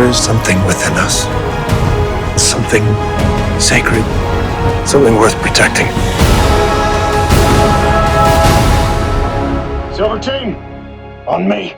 is something within us. Something sacred. Something worth protecting. Silver team, on me.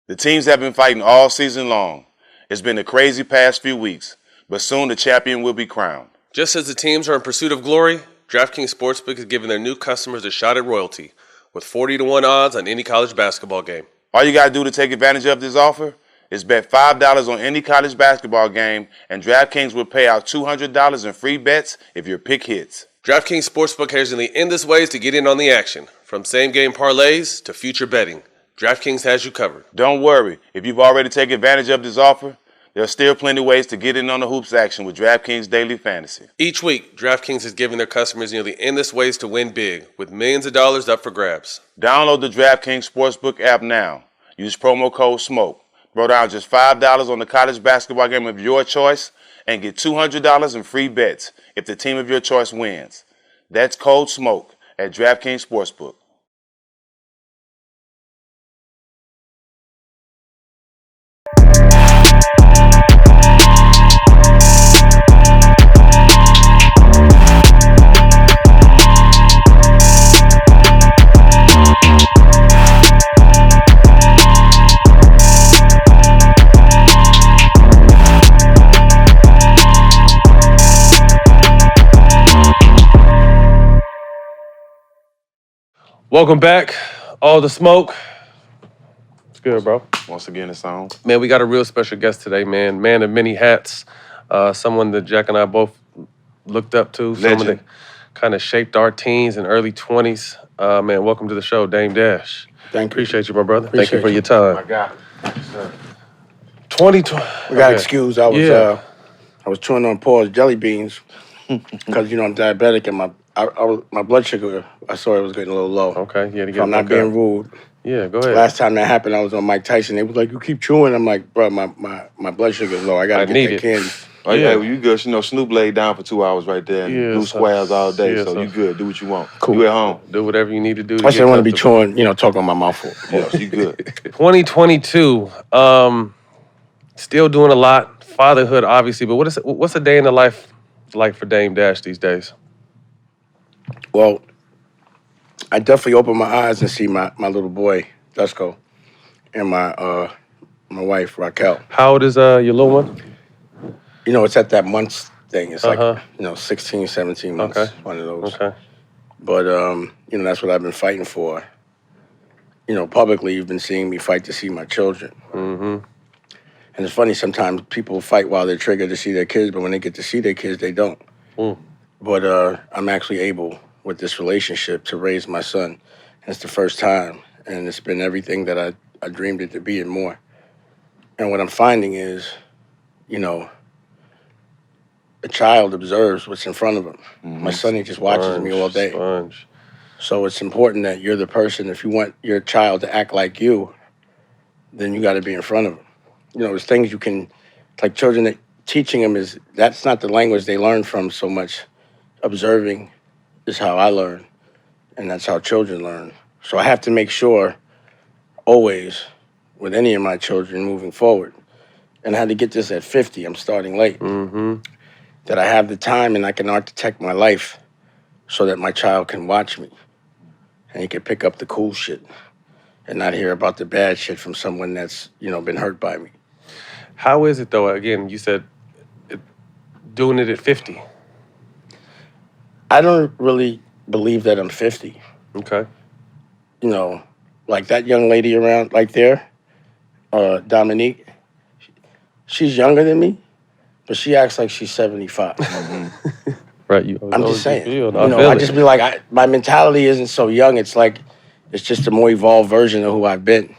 The teams have been fighting all season long. It's been a crazy past few weeks, but soon the champion will be crowned. Just as the teams are in pursuit of glory, DraftKings Sportsbook is giving their new customers a shot at royalty with 40-1 odds on any college basketball game. All you got to do to take advantage of this offer is bet $5 on any college basketball game, and DraftKings will pay out $200 in free bets if your pick hits. DraftKings Sportsbook has the endless ways to get in on the action, from same-game parlays to future betting. DraftKings has you covered. Don't worry. If you've already taken advantage of this offer, there are still plenty of ways to get in on the hoops action with DraftKings Daily Fantasy. Each week, DraftKings is giving their customers nearly endless ways to win big, with millions of dollars up for grabs. Download the DraftKings Sportsbook app now. Use promo code SMOKE. Throw down just $5 on the college basketball game of your choice and get $200 in free bets if the team of your choice wins. That's code SMOKE at DraftKings Sportsbook. Welcome back, All the Smoke. It's good, bro. Once again, it's on. Man, we got a real special guest today, man. Man of many hats. Someone that Jack and I both looked up to. Legend. Someone that kind of shaped our teens and early 20s. Man, welcome to the show, Dame Dash. Thank you. Appreciate you, my brother. Appreciate Thank you for you. your time. My God. Sir. 2020. We got excused. I was chewing on Paul's jelly beans because I'm diabetic and my blood sugar, I saw it was getting a little low. Okay, you had to get So I'm not being rude. Yeah, go ahead. Last time that happened, I was on Mike Tyson. They was like, "You keep chewing." I'm like, "Bro, my blood sugar is low. I gotta get that candy." Oh, yeah, well, you good. Snoop laid down for 2 hours right there and do squares all day, so you good. Do what you want. Cool. You at home. Do whatever you need to do. I just want to be chewing, talking on my mouth full. Yes, you good. 2022, still doing a lot. Fatherhood, obviously, but what's a day in the life like for Dame Dash these days? Well, I definitely open my eyes and see my little boy, Dusko, and my wife, Raquel. How old is your little one? It's at that months thing. It's like, 16, 17 months. Okay. One of those. Okay. But, that's what I've been fighting for. Publicly, you've been seeing me fight to see my children. Mm-hmm. And it's funny, sometimes people fight while they're triggered to see their kids, but when they get to see their kids, they don't. Mm. But I'm actually able, with this relationship, to raise my son. And it's the first time, and it's been everything that I dreamed it to be and more. And what I'm finding is, a child observes what's in front of him. Mm-hmm. My son, he just watches me all day. Sponge. So it's important that you're the person. If you want your child to act like you, then you got to be in front of them. There's things you can, like children, that teaching them that's not the language they learn from so much. Observing is how I learn, and that's how children learn. So I have to make sure, always, with any of my children moving forward, and I had to get this at 50, I'm starting late, that I have the time and I can architect my life so that my child can watch me, and he can pick up the cool shit and not hear about the bad shit from someone that's, been hurt by me. How is it, though? Again, you said doing it at 50. I don't really believe that I'm 50. Okay. Like that young lady around right there, Dominique, she's younger than me, but she acts like she's 75. Right. I'm just saying. I just be like, my mentality isn't so young. It's like, it's just a more evolved version of who I've been.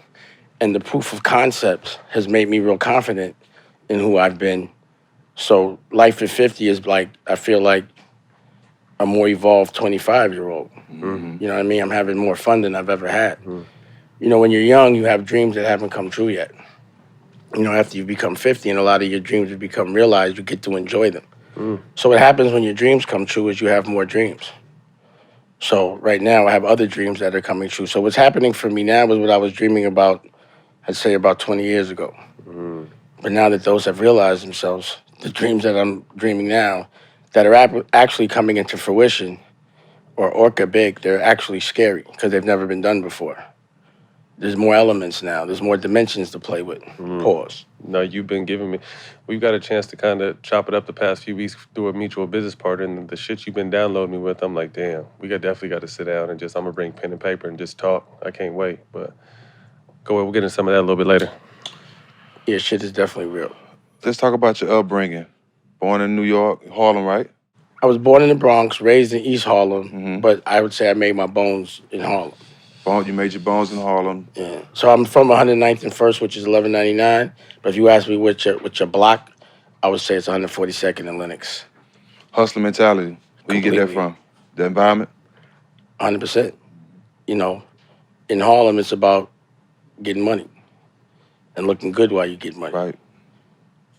And the proof of concept has made me real confident in who I've been. So life at 50 is like, I feel like a more evolved 25-year-old. Mm-hmm. You know what I mean? I'm having more fun than I've ever had. Mm-hmm. When you're young, you have dreams that haven't come true yet. After you become 50 and a lot of your dreams have become realized, you get to enjoy them. So what happens when your dreams come true is you have more dreams. So right now I have other dreams that are coming true. So what's happening for me now is what I was dreaming about, I'd say about 20 years ago. But now that those have realized themselves, the dreams that I'm dreaming now that are actually coming into fruition or orca big, they're actually scary because they've never been done before. There's more elements now. There's more dimensions to play with. Pause. No, you've been giving me. We've got a chance to kind of chop it up the past few weeks through a mutual business partner, and the shit you've been downloading me with, I'm like, damn, definitely got to sit down and I'm gonna bring pen and paper and just talk. I can't wait. But go ahead, we'll get into some of that a little bit later. Yeah, shit is definitely real. Let's talk about your upbringing. Born in New York, Harlem, right? I was born in the Bronx, raised in East Harlem, but I would say I made my bones in Harlem. You made your bones in Harlem. Yeah. So I'm from 109th and 1st, which is 1199. But if you ask me which your block, I would say it's 142nd and Lenox. Hustler mentality. Where you get that from? The environment? 100%. You know, in Harlem, it's about getting money and looking good while you get money. Right.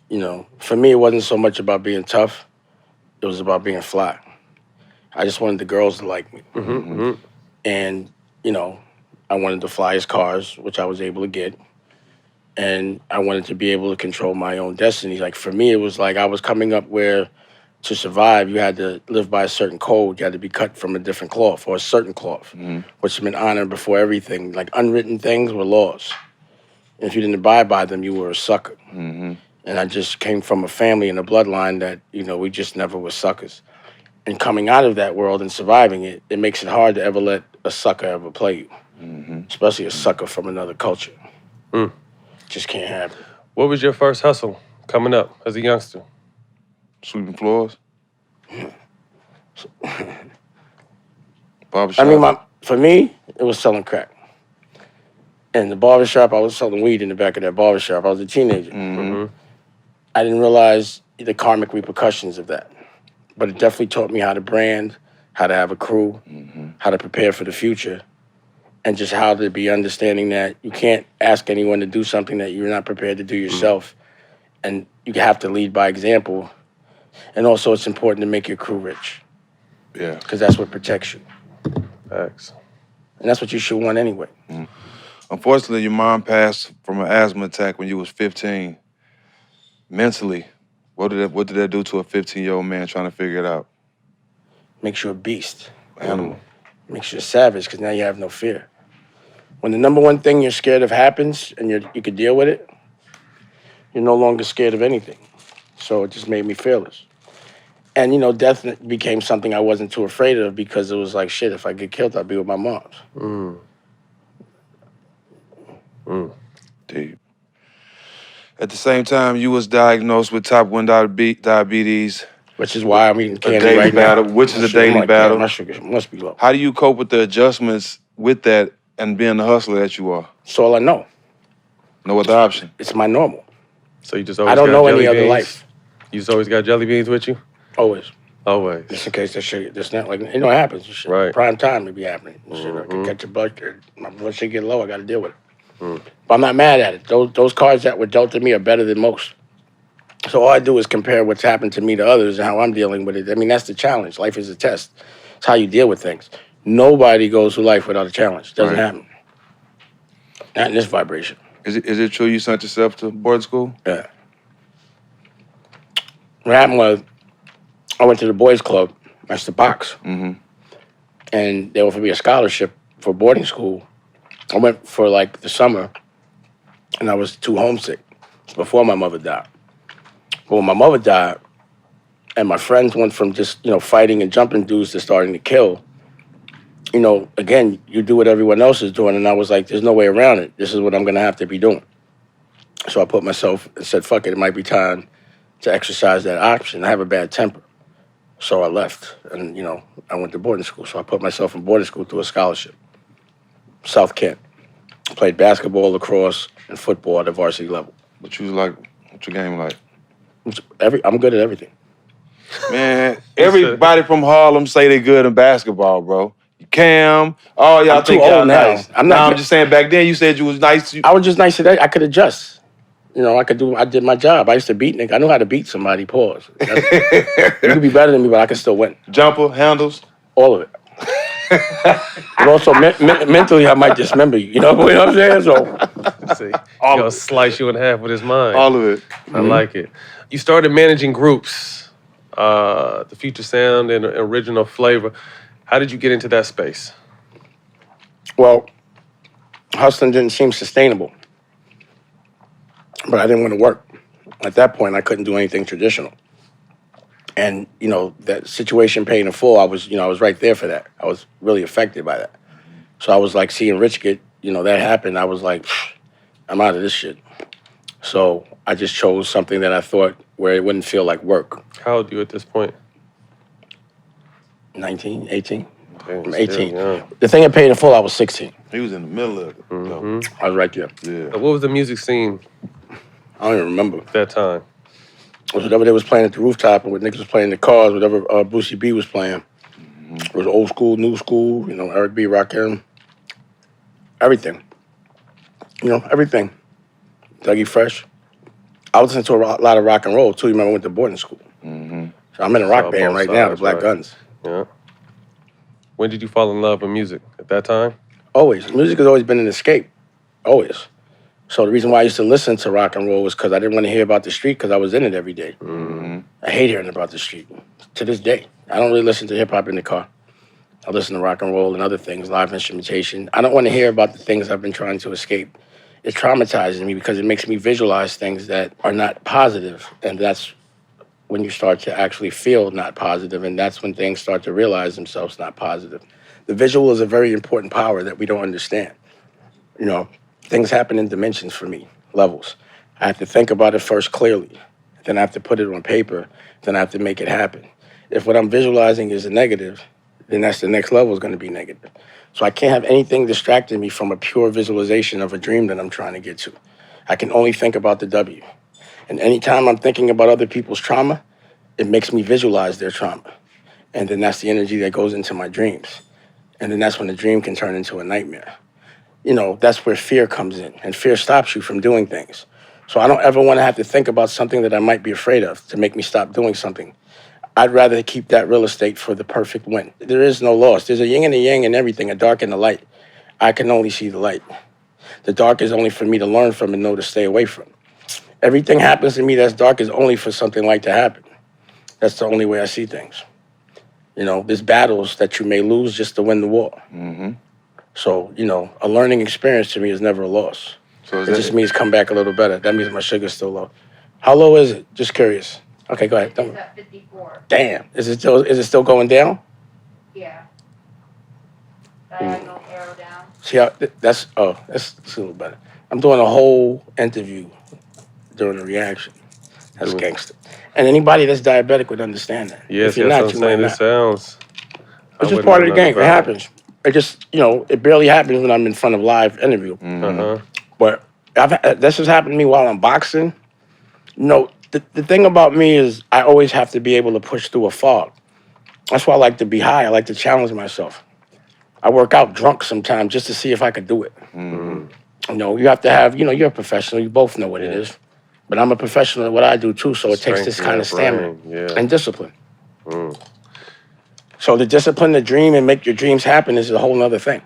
You know, for me, it wasn't so much about being tough. It was about being fly. I just wanted the girls to like me. And, you know, I wanted the flyest cars, which I was able to get. And I wanted to be able to control my own destiny. Like, for me, it was like I was coming up where to survive, you had to live by a certain code. You had to be cut from a different cloth or a certain cloth, which meant honor before everything. Like, unwritten things were laws. And if you didn't abide by them, you were a sucker. And I just came from a family and a bloodline that, you know, we just never were suckers. And coming out of that world and surviving it, it makes it hard to ever let a sucker ever play you. Especially a sucker from another culture. Just can't happen. What was your first hustle coming up as a youngster? Sweeping floors? Barbershop? I mean, for me, it was selling crack. In the barbershop, I was selling weed in the back of that barbershop. I was a teenager. I didn't realize the karmic repercussions of that. But it definitely taught me how to brand, how to have a crew, how to prepare for the future, and just how to be understanding that you can't ask anyone to do something that you're not prepared to do yourself. And you have to lead by example. And also, it's important to make your crew rich. Yeah. Because that's what protects you. Thanks. And that's what you should want anyway. Unfortunately, your mom passed from an asthma attack when you was 15. Mentally, what did that do to a 15-year-old man trying to figure it out? Makes you a beast. Animal. Makes you a savage because now you have no fear. When the number one thing you're scared of happens and you can deal with it, you're no longer scared of anything. So it just made me fearless. And, you know, death became something I wasn't too afraid of because it was like, shit, if I get killed, I'll be with my moms. Deep. At the same time, you was diagnosed with type 1 diabetes. Which is why I'm eating candy right now. Which is a daily battle. My sugar must be low. How do you cope with the adjustments with that and being the hustler that you are? That's all I know. No other option. It's my normal. So you just always I don't got know jelly any other beans? life. You just always got jelly beans with you? Always. Always. Just in case that shit, that's not like, you know, it happens. Shit. Right. Prime time it be happening. Shit, I can catch a blood, my blood sugar get low, I got to deal with it. But I'm not mad at it. Those cards that were dealt to me are better than most. So all I do is compare what's happened to me to others and how I'm dealing with it. I mean, that's the challenge. Life is a test. It's how you deal with things. Nobody goes through life without a challenge. It doesn't happen. Not in this vibration. Is it true you sent yourself to boarding school? Yeah. What happened was, I went to the boys' club, that's the box, and they offered me a scholarship for boarding school. I went for like the summer, and I was too homesick. It's before my mother died. But when my mother died, and my friends went from just, you know, fighting and jumping dudes to starting to kill, you know, again, you do what everyone else is doing, and I was like, there's no way around it. This is what I'm going to have to be doing. So I put myself and said, fuck it, it might be time to exercise that option. I have a bad temper. So I left, and, you know, I went to boarding school. So I put myself in boarding school through a scholarship. South Kent. Played basketball, lacrosse, and football at the varsity level. What you was like, what's your game like? I'm good at everything. Man, everybody from Harlem say they good in basketball, bro. Cam, all y'all I'm think too y'all old now. nice. I'm not I'm just saying, back then you said you was nice. I was just nice today. I could adjust. I did my job. I used to beat nigga. I knew how to beat somebody, pause. You could be better than me, but I can still win. Jumper, handles. All of it. But also, mentally, I might dismember you. You know what I'm saying? So, See, he'll slice you in half with his mind. All of it. I like it. You started managing groups, the Future Sound and Original Flavor. How did you get into that space? well, hustling didn't seem sustainable. But I didn't want to work. At that point, I couldn't do anything traditional. And, that situation paid in full, I was right there for that. I was really affected by that. So I was like seeing Rich get, that happened. I was like, I'm out of this shit. So I just chose something that I thought where it wouldn't feel like work. How old are you at this point? 19, 18. Damn, I'm 18. still young. The thing that paid in full, I was 16. He was in the middle of it. I was right there. Yeah. What was the music scene I don't even remember. at that time? It was whatever they was playing at the rooftop and what niggas was playing in the cars, whatever Brucey B was playing. It was old school, new school, Eric B, Rakim. Everything. Everything. Dougie Fresh. I was listening to a lot of rock and roll, too. You remember I went to boarding school. So I'm in a rock Saw band both right now, the sides, Black right. Guns. Yeah. When did you fall in love with music? At that time? Always. Music has always been an escape. Always. So the reason why I used to listen to rock and roll was because I didn't want to hear about the street because I was in it every day. I hate hearing about the street. To this day. I don't really listen to hip-hop in the car. I listen to rock and roll and other things, live instrumentation. I don't want to hear about the things I've been trying to escape. It traumatizes me because it makes me visualize things that are not positive, and that's when you start to actually feel not positive, and that's when things start to realize themselves not positive. The visual is a very important power that we don't understand. Things happen in dimensions for me, levels. I have to think about it first clearly, then I have to put it on paper, then I have to make it happen. If what I'm visualizing is a negative, then that's the next level is going to be negative. So I can't have anything distracting me from a pure visualization of a dream that I'm trying to get to. I can only think about the W. And anytime I'm thinking about other people's trauma, it makes me visualize their trauma. And then that's the energy that goes into my dreams. And then that's when the dream can turn into a nightmare. That's where fear comes in. And fear stops you from doing things. So I don't ever want to have to think about something that I might be afraid of to make me stop doing something. I'd rather keep that real estate for the perfect win. There is no loss. There's a yin and a yang in everything, a dark and a light. I can only see the light. The dark is only for me to learn from and know to stay away from. Everything happens to me that's dark is only for something like to happen. That's the only way I see things. There's battles that you may lose just to win the war. So, a learning experience to me is never a loss. So It just means come back a little better. That means my sugar's still low. How low is it? Just curious. Okay, go ahead. It's at 54. Damn. Is it still going down? Yeah. Diagonal arrow down. See how that's a little better. I'm doing a whole interview during the reaction. That's gangster. And anybody that's diabetic would understand that. Yes, If you're that's not, what you I'm saying. might It not. sounds. It's just part of the game. It happens. It just, it barely happens when I'm in front of live interview. But this has happened to me while I'm boxing. The thing about me is I always have to be able to push through a fog. That's why I like to be high. I like to challenge myself. I work out drunk sometimes just to see if I could do it. You have to have, you're a professional. You both know what it is. But I'm a professional at what I do too, so it takes this kind of stamina and discipline. So the discipline to dream and make your dreams happen is a whole nother thing.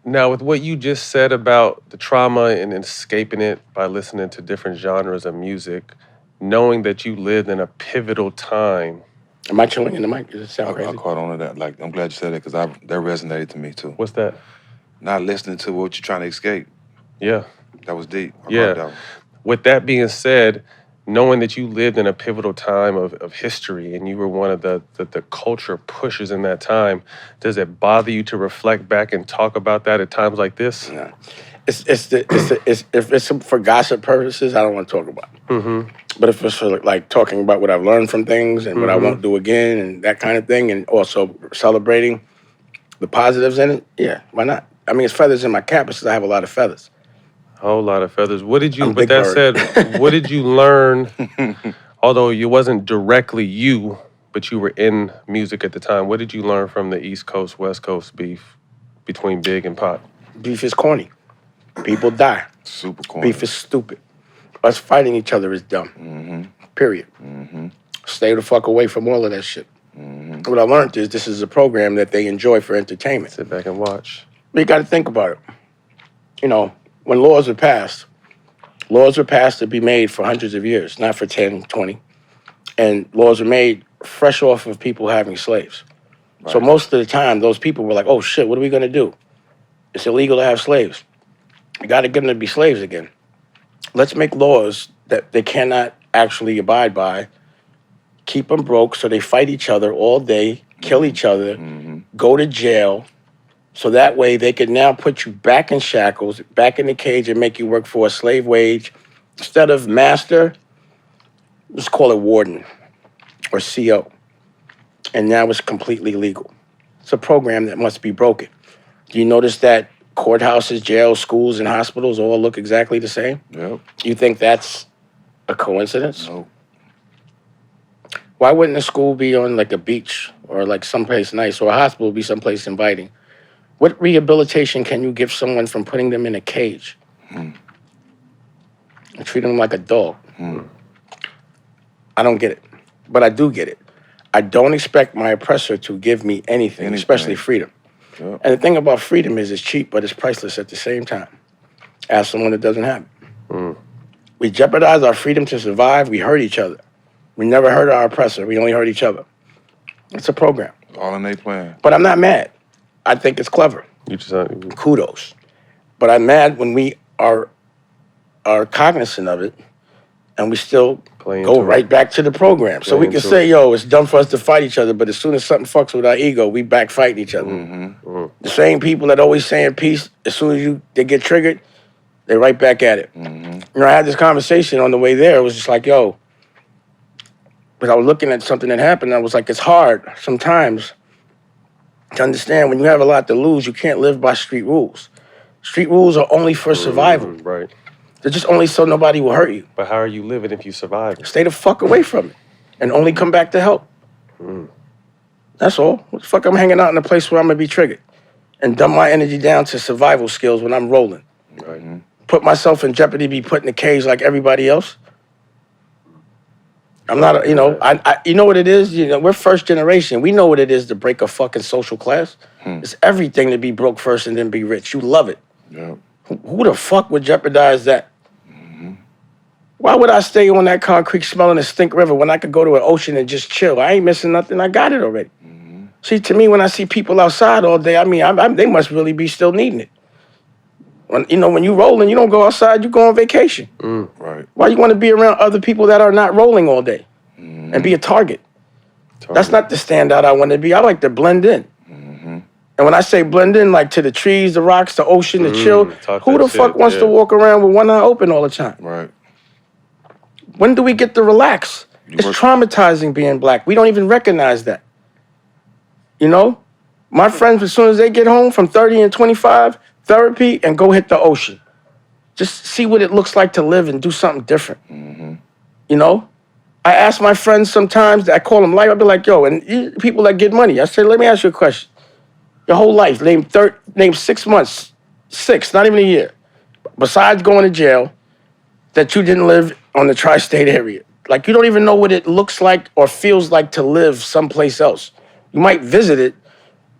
Now, with what you just said about the trauma and escaping it by listening to different genres of music, knowing that you lived in a pivotal time. Am I chilling in the mic? Does it sound I crazy? caught on to that. Like, I'm glad you said that because that resonated to me too. What's that? Not listening to what you're trying to escape. Yeah. That was deep. I Yeah. caught that one. With that being said, knowing that you lived in a pivotal time of history and you were one of the culture pushers in that time, does it bother you to reflect back and talk about that at times like this? No. If it's for gossip purposes, I don't want to talk about it. But if it's for like talking about what I've learned from things and what I won't do again and that kind of thing, and also celebrating the positives in it, yeah, why not? I mean, it's feathers in my cap because I have a lot of feathers. A whole lot of feathers. What did you, I'm with Big that Bird. said, what did you learn, although it wasn't directly you, but you were in music at the time, what did you learn from the East Coast, West Coast beef between Big and Pac? Beef is corny. People die. Super corny. Beef is stupid. Us fighting each other is dumb. Period. Stay the fuck away from all of that shit. What I learned is this is a program that they enjoy for entertainment. Sit back and watch. But you got to think about it. You know, when laws were passed to be made for hundreds of years, not for 10, 20. And laws were made fresh off of people having slaves. Right. So most of the time, those people were like, oh shit, what are we going to do? It's illegal to have slaves. You got to get them to be slaves again. Let's make laws that they cannot actually abide by, keep them broke so they fight each other all day, kill each other, go to jail, so that way they can now put you back in shackles, back in the cage and make you work for a slave wage. Instead of master, let's call it warden or CO. And now it's completely legal. It's a program that must be broken. Do you notice that courthouses, jails, schools, and hospitals all look exactly the same? Yep. You think that's a coincidence? No. Why wouldn't a school be on like a beach or like someplace nice, or a hospital be someplace inviting? What rehabilitation can you give someone from putting them in a cage? And treat them like a dog? I don't get it, but I do get it. I don't expect my oppressor to give me anything. Especially freedom. Yep. And the thing about freedom is it's cheap, but it's priceless at the same time. Ask someone that doesn't have it. We jeopardize our freedom to survive. We hurt each other. We never hurt our oppressor. We only hurt each other. It's a program. All in their plan. But I'm not mad. I think it's clever. Kudos. But I'm mad when we are cognizant of it and we still go right back to the program. So we can say, yo, it's dumb for us to fight each other, but as soon as something fucks with our ego, we back fighting each other. The same people that always saying peace, as soon as they get triggered, they're right back at it. You know, I had this conversation on the way there. It was just like, yo, but I was looking at something that happened. I was like, it's hard sometimes to understand when you have a lot to lose, you can't live by street rules. Street rules are only for survival. Right. They're just only so nobody will hurt you. But how are you living if you survive? Stay the fuck away from it and only come back to help. That's all. What the fuck, I'm hanging out in a place where I'm going to be triggered and dumb my energy down to survival skills when I'm rolling. Right. Put myself in jeopardy, be put in a cage like everybody else. I'm not, you know, you know what it is? You know, we're first generation. We know what it is to break a fucking social class. It's everything to be broke first and then be rich. You love it. Yeah. Who the fuck would jeopardize that? Why would I stay on that concrete smelling a stink river when I could go to an ocean and just chill? I ain't missing nothing. I got it already. See, to me, when I see people outside all day, I mean, they must really be still needing it. When, you know, when you rolling, you don't go outside, you go on vacation. Right. Why you want to be around other people that are not rolling all day and be a target? That's not the standout I want to be. I like to blend in. And when I say blend in, like to the trees, the rocks, the ocean, the chill, who the fuck wants to walk around with one eye open all the time? Right. When do we get to relax? It's traumatizing being black. We don't even recognize that. You know? My friends, as soon as they get home from 30 and 25, therapy and go hit the ocean. Just see what it looks like to live and do something different. You know? I ask my friends sometimes, I call them life, I'll be like, yo, and people that get money, I say, let me ask you a question. Your whole life, name 6 months, 6, not even a year, besides going to jail, that you didn't live on the tri-state area. Like, you don't even know what it looks like or feels like to live someplace else. You might visit it,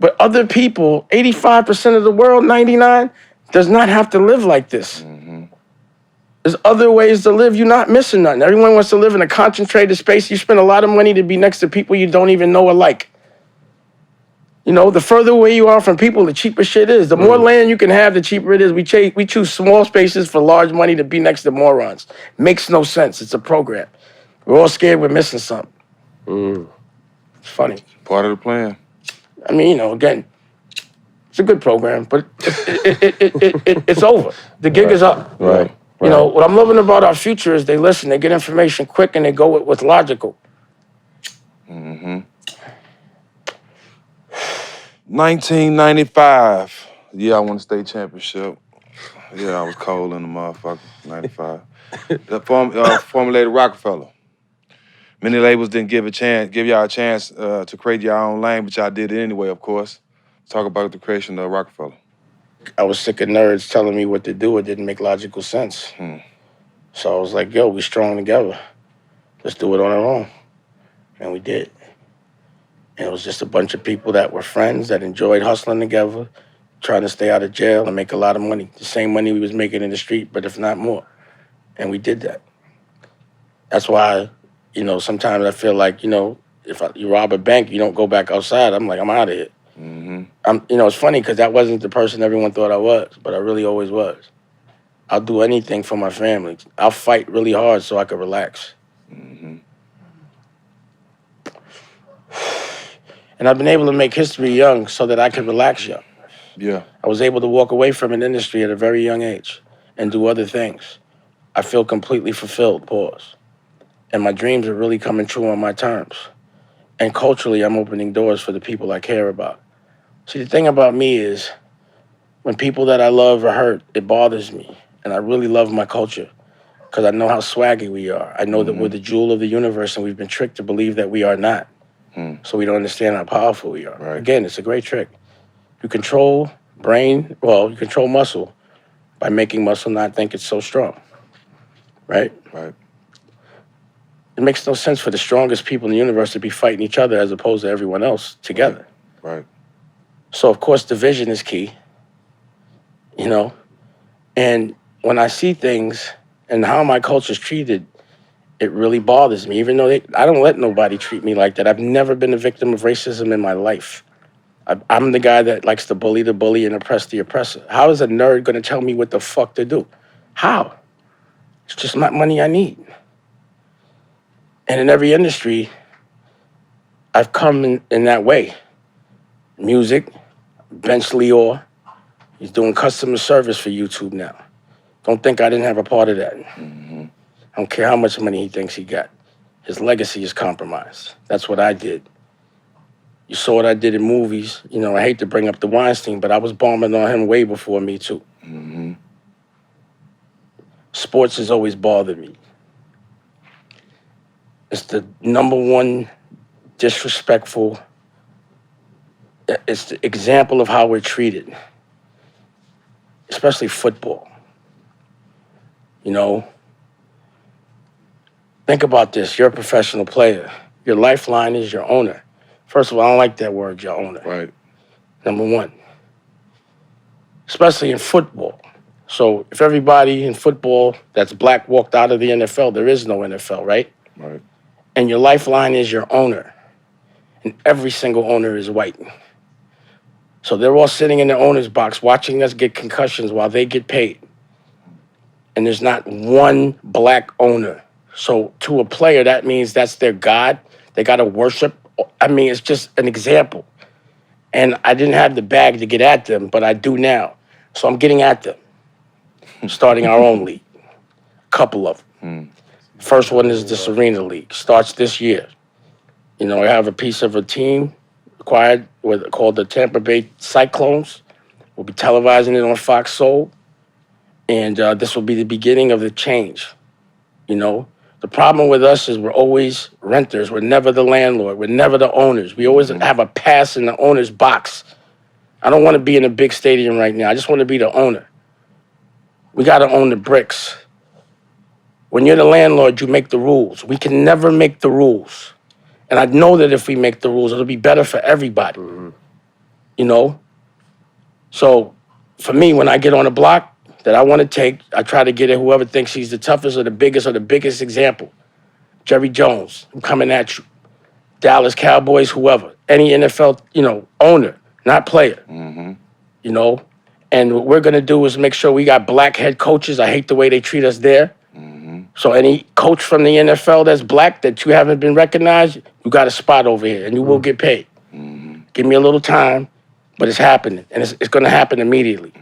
but other people, 85% of the world, 99, does not have to live like this. There's other ways to live. You're not missing nothing. Everyone wants to live in a concentrated space. You spend a lot of money to be next to people you don't even know or like. You know, the further away you are from people, the cheaper shit is. The more land you can have, the cheaper it is. We choose small spaces for large money to be next to morons. Makes no sense. It's a program. We're all scared we're missing something. It's funny. Part of the plan. I mean, you know, again, it's a good program, but it's over. The gig is up. Right. You know, what I'm loving about our future is they listen, they get information quick, and they go with what's logical. 1995. Yeah, I won the state championship. Yeah, I was cold in the motherfucker. 95. Formulated Roc-A-Fella. Many labels didn't give y'all a chance to create your own lane, but y'all did it anyway, of course. Let's talk about the creation of Roc-A-Fella. I was sick of nerds telling me what to do. It didn't make logical sense. So I was like, yo, we strong together. Let's do it on our own. And we did. And it was just a bunch of people that were friends that enjoyed hustling together, trying to stay out of jail and make a lot of money. The same money we was making in the street, but if not more. And we did that. That's why, sometimes I feel like, if you rob a bank, you don't go back outside. I'm like, I'm out of here. It's funny because that wasn't the person everyone thought I was, but I really always was. I'll do anything for my family. I'll fight really hard so I can relax. And I've been able to make history young so that I can relax young. Yeah. I was able to walk away from an industry at a very young age and do other things. I feel completely fulfilled, pause. And my dreams are really coming true on my terms. And culturally, I'm opening doors for the people I care about. See, the thing about me is when people that I love are hurt, it bothers me. And I really love my culture because I know how swaggy we are. I know that we're the jewel of the universe and we've been tricked to believe that we are not. So we don't understand how powerful we are. Right. Again, it's a great trick. You control you control muscle by making muscle not think it's so strong, right? Right. It makes no sense for the strongest people in the universe to be fighting each other as opposed to everyone else together. Right. So, of course, division is key, And when I see things and how my culture's treated, it really bothers me, even though I don't let nobody treat me like that. I've never been a victim of racism in my life. I'm the guy that likes to bully the bully and oppress the oppressor. How is a nerd going to tell me what the fuck to do? How? It's just not money I need. And in every industry, I've come in that way. Music, Bench Leor, he's doing customer service for YouTube now. Don't think I didn't have a part of that. I don't care how much money he thinks he got. His legacy is compromised. That's what I did. You saw what I did in movies. I hate to bring up the Weinstein, but I was bombing on him way before me too. Sports has always bothered me. It's the number one disrespectful. It's the example of how we're treated, especially football. Think about this. You're a professional player. Your lifeline is your owner. First of all, I don't like that word, your owner. Right. Number one. Especially in football. So if everybody in football that's black walked out of the NFL, there is no NFL, right? Right. And your lifeline is your owner. And every single owner is white. So they're all sitting in the owner's box watching us get concussions while they get paid. And there's not one black owner. So to a player, that means that's their God. They got to worship. It's just an example. And I didn't have the bag to get at them, but I do now. So I'm getting at them. Starting our own league. A couple of them. First one is the Serena League. Starts this year. I have a piece of a team acquired called the Tampa Bay Cyclones. We'll be televising it on Fox Soul. And this will be the beginning of the change. The problem with us is we're always renters. We're never the landlord. We're never the owners. We always have a pass in the owner's box. I don't want to be in a big stadium right now. I just want to be the owner. We got to own the bricks. When you're the landlord, you make the rules. We can never make the rules. And I know that if we make the rules, it'll be better for everybody. So for me, when I get on a block that I want to take, I try to get at whoever thinks he's the toughest or the biggest example. Jerry Jones, I'm coming at you. Dallas Cowboys, whoever. Any NFL, owner, not player. And what we're going to do is make sure we got black head coaches. I hate the way they treat us there. So any coach from the NFL that's black that you haven't been recognized, you got a spot over here and you will get paid. Give me a little time, but it's happening. And it's going to happen immediately.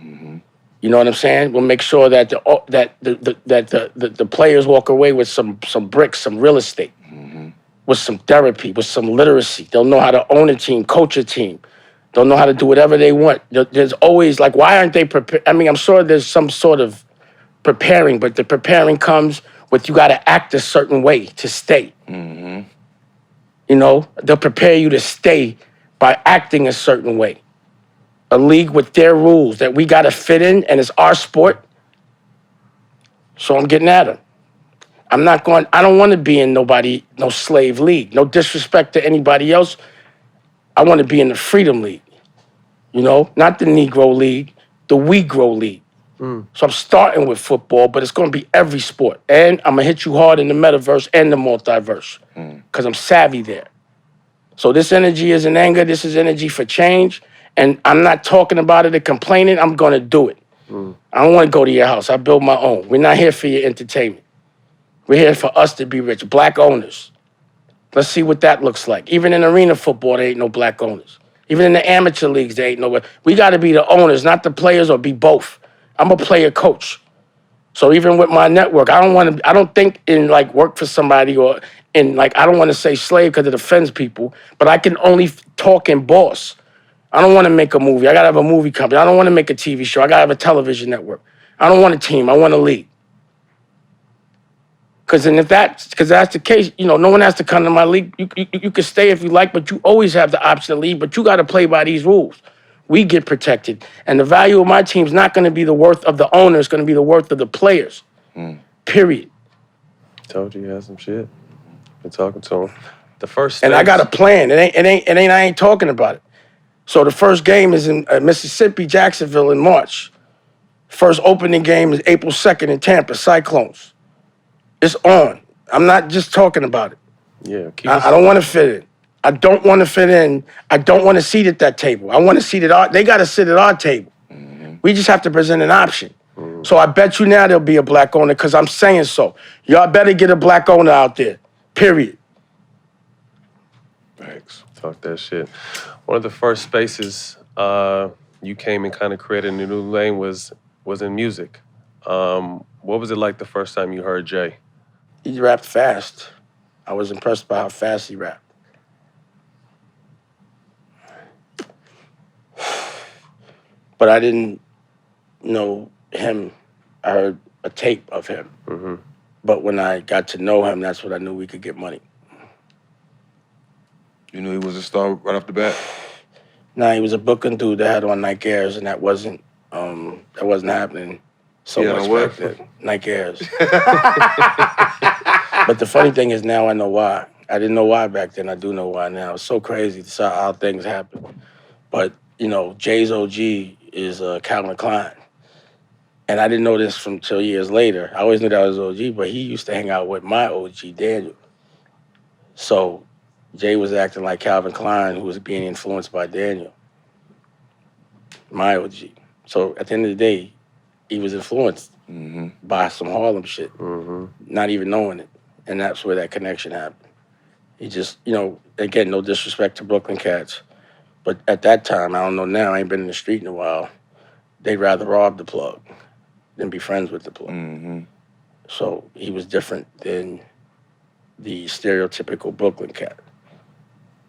You know what I'm saying? We'll make sure that the players walk away with some bricks, some real estate, with some therapy, with some literacy. They'll know how to own a team, coach a team. They'll know how to do whatever they want. There's always, why aren't they prepared? I'm sure there's some sort of preparing, but the preparing comes with you got to act a certain way to stay. They'll prepare you to stay by acting a certain way. A league with their rules that we got to fit in, and it's our sport. So I'm getting at them. I don't want to be in no slave league. No disrespect to anybody else. I want to be in the Freedom League. You know, not the Negro League, the We Grow League. So I'm starting with football, but it's going to be every sport. And I'm going to hit you hard in the metaverse and the multiverse because I'm savvy there. So this energy isn't anger. This is energy for change. And I'm not talking about it and complaining. I'm going to do it. I don't want to go to your house. I build my own. We're not here for your entertainment. We're here for us to be rich. Black owners. Let's see what that looks like. Even in arena football, there ain't no black owners. Even in the amateur leagues, there ain't no. We got to be the owners, not the players, or be both. I'm a player coach. So even with my network, I don't think in like work for somebody or in like, I don't want to say slave because it offends people, but I can only talk in boss. I don't want to make a movie. I got to have a movie company. I don't want to make a TV show. I got to have a television network. I don't want a team. I want a league. Because that's the case, you know, no one has to come to my league. You can stay if you like, but you always have the option to leave, but you got to play by these rules. We get protected. And the value of my team is not going to be the worth of the owner. It's going to be the worth of the players. Period. Told you had some shit. Been talking to him. The first And I got a plan. I ain't talking about it. So the first game is in Mississippi, Jacksonville in March. First opening game is April 2nd in Tampa, Cyclones. It's on. I'm not just talking about it. Yeah, I don't want to fit in. I don't want to fit in. I don't want to seat at that table. I want to seat at they got to sit at our table. We just have to present an option. So I bet you now there'll be a black owner because I'm saying so. Y'all better get a black owner out there, period. Thanks. Talk that shit. One of the first spaces you came and kind of created a new lane was in music. What was it like the first time you heard Jay? He rapped fast. I was impressed by how fast he rapped. But I didn't know him. I heard a tape of him. But when I got to know him, that's when I knew we could get money. You knew he was a star right off the bat? Nah, he was a booking dude that had on Nike Airs, and that wasn't happening so much back then. Nike Airs. But the funny thing is now I know why. I didn't know why back then. I do know why now. It's so crazy to see how things happen. But, you know, Jay's OG is Calvin Klein. And I didn't know this until years later. I always knew that was OG, but he used to hang out with my OG, Daniel. So Jay was acting like Calvin Klein, who was being influenced by Daniel, my OG. So at the end of the day, he was influenced by some Harlem shit, not even knowing it. And that's where that connection happened. He just, you know, again, no disrespect to Brooklyn cats, but at that time, I don't know now, I ain't been in the street in a while, they'd rather rob the plug than be friends with the plug. So he was different than the stereotypical Brooklyn cat.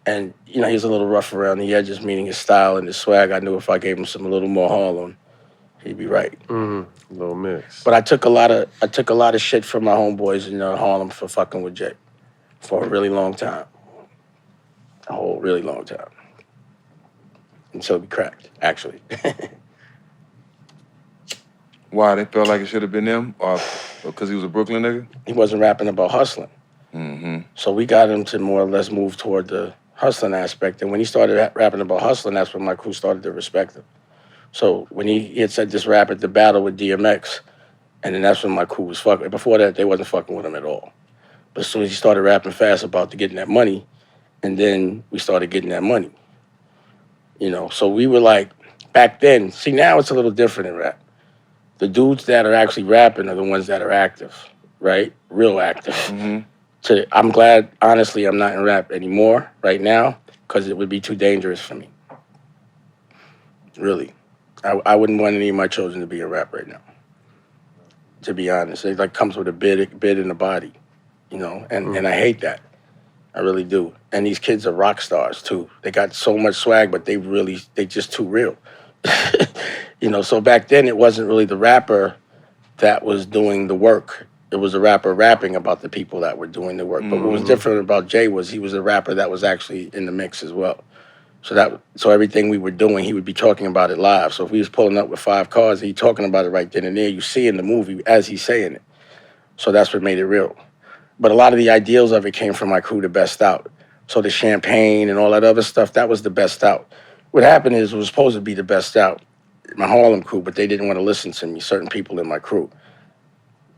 And, you know, he was a little rough around the edges, meaning his style and his swag. I knew if I gave him a little more Harlem, he'd be right. A little mix. But I took a lot of shit from my homeboys in Harlem for fucking with Jay for a really long time. A whole really long time. Until we cracked, actually. Why? They felt like it should have been them? Or because he was a Brooklyn nigga? He wasn't rapping about hustling. So we got him to more or less move toward the hustling aspect. And when he started rapping about hustling, that's when my crew started to respect him. So when he had said this rap at the battle with DMX, and then that's when my crew was fucking. Before that, they wasn't fucking with him at all. But as soon as he started rapping fast about getting that money, and then we started getting that money. You know, so we were like, back then, see now it's a little different in rap. The dudes that are actually rapping are the ones that are active, right? Real active. I'm glad, honestly, I'm not in rap anymore right now because it would be too dangerous for me. Really. I wouldn't want any of my children to be a rap right now, to be honest. It like comes with a bid in the body, you know, and I hate that. I really do. And these kids are rock stars, too. They got so much swag, but they just too real. You know, so back then it wasn't really the rapper that was doing the work. It was a rapper rapping about the people that were doing the work. But what was different about Jay was he was a rapper that was actually in the mix as well. So everything we were doing, he would be talking about it live. So if we was pulling up with 5 cars, he talking about it right then and there. You see in the movie as he's saying it. So that's what made it real. But a lot of the ideals of it came from my crew, the Best Out. So the champagne and all that other stuff, that was the Best Out. What happened is it was supposed to be the Best Out, my Harlem crew, but they didn't want to listen to me, certain people in my crew.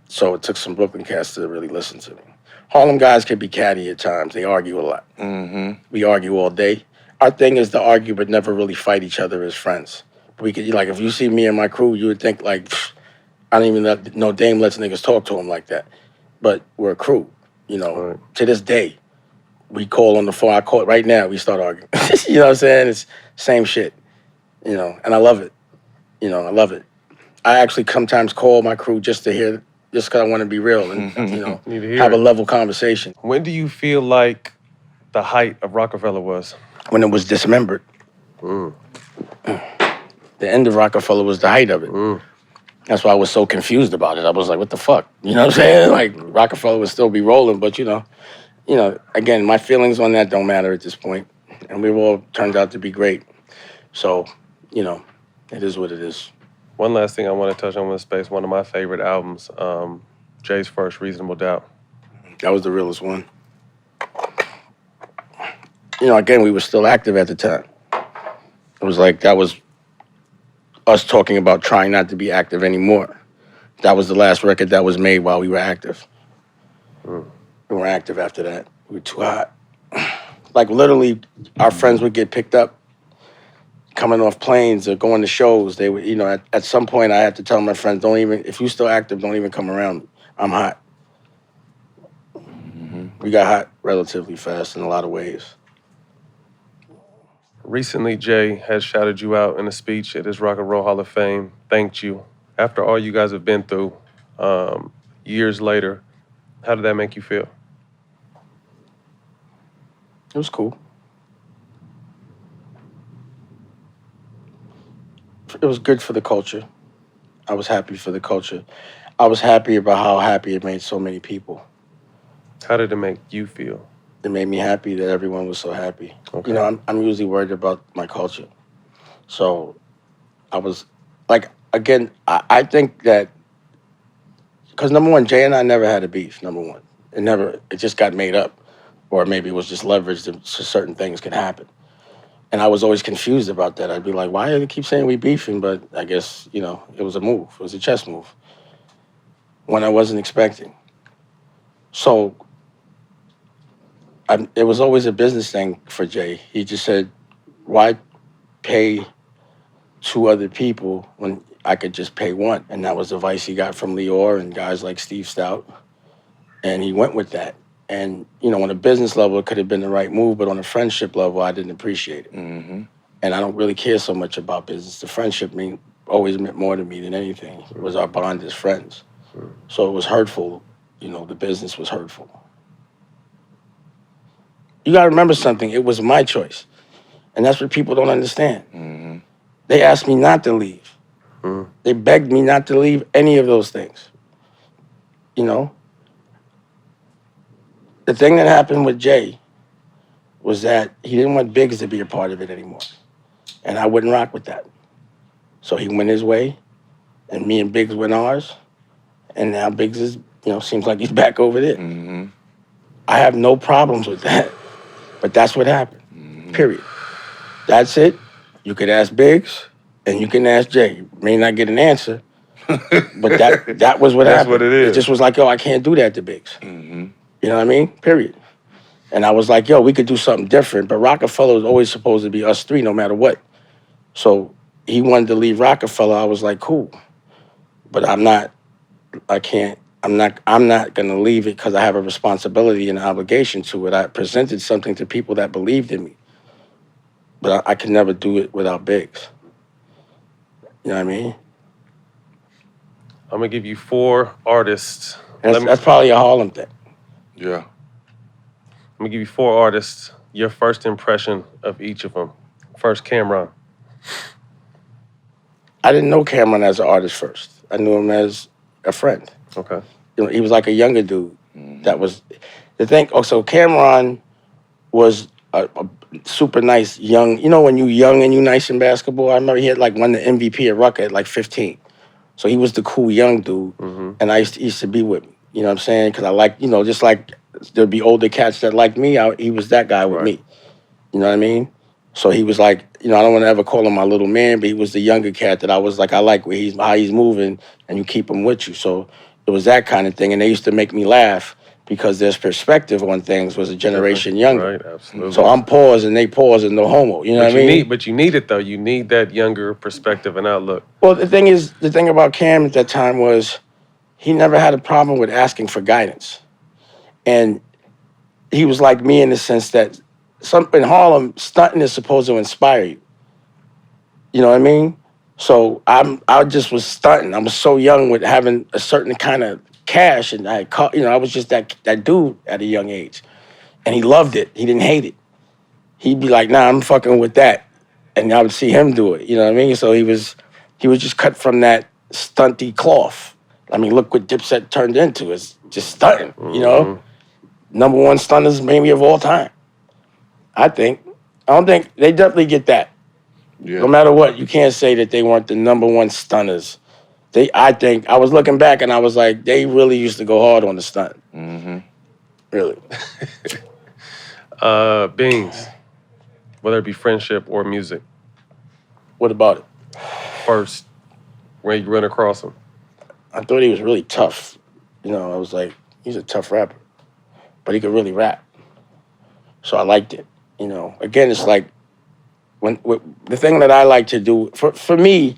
So it took some Brooklyn cats to really listen to me. Harlem guys can be catty at times. They argue a lot. We argue all day. Our thing is to argue but never really fight each other as friends. We could, like, if you see me and my crew, you would think, like, I don't even know Dame lets niggas talk to him like that. But we're a crew, you know. Right. To this day, we call on the phone. I call it right now. We start arguing. You know what I'm saying? It's same shit, you know. And I love it. You know, I love it. I actually sometimes call my crew just to hear, just because I want to be real and, you know, Need to hear have it. a level conversation. When do you feel like the height of Roc-A-Fella was? When it was dismembered. The end of Roc-A-Fella was the height of it. That's why I was so confused about it. I was like, what the fuck? You know what I'm saying? Like, Roc-A-Fella would still be rolling, but, you know, again, my feelings on that don't matter at this point. And we've all turned out to be great. So, you know, it is what it is. One last thing I want to touch on with Space, one of my favorite albums, Jay's first Reasonable Doubt. That was the realest one. You know, again, we were still active at the time. It was like, that was us talking about trying not to be active anymore. That was the last record that was made while we were active. We weren't active after that. We were too hot. Like, literally, our friends would get picked up coming off planes or going to shows. They would, you know, at some point I had to tell my friends, don't even, if you're still active, don't even come around me. I'm hot. We got hot relatively fast in a lot of ways. Recently, Jay has shouted you out in a speech at his Rock and Roll Hall of Fame, thanked you. After all you guys have been through, years later, how did that make you feel? It was cool. It was good for the culture. I was happy for the culture. I was happy about how happy it made so many people. How did it make you feel? It made me happy that everyone was so happy. Okay. You know, I'm usually worried about my culture. So I was, like, again, I think that, because number one, Jay and I never had a beef, number one. It just got made up. Or maybe it was just leveraged so certain things could happen. And I was always confused about that. I'd be like, why do they keep saying we beefing? But I guess, you know, it was a move. It was a chess move. One I wasn't expecting. So it was always a business thing for Jay. He just said, why pay two other people when I could just pay one? And that was advice he got from Lior and guys like Steve Stout. And he went with that. And, you know, on a business level, it could have been the right move, but on a friendship level, I didn't appreciate it. And I don't really care so much about business. The friendship always meant more to me than anything. It was our bond as friends. So it was hurtful. You know, the business was hurtful. You got to remember something. It was my choice. And that's what people don't understand. They asked me not to leave. They begged me not to leave any of those things. You know? The thing that happened with Jay was that he didn't want Biggs to be a part of it anymore. And I wouldn't rock with that. So he went his way, and me and Biggs went ours. And now Biggs is, you know, seems like he's back over there. I have no problems with that. But that's what happened, period. That's it. You could ask Biggs, and you can ask Jay. You may not get an answer, but that was what happened. That's what it is. It just was like, yo, I can't do that to Biggs. You know what I mean? Period. And I was like, yo, we could do something different. But Roc-A-Fella was always supposed to be us three, no matter what. So he wanted to leave Roc-A-Fella. I was like, cool. But I'm not gonna leave it because I have a responsibility and an obligation to it. I presented something to people that believed in me. But I can never do it without Biggs. You know what I mean? I'm gonna give you 4 artists. That's probably a Harlem thing. Yeah. I'm gonna give you 4 artists, your first impression of each of them. First, Cameron. I didn't know Cameron as an artist first. I knew him as a friend. Okay. You know, he was like a younger dude. That was the thing. Oh, so Cameron was a super nice young. You know when you young and you nice in basketball? I remember he had like won the MVP at Roc-A at like 15. So he was the cool young dude, and I used to be with him. You know what I'm saying? Because I like, you know, just like there'd be older cats that like me, he was that guy with Right. me. You know what I mean? So he was like, you know, I don't want to ever call him my little man, but he was the younger cat that I was like, I like how he's moving, and you keep him with you. So it was that kind of thing, and they used to make me laugh because their perspective on things was a generation younger. Right, absolutely. So I'm pause and they pause and no homo. You know what I mean? But you need it though. You need that younger perspective and outlook. Well, the thing about Cam at that time was he never had a problem with asking for guidance. And he was like me in the sense that in Harlem, stunting is supposed to inspire you. You know what I mean? So I just was stunting. I was so young with having a certain kind of cash, and I was just that dude at a young age. And he loved it. He didn't hate it. He'd be like, nah, I'm fucking with that. And I would see him do it. You know what I mean? So he was just cut from that stunty cloth. I mean, look what Dipset turned into. It's just stunting, you know? Number one stunners maybe of all time. I don't think they definitely get that. Yeah. No matter what, you can't say that they weren't the number one stunners. I think I was looking back and I was like, they really used to go hard on the stunt. Mm-hmm. Really. Beans, whether it be friendship or music, What about it? first, when you run across him. I thought he was really tough. You know, I was like, he's a tough rapper. But he could really rap. So I liked it. You know, again, it's like, the thing that I like to do, for me,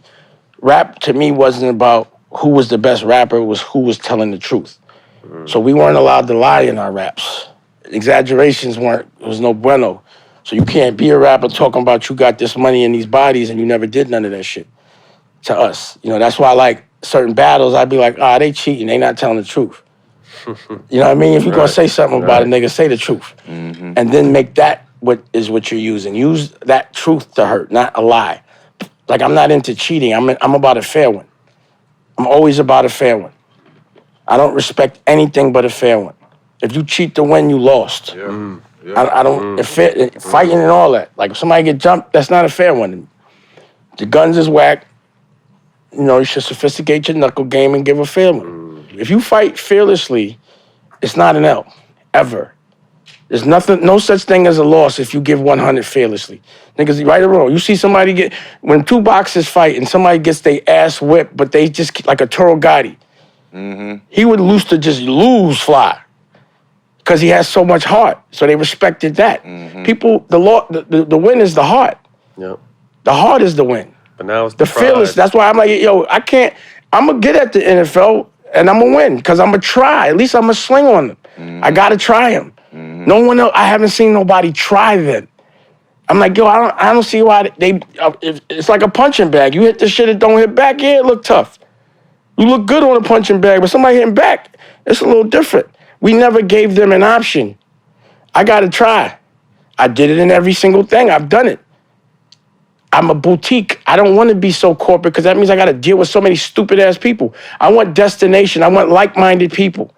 rap to me wasn't about who was the best rapper, it was who was telling the truth. So we weren't allowed to lie in our raps. Exaggerations was no bueno. So you can't be a rapper talking about you got this money in these bodies and you never did none of that shit to us. You know, that's why I like certain battles, I'd be like, they cheating, they not telling the truth. You know what I mean? If you're gonna say something about a nigga, say the truth. Mm-hmm. And then make that what you're using. Use that truth to hurt, not a lie. Like, I'm not into cheating. I'm about a fair one. I'm always about a fair one. I don't respect anything but a fair one. If you cheat to win, you lost. Yeah. Yeah. I don't, fighting and all that. Like, if somebody get jumped, that's not a fair one. The guns is whack. You know, you should sophisticate your knuckle game and give a fair one. If you fight fearlessly, it's not an L, ever. There's no such thing as a loss if you give 100 fearlessly. Niggas, right or wrong, you see somebody when two boxers fight and somebody gets their ass whipped, but they just, like a Toro Gotti, he would just lose fly because he has so much heart. So they respected that. People, the win is the heart. Yep. The heart is the win. But now it's The pride. fearless, that's why I'm like, yo, I'm going to get at the NFL and I'm going to win because I'm going to try. At least I'm going to swing on them. I got to try them. No one else, I haven't seen nobody try them. I'm like, yo, I don't see why it's like a punching bag. You hit the shit, it don't hit back, yeah, it look tough. You look good on a punching bag, but somebody hitting back, it's a little different. We never gave them an option. I got to try. I did it in every single thing. I've done it. I'm a boutique. I don't want to be so corporate because that means I got to deal with so many stupid-ass people. I want destination. I want like-minded people.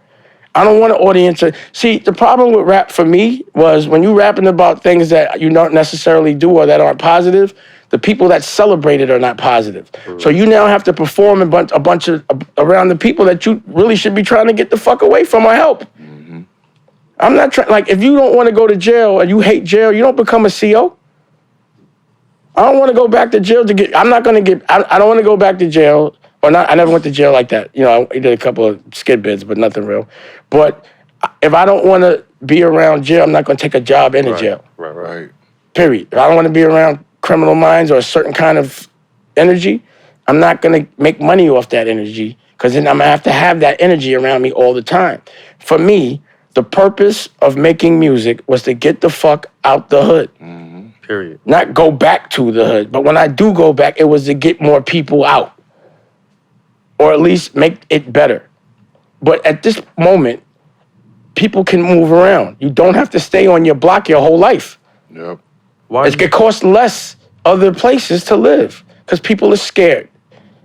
I don't want an audience. See, the problem with rap for me was when you rapping about things that you don't necessarily do or that aren't positive, the people that celebrate it are not positive. So you now have to perform a bunch of around the people that you really should be trying to get the fuck away from or help. I'm not trying, like, if you don't want to go to jail or you hate jail, you don't become a CO. I don't want to go back to jail I don't want to go back to jail. Or not, I never went to jail like that. You know, I did a couple of skid bids, but nothing real. But if I don't want to be around jail, I'm not going to take a job in a jail. Right. Period. If I don't want to be around criminal minds or a certain kind of energy, I'm not going to make money off that energy because then I'm going to have that energy around me all the time. For me, the purpose of making music was to get the fuck out the hood. Period. Not go back to the hood. But when I do go back, it was to get more people out. Or at least make it better. But at this moment, people can move around. You don't have to stay on your block your whole life. Yep. It costs less other places to live because people are scared.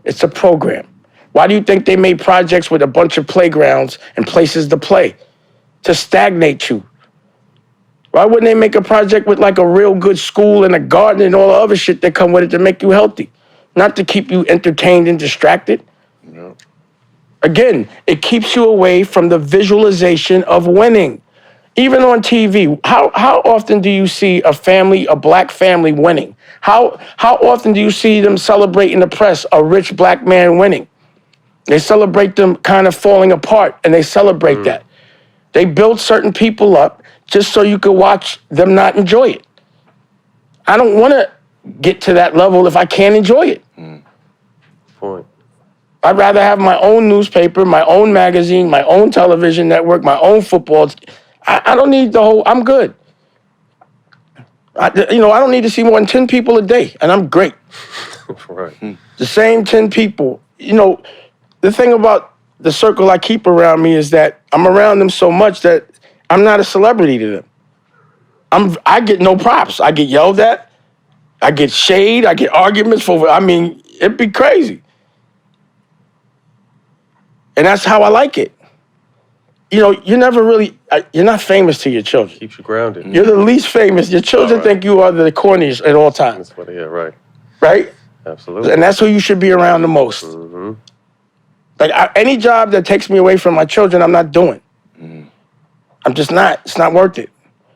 It's a program. Why do you think they made projects with a bunch of playgrounds and places to play? To stagnate you. Why wouldn't they make a project with like a real good school and a garden and all the other shit that come with it to make you healthy? Not to keep you entertained and distracted. Yep. Again, it keeps you away from the visualization of winning. Even on TV, how often do you see a black family winning? How often do you see them celebrate in the press a rich black man winning? They celebrate them kind of falling apart, and they celebrate that. They build certain people up just so you can watch them not enjoy it. I don't want to get to that level if I can't enjoy it. Point. I'd rather have my own newspaper, my own magazine, my own television network, my own football. I don't need the whole, I'm good. I don't need to see more than 10 people a day, and I'm great. Right. The same 10 people. The thing about the circle I keep around me is that I'm around them so much that I'm not a celebrity to them. I get no props. I get yelled at. I get shade. I get arguments it'd be crazy. And that's how I like it. You're never really, you're not famous to your children. Keeps you grounded. You're the least famous. Your children think you are the corniest at all times. That's what, yeah, right. Right? Absolutely. And that's who you should be around the most. Mm-hmm. Like any job that takes me away from my children, I'm not doing. I'm just not. It's not worth it.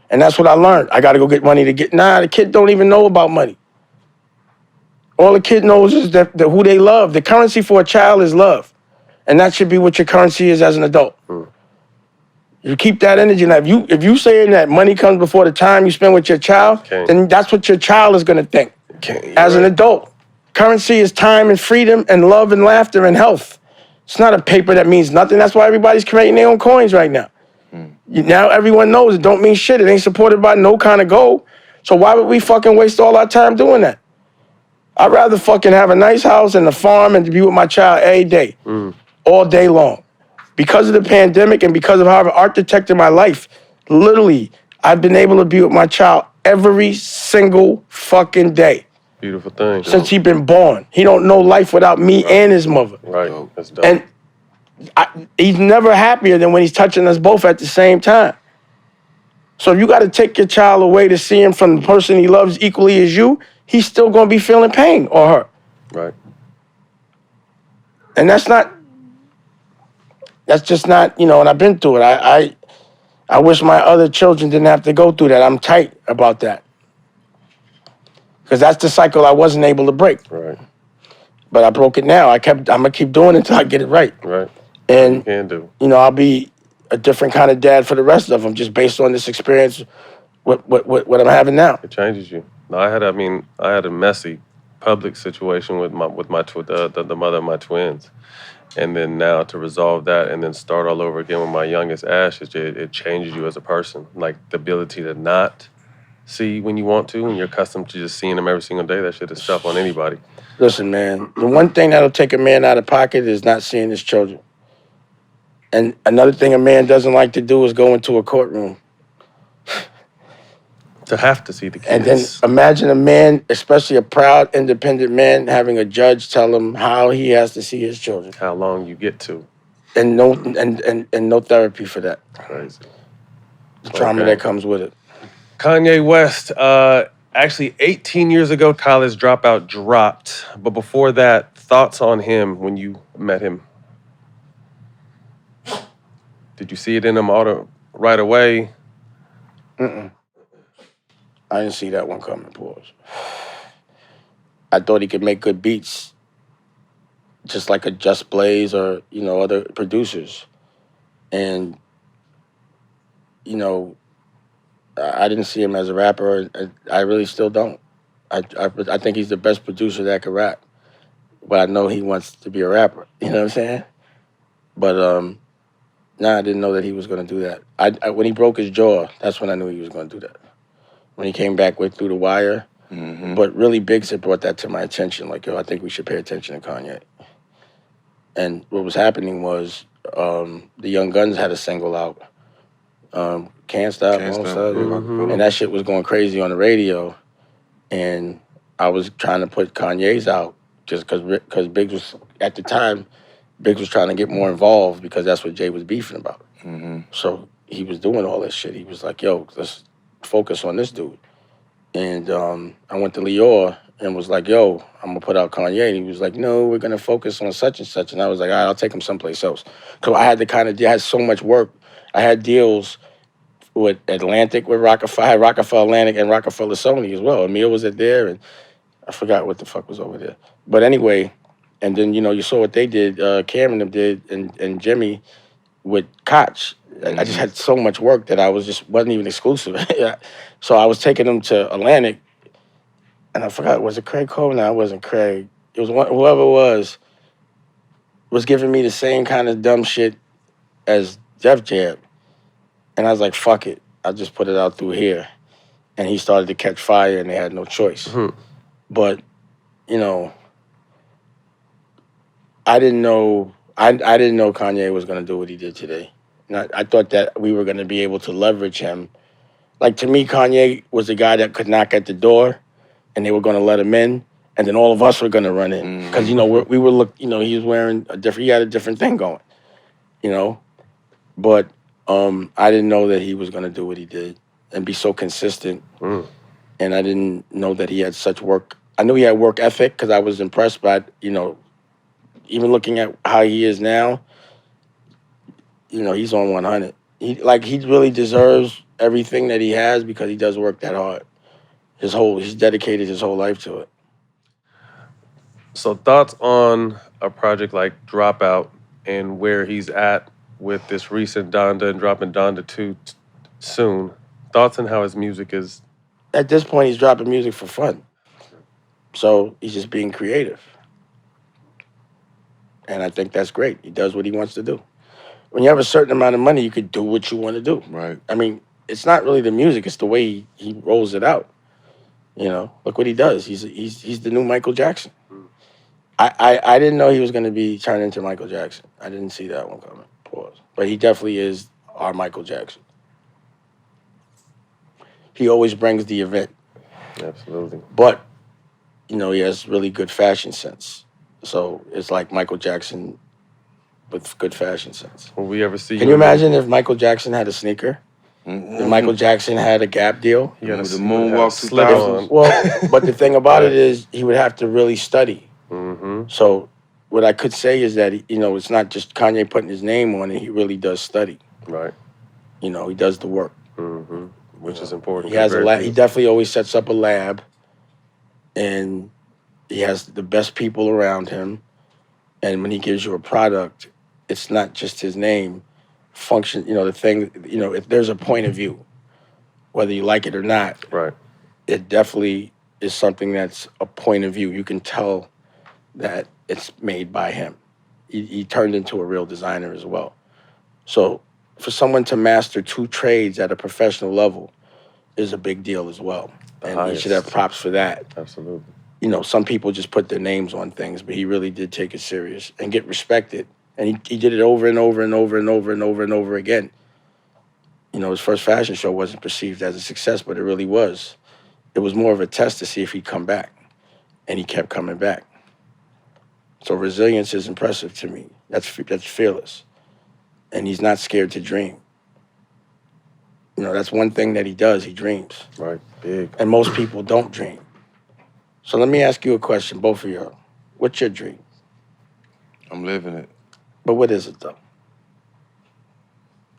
And that's what I learned. I got to go get money to get. The kid don't even know about money. All the kid knows is that who they love. The currency for a child is love. And that should be what your currency is as an adult. You keep that energy. Now, if you saying that money comes before the time you spend with your child, then that's what your child is going to think as an adult. Currency is time and freedom and love and laughter and health. It's not a paper that means nothing. That's why everybody's creating their own coins right now. Now everyone knows it don't mean shit. It ain't supported by no kind of goal. So why would we fucking waste all our time doing that? I'd rather fucking have a nice house and a farm and to be with my child every day, all day long. Because of the pandemic and because of how I've architected my life, literally, I've been able to be with my child every single fucking day. Beautiful thing. Since he been born. He don't know life without me and his mother. Right. That's dope. And he's never happier than when he's touching us both at the same time. So if you got to take your child away to see him from the person he loves equally as you, he's still going to be feeling pain, or her. Right. And that's just not, and I've been through it. I wish my other children didn't have to go through that. I'm tight about that. Because that's the cycle I wasn't able to break. Right. But I broke it now. I'm going to keep doing it until I get it right. Right. And, You can do. I'll be a different kind of dad for the rest of them just based on this experience, what I'm having now. It changes you. No, I had a messy public situation with the mother of my twins. And then now to resolve that and then start all over again with my youngest, Ash, it changes you as a person. Like the ability to not see when you want to, and you're accustomed to just seeing them every single day. That shit is tough on anybody. Listen, man, the one thing that'll take a man out of pocket is not seeing his children. And another thing a man doesn't like to do is go into a courtroom. To have to see the kids. And then imagine a man, especially a proud, independent man, having a judge tell him how he has to see his children. How long you get to. And no therapy for that. Crazy. The trauma that comes with it. Kanye West, actually 18 years ago, college dropout dropped. But before that, thoughts on him when you met him? Did you see it in him right away? I didn't see that one coming, pause. I thought he could make good beats, just like a Just Blaze or, other producers. And, I didn't see him as a rapper. I really still don't. I think he's the best producer that could rap. But I know he wants to be a rapper. You know what I'm saying? But, I didn't know that he was going to do that. When he broke his jaw, that's when I knew he was going to do that. When he came back with Through the Wire. Mm-hmm. But really Biggs had brought that to my attention. Like, I think we should pay attention to Kanye. And what was happening was the Young Guns had a single out. Can't Stop, Won't Stop. Mm-hmm. And that shit was going crazy on the radio. And I was trying to put Kanye's out just because Biggs was, at the time, Biggs was trying to get more involved because that's what Jay was beefing about. Mm-hmm. So he was doing all this shit. He was like, yo, let's focus on this dude. And I went to Lior, and was like, yo, I'm gonna put out Kanye. And he was like, no, we're gonna focus on such and such. And I was like, all right, I'll take him someplace else. So I had to I had so much work. I had deals with Atlantic, with Roc-A-Fella, I had Roc-A-Fella Atlantic and Roc-A-Fella Sony as well. Emil was there, and I forgot what the fuck was over there. But anyway, and then, you saw what they did, Cameron did, and Jimmy with Koch. I just had so much work that I wasn't even exclusive. So I was taking them to Atlantic, and I forgot, was it Craig Cole? No, it wasn't Craig. It was whoever it was giving me the same kind of dumb shit as Def Jam. And I was like, fuck it. I'll just put it out through here. And he started to catch fire, and they had no choice. Mm-hmm. But, I didn't know Kanye was going to do what he did today. And I thought that we were going to be able to leverage him. Like, to me, Kanye was the guy that could knock at the door, and they were going to let him in, and then all of us were going to run in. Because, he was wearing he had a different thing going, But I didn't know that he was going to do what he did and be so consistent. And I didn't know that he had such work. I knew he had work ethic because I was impressed by, even looking at how he is now, he's on 100. He really deserves everything that he has because he does work that hard. He's dedicated his whole life to it. So thoughts on a project like Dropout and where he's at with this recent Donda and dropping Donda 2 soon. Thoughts on how his music is? At this point, he's dropping music for fun. So he's just being creative. And I think that's great. He does what he wants to do. When you have a certain amount of money, you could do what you want to do. Right. I mean, it's not really the music, it's the way he rolls it out. Look what he does. He's the new Michael Jackson. I didn't know he was going to be turned into Michael Jackson. I didn't see that one coming. Pause. But he definitely is our Michael Jackson. He always brings the event. Absolutely. But, he has really good fashion sense. So it's like Michael Jackson with good fashion sense. Will we ever see? Can you imagine if Michael Jackson had a sneaker? If Michael Jackson had a Gap deal? You got the moonwalk slip 2000s. on. Well, but the thing about it is he would have to really study. Mm-hmm. So what I could say is that, it's not just Kanye putting his name on it. He really does study. Right. He does the work. Mm-hmm. Which is important. He has a lab. He definitely always sets up a lab. And he has the best people around him. And when he gives you a product, it's not just his name. Function, if there's a point of view, whether you like it or not, right, it definitely is something that's a point of view. You can tell that it's made by him. He turned into a real designer as well. So for someone to master 2 trades at a professional level is a big deal as well. And he should have props for that. Absolutely. Some people just put their names on things, but he really did take it serious and get respected. And he did it over and over and over and over and over and over again. His first fashion show wasn't perceived as a success, but it really was. It was more of a test to see if he'd come back. And he kept coming back. So resilience is impressive to me. That's fearless. And he's not scared to dream. That's one thing that he does. He dreams. Right, big. And most people don't dream. So let me ask you a question, both of y'all. What's your dream? I'm living it. But what is it, though?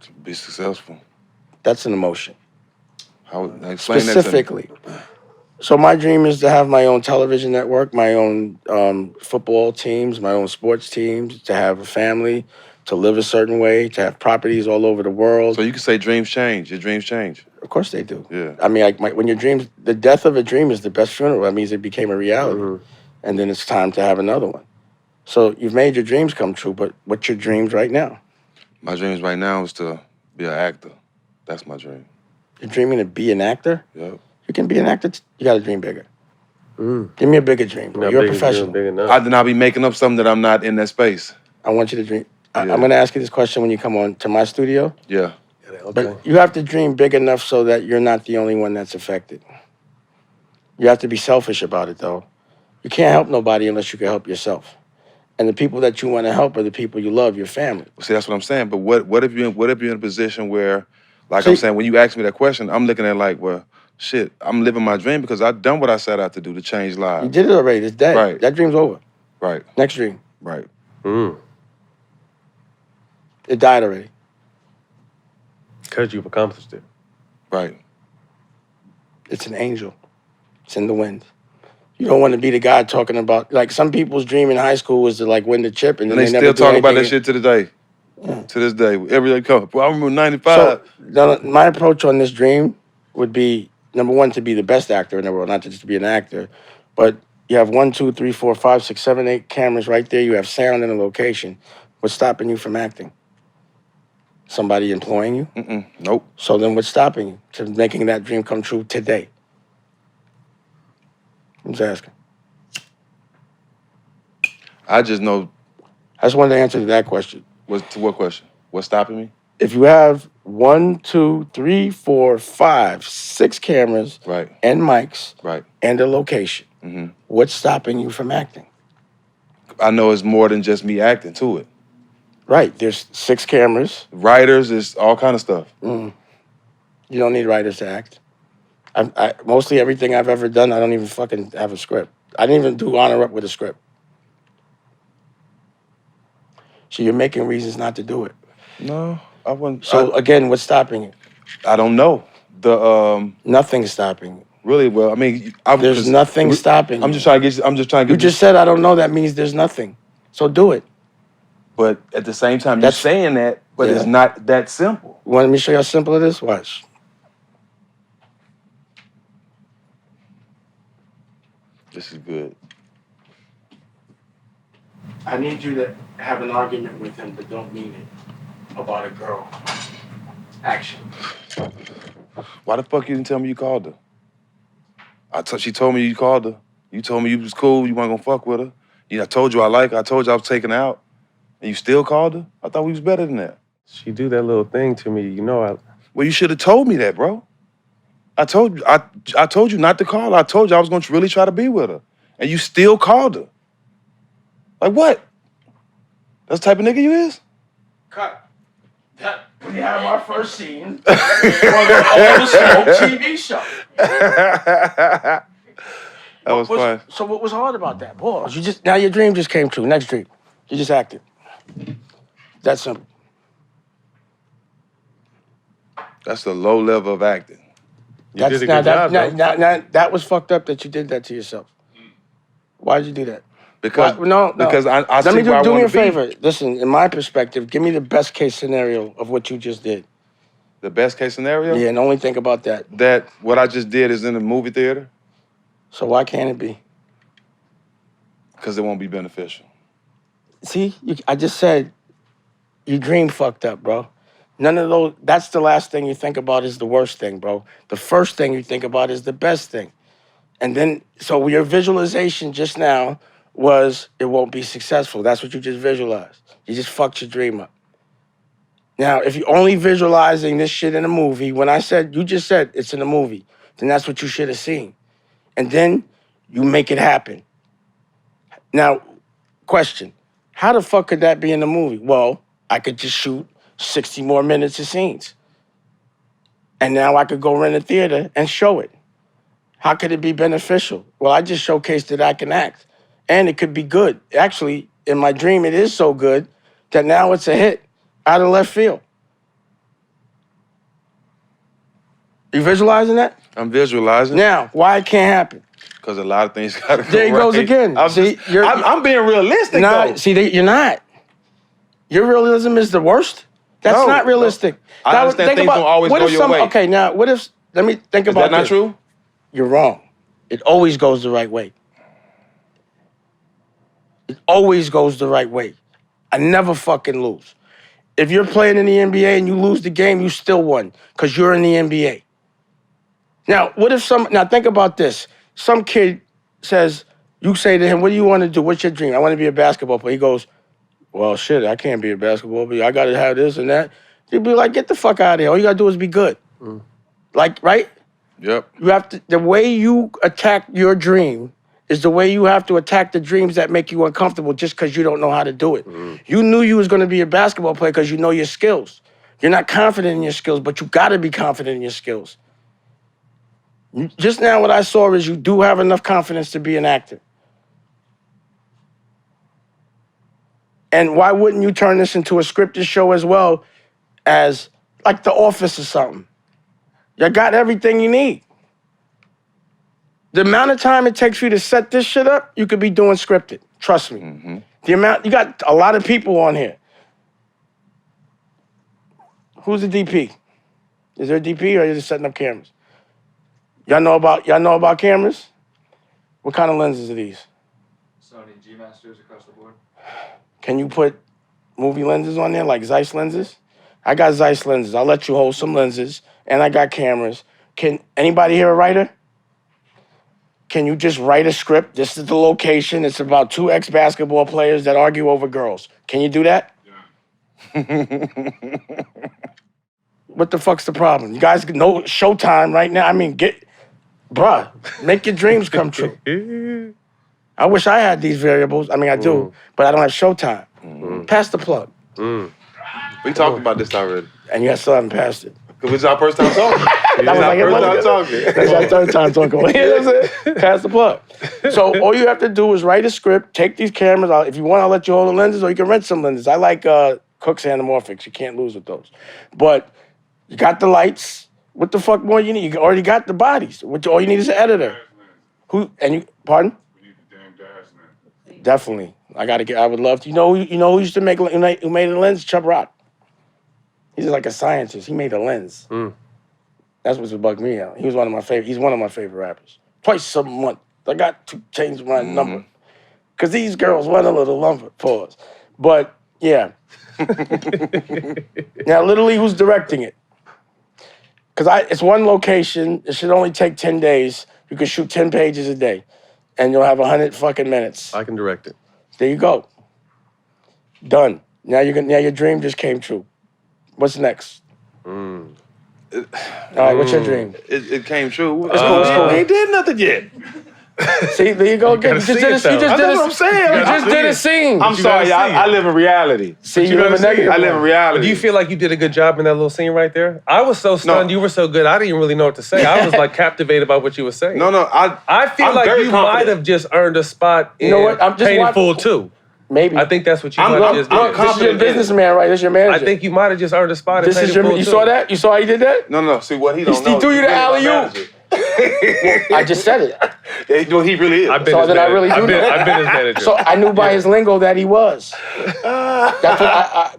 To be successful. That's an emotion. How explain Specifically. That to me. So my dream is to have my own television network, my own football teams, my own sports teams, to have a family, to live a certain way, to have properties all over the world. So you can say dreams change. Your dreams change. Of course they do. Yeah. I mean, when your dreams, the death of a dream is the best funeral. That means it became a reality. Mm-hmm. And then it's time to have another one. So you've made your dreams come true, but what's your dreams right now? My dreams right now is to be an actor. That's my dream. You're dreaming to be an actor? Yep. You can be an actor. You got to dream bigger. Give me a bigger dream. Bro. You're a professional. I did not be making up something that I'm not in that space. I want you to dream. Yeah. I'm going to ask you this question when you come on to my studio. Yeah. But you have to dream big enough so that you're not the only one that's affected. You have to be selfish about it, though. You can't help nobody unless you can help yourself. And the people that you want to help are the people you love, your family. See, that's what I'm saying. But what if you're in a position where, like I'm saying, when you ask me that question, I'm looking at like, well, shit, I'm living my dream because I done what I set out to do to change lives. You did it already. It's dead. Right. That dream's over. Right. Next dream. Right. It died already. Because you've accomplished it. Right. It's an angel. It's in the wind. You don't want to be the guy talking about, like, some people's dream in high school was to, like, win the chip, and then And they never still do talk about that anything. shit to the day. Yeah. To this day. Every day come. Well, I remember 95. So, my approach on this dream would be, number one, to be the best actor in the world, not to just be an actor. But you have 1, 2, 3, 4, 5, 6, 7, 8 cameras right there. You have sound and a location. What's stopping you from acting? Somebody employing you? Nope. So then what's stopping you from making that dream come true today? I'm just asking. I just know. I just wanted to answer to that question. To what question? What's stopping me? If you have 1, 2, 3, 4, 5, 6 cameras Right. and mics Right. and a location, what's stopping you from acting? I know it's more than just me acting to it. Right. There's 6 cameras. Writers, is all kind of stuff. You don't need writers to act. Mostly everything I've ever done, I don't even fucking have a script. I didn't even do Honor Up with a script. So you're making reasons not to do it. No, I wouldn't. So again, what's stopping you? I don't know. Nothing's stopping you. Really, well, I mean, There's nothing stopping you. I'm just trying to get. You just said I don't know. That means there's nothing. So do it. But at the same time, you're saying that, but Yeah. it's not that simple. You want me to show you how simple it is? Watch. This is good. I need you to have an argument with him, but don't mean it. About a girl. Action. Why the fuck you didn't tell me you called her? She told me you called her. You told me you was cool, you weren't gonna fuck with her. I told you I like her. I told you I was taking her out. And you still called her? I thought we was better than that. She do that little thing to me, you know. Well, you should have told me that, bro. I told you not to call her. I told you I was gonna really try to be with her. And you still called her. Like what? That's the type of nigga you is? Cut. We have our first scene for the All the Smoke TV show. That was fun. So what was hard about that? Boy, now your dream just came true. Next dream. You just acted. That's simple. That's the low level of acting. You did a good job, though. That was fucked up that you did that to yourself. Why did you do that? Because No. Because I Let see me where I do me want a to be. favor. Listen, in my perspective, give me the best case scenario of what you just did. The best case scenario? Yeah, and only think about that. That what I just did is in the movie theater? So why can't it be? Because it won't be beneficial. See, I just said your dream fucked up, bro. None of those, that's the last thing you think about is the worst thing, bro. The first thing you think about is the best thing. And then, so your visualization just now was it won't be successful. That's what you just visualized. You just fucked your dream up. Now, if you're only visualizing this shit in a movie, you just said it's in a movie, then that's what you should have seen. And then you make it happen. Now, question, how the fuck could that be in the movie? Well, I could just shoot 60 more minutes of scenes. And now I could go rent a theater and show it. How could it be beneficial? Well, I just showcased that I can act. And it could be good. Actually, in my dream, it is so good that now it's a hit out of left field. You visualizing that? I'm visualizing. Now, why it can't happen? Because a lot of things got to go There he goes right. again. I'm being realistic, though. You're not. Your realism is the worst. That's No, not realistic. no. I understand things don't always what go if your way. Okay, now, what if, let me think Is about that not this. true? You're wrong. It always goes the right way. It always goes the right way. I never fucking lose. If you're playing in the NBA and you lose the game, you still won because you're in the NBA. Now, what if now think about this. Some kid says, you say to him, what do you want to do? What's your dream? I want to be a basketball player. He goes, well, shit, I can't be a basketball player. I got to have this and that. You'd be like, get the fuck out of here. All you got to do is be good. Like, right? Yep. You have to, the way you attack your dream is the way you have to attack the dreams that make you uncomfortable just because you don't know how to do it. You knew you was going to be a basketball player because you know your skills. You're not confident in your skills, but you got to be confident in your skills. Just now what I saw is you do have enough confidence to be an actor. And why wouldn't you turn this into a scripted show as well as like The Office or something? You got everything you need. The amount of time it takes for you to set this shit up, you could be doing scripted. Trust me. The amount, you got a lot of people on here. Who's the DP? Is there a DP or are you just setting up cameras? Y'all know about cameras? What kind of lenses are these? Sony G Masters across the board. Can you put movie lenses on there, like Zeiss lenses? I got Zeiss lenses. I'll let you hold some lenses, and I got cameras. Can anybody here a writer? Can you just write a script? This is the location. It's about 2 ex-basketball players that argue over girls. Can you do that? Yeah. What the fuck's the problem? You guys know Showtime right now. I mean, bruh, make your dreams come true. I wish I had these variables. I mean, I do, but I don't have Showtime. Pass the plug. We talked about this already. And you still haven't passed it. Because it's our first time talking. That was like first time talking. That's our third time talking. You know what I'm saying? Pass the plug. So all you have to do is write a script, take these cameras out. If you want, I'll let you hold the lenses, or you can rent some lenses. I like Cook's Anamorphics. You can't lose with those. But you got the lights. What the fuck more you need? You already got the bodies. All you need is an editor. Pardon? We need the damn dash lens. Definitely. I would love to. You know who used to make, who made a lens? Chubb Rock. He's like a scientist. He made a lens. That's what's bugged me out. He's one of my favorite rappers. Twice a month. I got to change my number. Because these girls want a little lumber. Pause. But, yeah. Now, literally, who's directing it? Because it's one location. It should only take 10 days. You can shoot 10 pages a day. And you'll have 100 fucking minutes. I can direct it. There you go. Done. Now your dream just came true. What's next? All right, what's your dream? It came true. It's cool. He ain't did nothing yet. See, there you go again. You just did a scene. I'm sorry, I live in reality. See, you live in negative. I live in reality. Do you feel like you did a good job in that little scene right there? I was so stunned. You were so good. I didn't even really know what to say. I was like captivated by what you were saying. No. I feel I'm like very you confident. might have just earned a spot in You know what? I'm just Paid in Full too. Maybe. I think that's what you might have just did. This is your businessman, right? This is your manager. I think you might have just earned a spot in Paid in Full too. You saw that? You saw how he did that? No. See what he don't know. He threw you the alley-oop. I just said it. Yeah, he really is. I've been his manager. So I knew by his lingo that he was. That's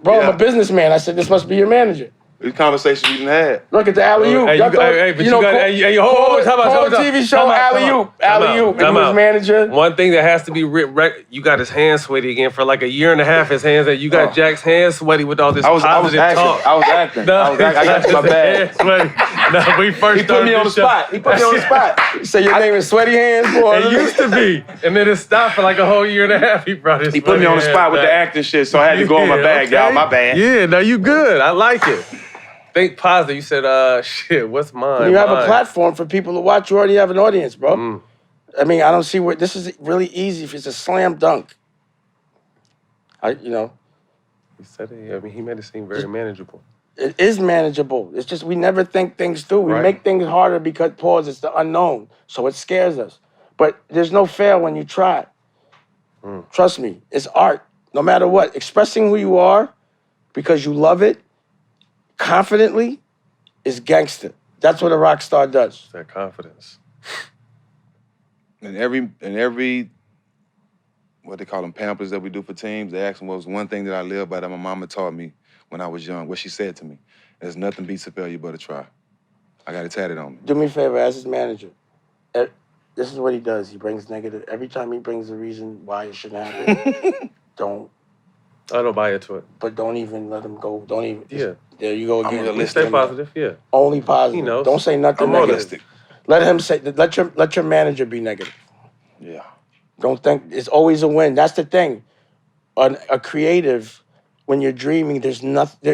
what I'm a businessman. I said, this must be your manager. These conversations we done had. Look at the alley-oop. Hold on. TV show, alley-oop. Alley-oop. And he was manager. One thing that has to be you got his hands sweaty again for like a year and a half. His hands, you got Jack's hands sweaty with all this positive talk. I was acting. I got my bad. No, we first He put me on the spot. You say your name is Sweaty Hands, boy. It used to be. And then it stopped for like a whole year and a half. He put me on the spot with the acting shit, so I had to go on my bag, y'all. My bad. Yeah, no, you good. I like it. Think positive. You said, shit, what's mine? You have a platform for people to watch. You already have an audience, bro. I mean, I don't see where this is really easy if it's a slam dunk. He said it. I mean, he made it seem very manageable. It is manageable. It's just we never think things through. We Right. make things harder because, it's the unknown. So it scares us. But there's no fail when you try. Trust me, it's art. No matter what. Expressing who you are because you love it confidently is gangster. That's what a rock star does. It's that confidence. And every what they call them pamphlets that we do for teams, they ask them what was one thing that I live by that my mama taught me when I was young. What she said to me: "There's nothing beats a failure but a try." I got it tatted on me. Do me a favor, as his manager. This is what he does. He brings negative. Every time he brings a reason why it shouldn't happen, I don't buy into it. But don't even let him go. Don't even. Yeah. There you go again. Stay positive, yeah. Only positive. He knows. Don't say nothing I'm negative. realistic. Let him say. Let your manager be negative. Yeah. Don't think it's always a win. That's the thing. A creative, when you're dreaming, there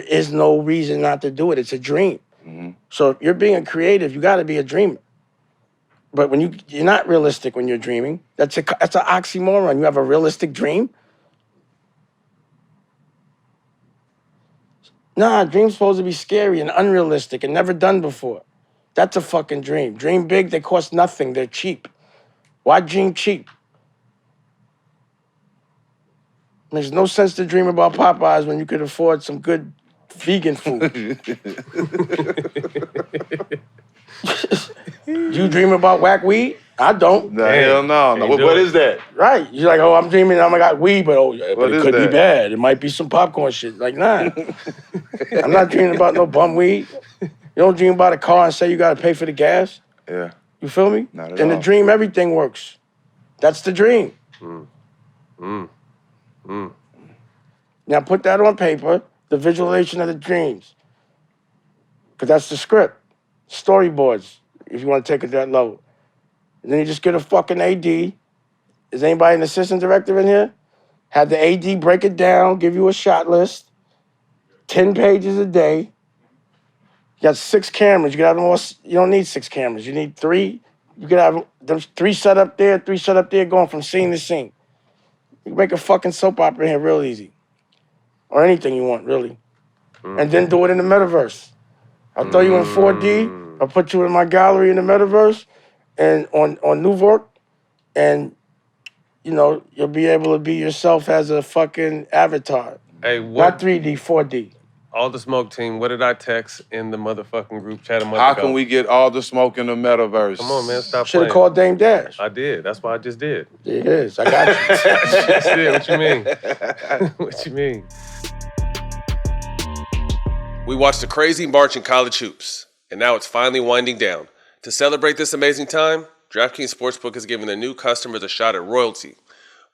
is no reason not to do it. It's a dream. So if you're being a creative, you got to be a dreamer. But when you're not realistic when you're dreaming, that's an oxymoron. You have a realistic dream. Nah, dreams supposed to be scary and unrealistic and never done before. That's a fucking dream. Dream big, they cost nothing. They're cheap. Why dream cheap? Makes no sense to dream about Popeyes when you could afford some good vegan food. You dream about whack weed? I don't. Nah, hell no. What is that? Right. You're like, oh, I'm dreaming I got weed, but it could be bad. It might be some popcorn shit. Like, nah. I'm not dreaming about no bum weed. You don't dream about a car and say you got to pay for the gas. Yeah. You feel me? Not at In all. the dream, everything works. That's the dream. Now put that on paper, the visualization of the dreams. Because that's the script. Storyboards, if you want to take it that low. And then you just get a fucking AD. Is anybody an assistant director in here? Have the AD break it down, give you a shot list. 10 pages a day. You got 6 cameras. You can have them all. You don't need 6 cameras. You need 3. You can have them 3 set up there, 3 set up there, going from scene to scene. You can make a fucking soap opera here real easy. Or anything you want, really. And then do it in the metaverse. I'll throw you in 4D. I'll put you in my gallery in the metaverse and on Nuvork. And, you know, you'll be able to be yourself as a fucking avatar. Hey, Not 3D, 4D. All the Smoke team, what did I text in the motherfucking group chat a month How ago? can we get all the smoke in the metaverse? Come on, man, stop Should playing. have called Dame Dash. I did. That's what I just did. There it is. I got you. Just did. What you mean? What you mean? We watched a crazy March in college hoops, and now it's finally winding down. To celebrate this amazing time, DraftKings Sportsbook is giving their new customers a shot at royalty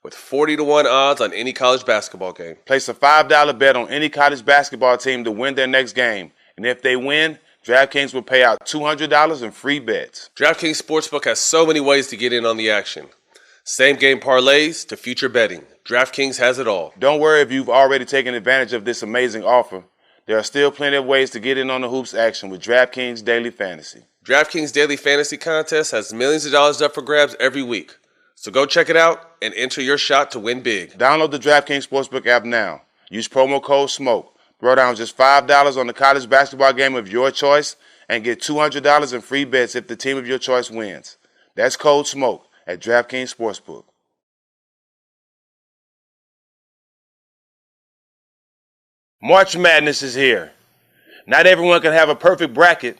with 40-1 odds on any college basketball game. Place a $5 bet on any college basketball team to win their next game. And if they win, DraftKings will pay out $200 in free bets. DraftKings Sportsbook has so many ways to get in on the action. Same game parlays to future betting. DraftKings has it all. Don't worry if you've already taken advantage of this amazing offer. There are still plenty of ways to get in on the hoops action with DraftKings Daily Fantasy. DraftKings Daily Fantasy Contest has millions of dollars up for grabs every week. So go check it out and enter your shot to win big. Download the DraftKings Sportsbook app now. Use promo code SMOKE. Throw down just $5 on the college basketball game of your choice and get $200 in free bets if the team of your choice wins. That's code SMOKE at DraftKings Sportsbook. March Madness is here. Not everyone can have a perfect bracket,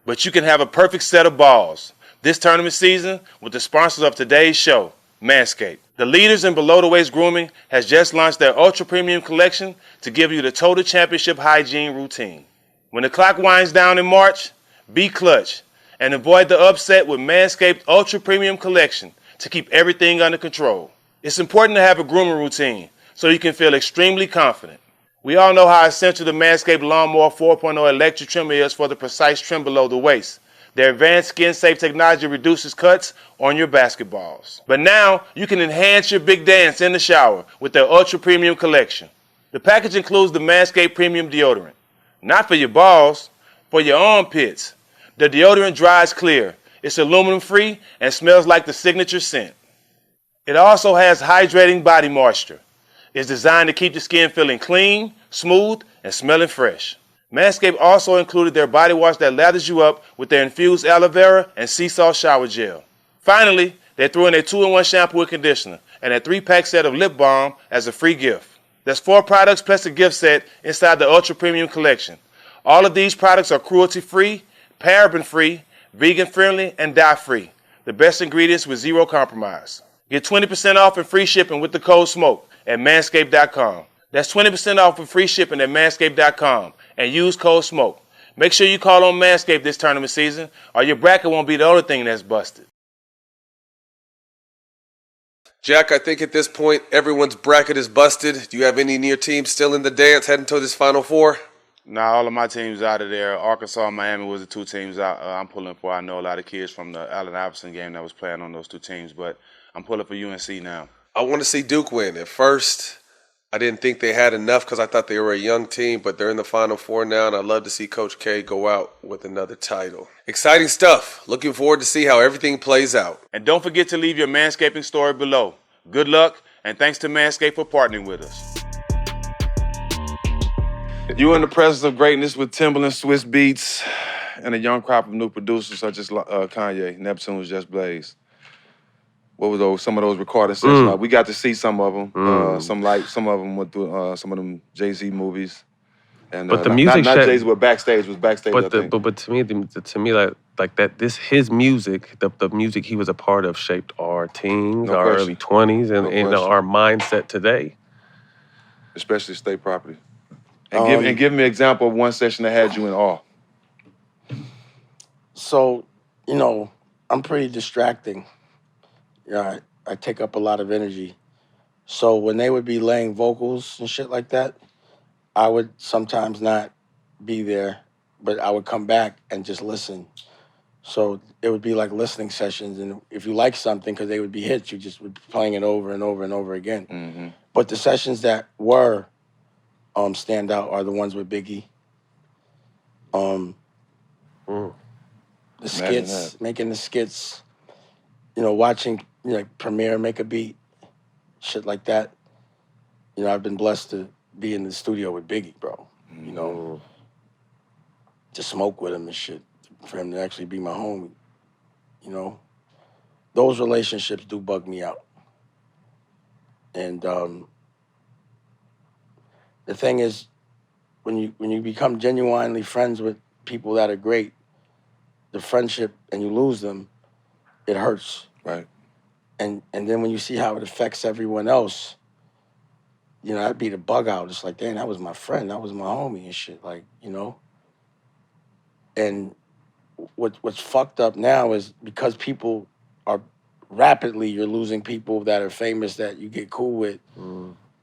but you can have a perfect set of balls. This tournament season with the sponsors of today's show, Manscape. The leaders in below-the-waist grooming has just launched their ultra-premium collection to give you the total championship hygiene routine. When the clock winds down in March, be clutch and avoid the upset with Manscaped ultra-premium collection to keep everything under control. It's important to have a grooming routine so you can feel extremely confident. We all know how essential the Manscaped Lawnmower 4.0 electric trimmer is for the precise trim below the waist. Their advanced skin-safe technology reduces cuts on your basketballs. But now, you can enhance your big dance in the shower with their ultra-premium collection. The package includes the Manscaped Premium Deodorant. Not for your balls, for your armpits. The deodorant dries clear. It's aluminum-free and smells like the signature scent. It also has hydrating body moisture. It's designed to keep the skin feeling clean, smooth, and smelling fresh. Manscaped also included their body wash that lathers you up with their infused aloe vera and sea salt shower gel. Finally, they threw in a 2-in-1 shampoo and conditioner and a 3-pack set of lip balm as a free gift. There's 4 products plus a gift set inside the Ultra Premium collection. All of these products are cruelty-free, paraben-free, vegan-friendly, and dye-free. The best ingredients with zero compromise. Get 20% off and free shipping with the code SMOKE at manscaped.com. That's 20% off and free shipping at manscaped.com and use code SMOKE. Make sure you call on Manscaped this tournament season or your bracket won't be the only thing that's busted. Jack, I think at this point, everyone's bracket is busted. Do you have any near teams still in the dance heading to this Final Four? Nah, all of my teams out of there. Arkansas and Miami was the 2 teams I'm pulling for. I know a lot of kids from the Allen Iverson game that was playing on those 2 teams, but I'm pulling for UNC now. I want to see Duke win. At first, I didn't think they had enough because I thought they were a young team, but they're in the Final Four now, and I'd love to see Coach K go out with another title. Exciting stuff. Looking forward to see how everything plays out. And don't forget to leave your manscaping story below. Good luck, and thanks to Manscaped for partnering with us. You in the presence of greatness with Timberland Swiss Beats. and a young crop of new producers such as Kanye, Neptune was just blazed. What was those? Some of those recording sessions. We got to see some of them. Some of them went through some of them Jay-Z movies. And but the music, not Jay-Z, but backstage was backstage. But I think. But to me, like that, his music, the music he was a part of shaped our teens, our early 20s, and our mindset today. Especially state property. And give me an example of one session that had you in awe. So, I'm pretty distracting. Yeah, I take up a lot of energy. So when they would be laying vocals and shit like that, I would sometimes not be there, but I would come back and just listen. So it would be like listening sessions, and if you like something, because they would be hits, you just would be playing it over and over and over again. Mm-hmm. But the sessions that were stand out are the ones with Biggie. The skits, making the skits, watching Premiere make a beat, shit like that. I've been blessed to be in the studio with Biggie, bro. To smoke with him and shit, for him to actually be my homie. Those relationships do bug me out. And the thing is, when you become genuinely friends with people that are great, the friendship, and you lose them, it hurts. Right. And then when you see how it affects everyone else, that'd be the bug out. It's like, damn, that was my friend, that was my homie and shit, And what's fucked up now is because people are you're losing people that are famous that you get cool with,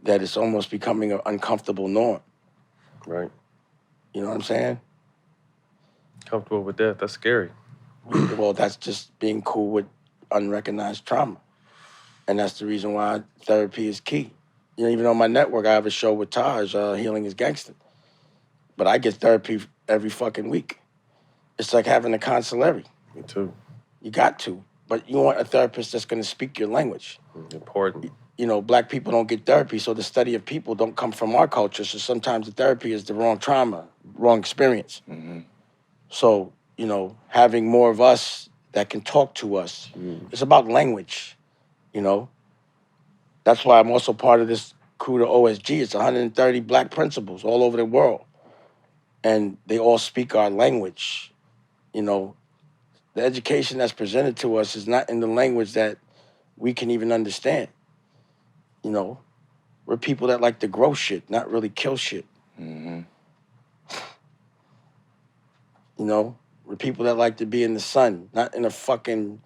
that it's almost becoming an uncomfortable norm. Right. You know what I'm saying? Comfortable with that, that's scary. Well, that's just being cool with unrecognized trauma. And that's the reason why therapy is key. Even on my network, I have a show with Taj, Healing is Gangster. But I get therapy every fucking week. It's like having a consulary. Me too. You got to. But you want a therapist that's going to speak your language. Important. Black people don't get therapy, so the study of people don't come from our culture. So sometimes the therapy is the wrong trauma, wrong experience. Mm-hmm. So, having more of us that can talk to us. It's about language, That's why I'm also part of this crew to OSG. It's 130 black principals all over the world. And they all speak our language, The education that's presented to us is not in the language that we can even understand. We're people that like to grow shit, not really kill shit. Mm-hmm. We're people that like to be in the sun, not in a fucking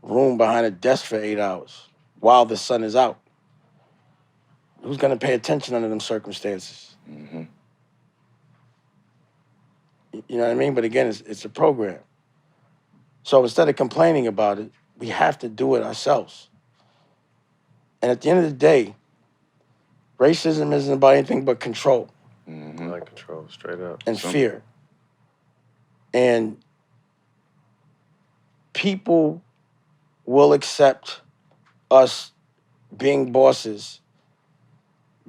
room behind a desk for 8 hours while the sun is out. Who's gonna pay attention under them circumstances? Mm-hmm. You know what I mean? But again, it's a program. So instead of complaining about it, we have to do it ourselves. And at the end of the day, racism isn't about anything but control. Mm-hmm. Like control, straight up. And fear. And people will accept us being bosses,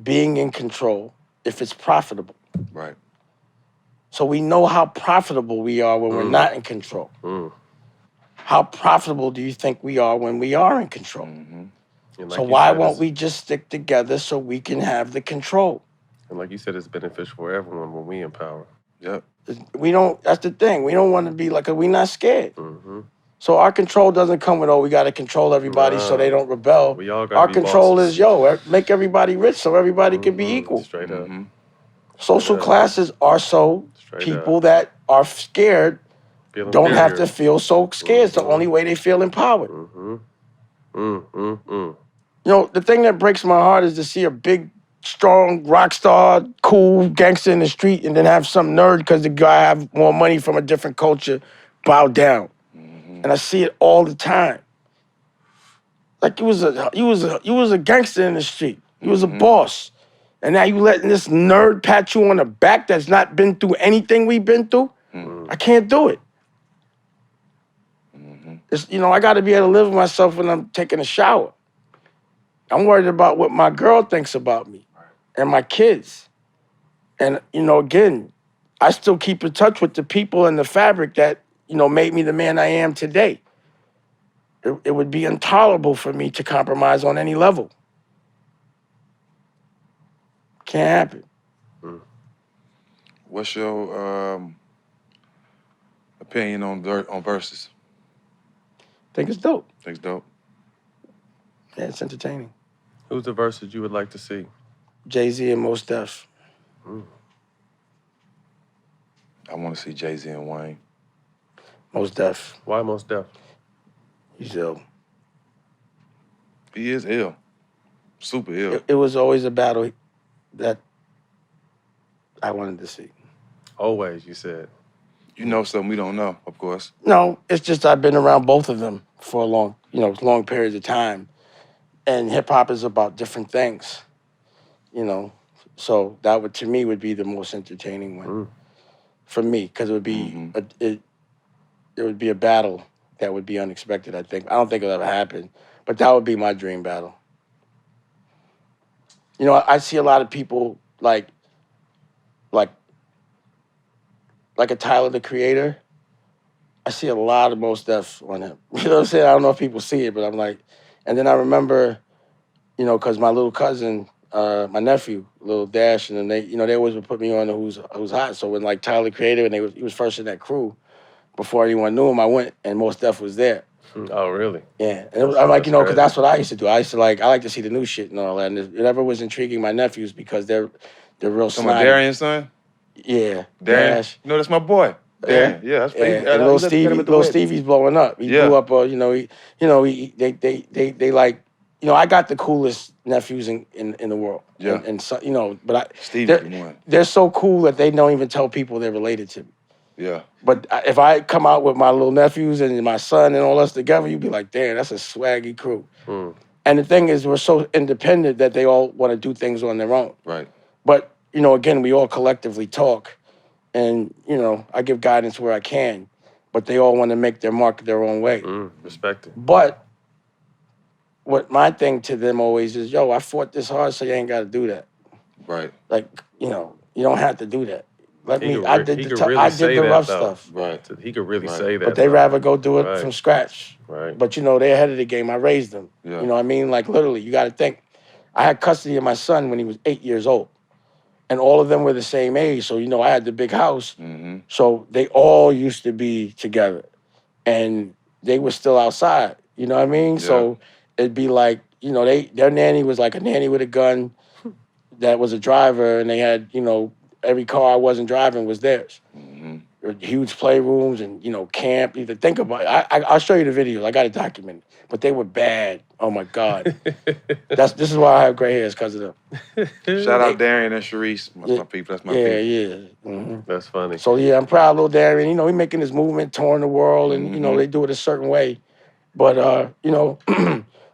being in control, if it's profitable. Right. So we know how profitable we are when we're not in control. How profitable do you think we are when we are in control? Mm-hmm. Like so why won't we just stick together so we can have the control? And like you said, it's beneficial for everyone when we empower. Yep. That's the thing. We don't want to be like, we're not scared. Mm-hmm. So our control doesn't come with, we got to control everybody so they don't rebel. We all our be control bosses. is, make everybody rich so everybody can be equal. Straight up. Mm-hmm. Social classes are so people that are scared don't have to feel so scared. It's the only way they feel empowered. The thing that breaks my heart is to see a big, strong, rock star, cool gangster in the street and then have some nerd because the guy have more money from a different culture bow down. And I see it all the time. Like you was a gangster in the street. You was a boss. And now you letting this nerd pat you on the back that's not been through anything we've been through? I can't do it. It's, I got to be able to live with myself when I'm taking a shower. I'm worried about what my girl thinks about me and my kids. And, again, I still keep in touch with the people and the fabric that, made me the man I am today. It would be intolerable for me to compromise on any level. Can't happen. What's your opinion on verses? Think it's dope. Think it's dope? Yeah, it's entertaining. Who's the verses you would like to see? Jay-Z and Mos Def. I want to see Jay-Z and Wayne. Mos Def. Why Mos Def? He's ill. He is ill. Super ill. It was always a battle that I wanted to see. Always, you said. You know something we don't know, of course. No, it's just I've been around both of them for a long periods of time. And hip-hop is about different things, So that would, to me, would be the most entertaining one for me, because it would be it would be a battle that would be unexpected, I think. I don't think it'll ever happen, but that would be my dream battle. I see a lot of people like a Tyler, the Creator. I see a lot of Mos Def on him. You know what I'm saying? I don't know if people see it, but I'm like, and then I remember, because my little cousin, my nephew, Little Dash, and then they always would put me on who's hot. So when like Tyler, the Creator, and he was first in that crew, before anyone knew him, I went and Mos Def was there. Oh, really? Yeah, and I'm like, because that's what I used to do. I like to see the new shit and all that. And it never was intriguing my nephews because they're real Some snotty. of Darian's son? Yeah, Darren. Dash. That's my boy. Darren. Yeah, that's And little Stevie's blowing up. He blew up. They like, I got the coolest nephews in the world. Yeah. And so, but Stevie's the one. they're so cool that they don't even tell people they're related to me. Yeah. But if I come out with my little nephews and my son and all us together, you'd be like, damn, that's a swaggy crew. And the thing is, we're so independent that they all want to do things on their own. Right. But, again, we all collectively talk. And, I give guidance where I can. But they all want to make their mark their own way. Respect it. But what my thing to them always is, I fought this hard, so you ain't got to do that. Right. Like, you don't have to do that. I did really the rough stuff. Right. He could really say that. But they rather go do it from scratch. Right. But, they're ahead of the game. I raised them. Yeah. You know what I mean? Like, literally, you got to think. I had custody of my son when he was 8 years old. And all of them were the same age. So, I had the big house. So they all used to be together. And they were still outside. You know what I mean? Yeah. So it'd be like, their nanny was like a nanny with a gun that was a driver. And they had, every car I wasn't driving was theirs. Huge playrooms and, camp. You think about it. I'll show you the videos. I got it documented. But they were bad. Oh, my God. This is why I have gray hairs, because of them. Shout out Darian and Sharice. That's my people. That's my people. Yeah. That's funny. So, I'm proud of little Darian. He making his movement, touring the world, and, they do it a certain way. But,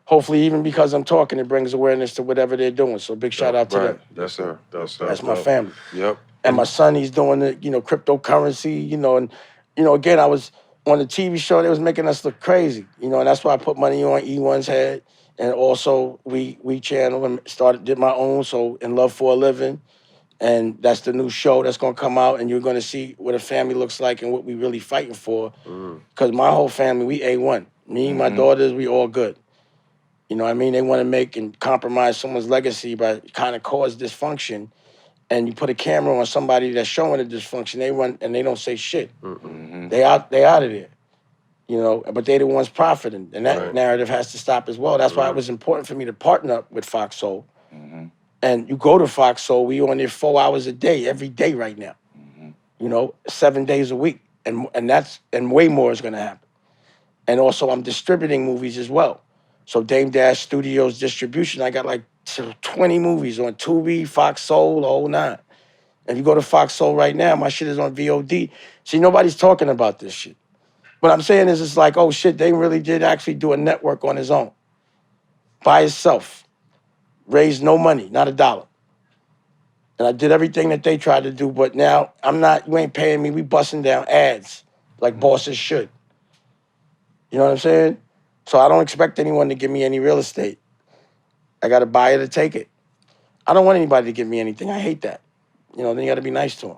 hopefully, even because I'm talking, it brings awareness to whatever they're doing. So, big shout out to them. Yes, sir. That's my family. Yep. And my son, he's doing the, cryptocurrency, and, again, I was on the TV show, they was making us look crazy, and that's why I put money on E1's head. And also, we channel and did my own, so In Love for a Living. And that's the new show that's going to come out, and you're going to see what a family looks like and what we really fighting for. Because my whole family, we A1. Me, my daughters, we all good. You know what I mean? They want to make and compromise someone's legacy by kind of cause dysfunction. And you put a camera on somebody that's showing the dysfunction, they run and they don't say shit. They out of there. But they the ones profiting. And that narrative has to stop as well. That's why it was important for me to partner up with Fox Soul. And you go to Fox Soul, we on there 4 hours a day, every day right now. 7 days a week. And way more is gonna happen. And also I'm distributing movies as well. So Dame Dash Studios distribution, I got like 20 movies on Tubi, Fox Soul, the whole nine. If you go to Fox Soul right now, my shit is on VOD. See, nobody's talking about this shit. What I'm saying is, it's like, oh shit, Dame really did actually do a network on his own. By himself. Raised no money, not a dollar. And I did everything that they tried to do, but now you ain't paying me, we busting down ads like bosses should. You know what I'm saying? So I don't expect anyone to give me any real estate. I got to buy it or take it. I don't want anybody to give me anything. I hate that. Then you got to be nice to them.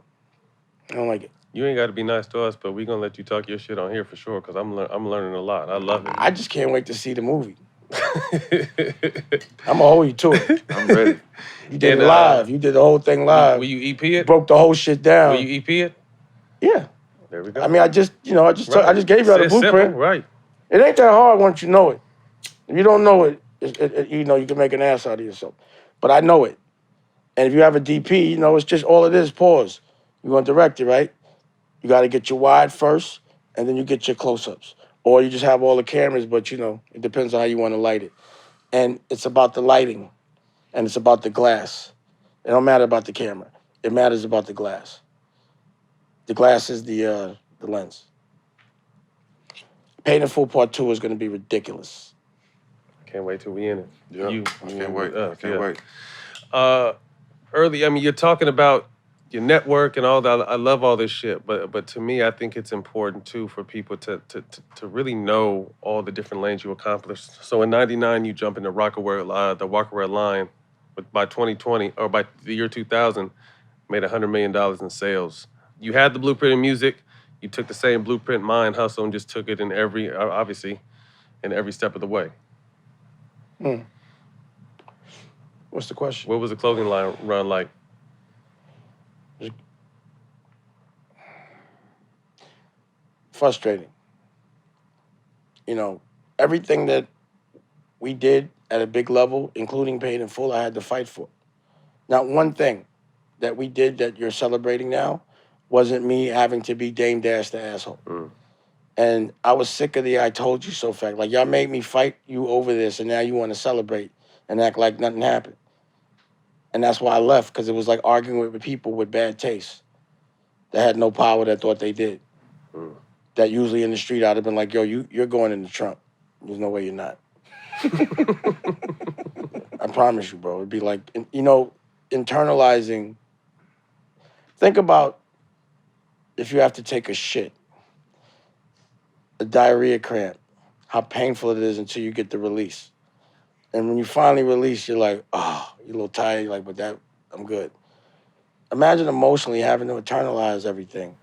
I don't like it. You ain't got to be nice to us, but we gonna let you talk your shit on here for sure, because I'm learning a lot. I love it. I just can't wait to see the movie. I'm gonna hold you to it. I'm ready. You did it live. You did the whole thing live. Will you EP it? Broke the whole shit down. Will you EP it? Yeah. There we go. I mean, I just gave you all the It's blueprint. simple, right? It ain't that hard once you know it. If you don't know it, you know, you can make an ass out of yourself. But I know it. And if you have a DP, you know, it's just all it is, pause. You want to direct it, right? You got to get your wide first, and then you get your close-ups. Or you just have all the cameras, but, you know, it depends on how you want to light it. And it's about the lighting, and it's about the glass. It don't matter about the camera. It matters about the glass. The glass is the lens. Paid in Full Part 2 is going to be ridiculous. Can't wait till we in it. Yeah, I can't wait. I can't wait. Early, I mean, you're talking about your network and all that. I love all this shit, but to me, I think it's important too for people to really know all the different lanes you accomplished. So in '99, you jump into the Roc-A-Fella, but by 2020 or by the year 2000, made $100 million in sales. You had the blueprint in music. You took the same blueprint, mind, hustle, and just took it in every step of the way. What's the question? What was the clothing line run like? Frustrating. You know, everything that we did at a big level, including Paid in Full, I had to fight for. Not one thing that we did that you're celebrating now wasn't me having to be Dame Dash the asshole. And I was sick of the I told you so fact. Like, y'all made me fight you over this, and now you want to celebrate and act like nothing happened. And that's why I left, because it was like arguing with people with bad taste that had no power, that thought they did. That usually in the street I'd have been like, yo, you're going in the trunk. There's no way you're not. I promise you, bro. It'd be like, you know, internalizing. Think about if you have to take a shit, a diarrhea cramp, how painful it is until you get the release. And when you finally release, you're like, oh, you're a little tired. You're like, but that, I'm good. Imagine emotionally having to internalize everything.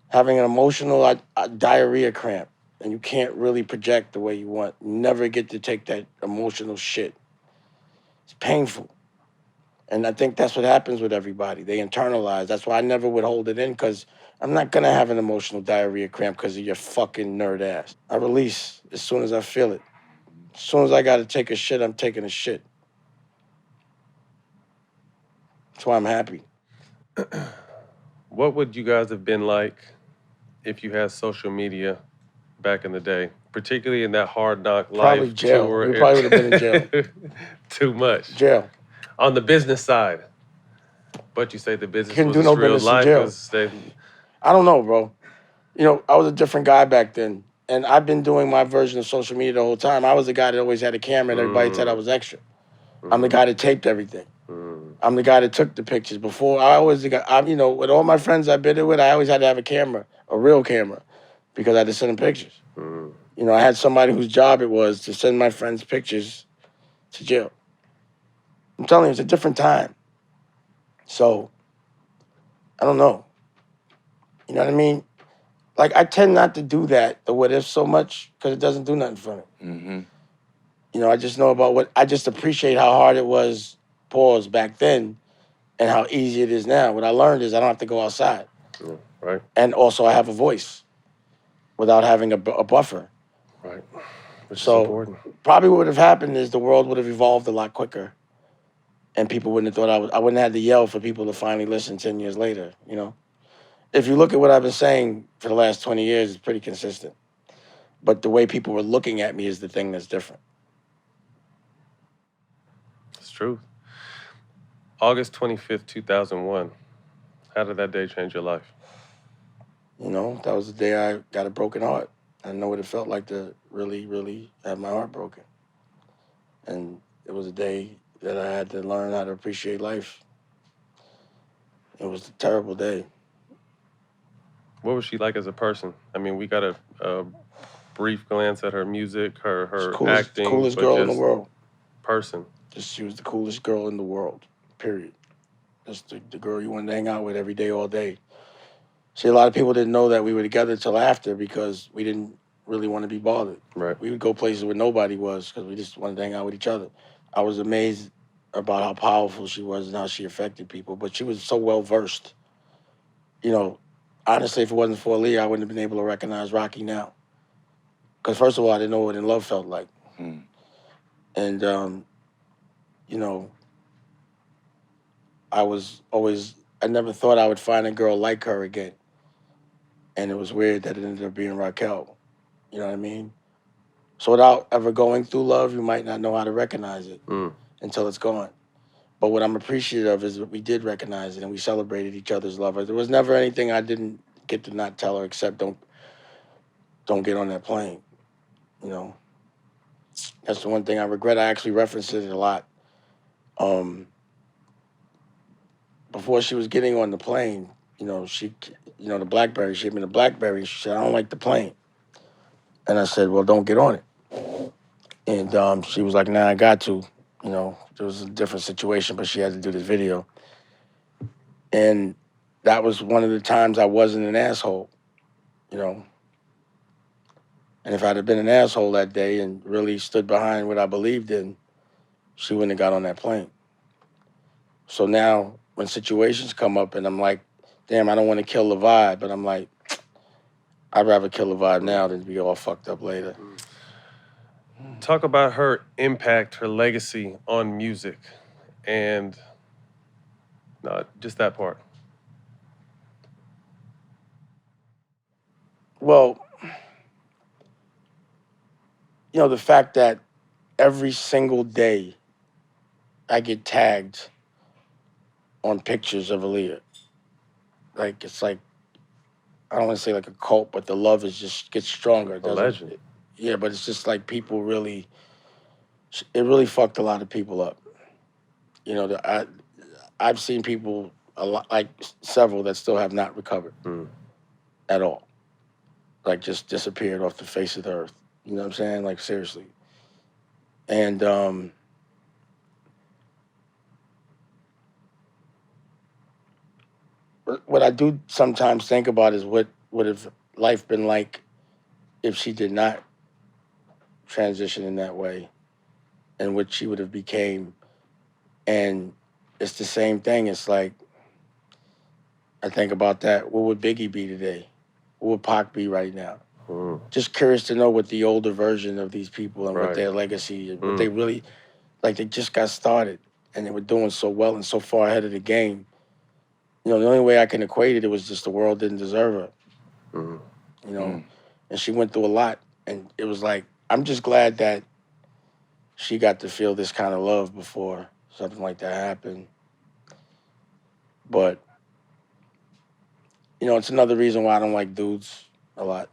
Having an emotional diarrhea cramp, and you can't really project the way you want. You never get to take that emotional shit. It's painful. And I think that's what happens with everybody. They internalize. That's why I never would hold it in, because I'm not going to have an emotional diarrhea cramp because of your fucking nerd ass. I release as soon as I feel it. As soon as I got to take a shit, I'm taking a shit. That's why I'm happy. What would you guys have been like if you had social media back in the day, particularly in that hard knock life? Probably jail. Tour? We probably would have been in jail. Too much. Jail. On the business side. But you say the business Couldn't was do no real business in life. jail. I don't know, bro. You know, I was a different guy back then. And I've been doing my version of social media the whole time. I was the guy that always had a camera and everybody said I was extra. I'm the guy that taped everything. I'm the guy that took the pictures. Before, I always, you know, with all my friends I've been with, I always had to have a camera, a real camera, because I had to send them pictures. You know, I had somebody whose job it was to send my friends pictures to jail. I'm telling you, it's a different time. So, I don't know. You know what I mean? Like, I tend not to do that, the what if, so much, because it doesn't do nothing for me. You know, I just know about I just appreciate how hard it was, pause, back then, and how easy it is now. What I learned is I don't have to go outside. Right. And also I have a voice without having a buffer. Right. Which so is important. Probably what would have happened is the world would have evolved a lot quicker. And people wouldn't have thought I wouldn't have had to yell for people to finally listen 10 years later, you know? If you look at what I've been saying for the last 20 years, it's pretty consistent. But the way people were looking at me is the thing that's different. It's true. August 25th, 2001. How did that day change your life? You know, that was the day I got a broken heart. I know what it felt like to really, really have my heart broken. And it was a day that I had to learn how to appreciate life. It was a terrible day. What was she like as a person? I mean, we got a brief glance at her music, her acting. Coolest girl in the world. Person. She was the coolest girl in the world, period. That's the girl you wanted to hang out with every day, all day. See, a lot of people didn't know that we were together till after because we didn't really want to be bothered. Right. We would go places where nobody was because we just wanted to hang out with each other. I was amazed about how powerful she was and how she affected people, but she was so well versed. You know, honestly, if it wasn't for Aaliyah, I wouldn't have been able to recognize Rocky now. Because first of all, I didn't know what In Love felt like. And, you know, I never thought I would find a girl like her again. And it was weird that it ended up being Raquel. You know what I mean? So without ever going through love, you might not know how to recognize it until it's gone. But what I'm appreciative of is that we did recognize it and we celebrated each other's love. There was never anything I didn't get to not tell her except don't get on that plane. You know? That's the one thing I regret. I actually referenced it a lot. Before she was getting on the plane, you know, the BlackBerry, she gave me the BlackBerry. She said, I don't like the plane. And I said, well, don't get on it. And she was like, nah, I got to. You know, it was a different situation, but she had to do this video. And that was one of the times I wasn't an asshole, you know. And if I'd have been an asshole that day and really stood behind what I believed in, she wouldn't have got on that plane. So now when situations come up and I'm like, damn, I don't want to kill the vibe, but I'm like, I'd rather kill the vibe now than be all fucked up later. Talk about her impact, her legacy on music, and just that part. Well, you know, the fact that every single day I get tagged on pictures of Aaliyah. Like, it's like, I don't want to say like a cult, but the love gets stronger. A legend. Yeah, but it's just like people really, it really fucked a lot of people up. You know, I've seen people, a lot, like several that still have not recovered at all. Like just disappeared off the face of the earth. You know what I'm saying? Like seriously. And what I do sometimes think about is what would have life been like if she did not transition in that way and what she would have became. And it's the same thing. It's like, I think about that. What would Biggie be today? What would Pac be right now? Just curious to know what the older version of these people and what their legacy and what they really, like they just got started and they were doing so well and so far ahead of the game. You know, the only way I can equate it was just the world didn't deserve her. You know, and she went through a lot. And it was like, I'm just glad that she got to feel this kind of love before something like that happened. But, you know, it's another reason why I don't like dudes a lot.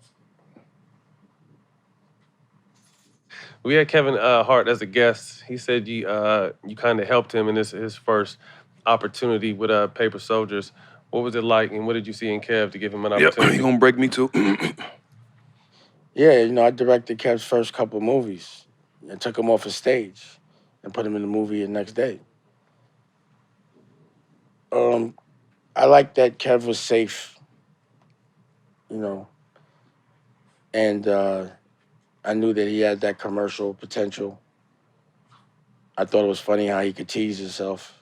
We had Kevin Hart as a guest. He said you kind of helped him in his first opportunity with Paper Soldiers. What was it like, and what did you see in Kev to give him an opportunity? He gonna break me too. Yeah, you know, I directed Kev's first couple of movies. I took him off a stage and put him in the movie the next day. I like that Kev was safe, you know, and I knew that he had that commercial potential. I thought it was funny how he could tease himself.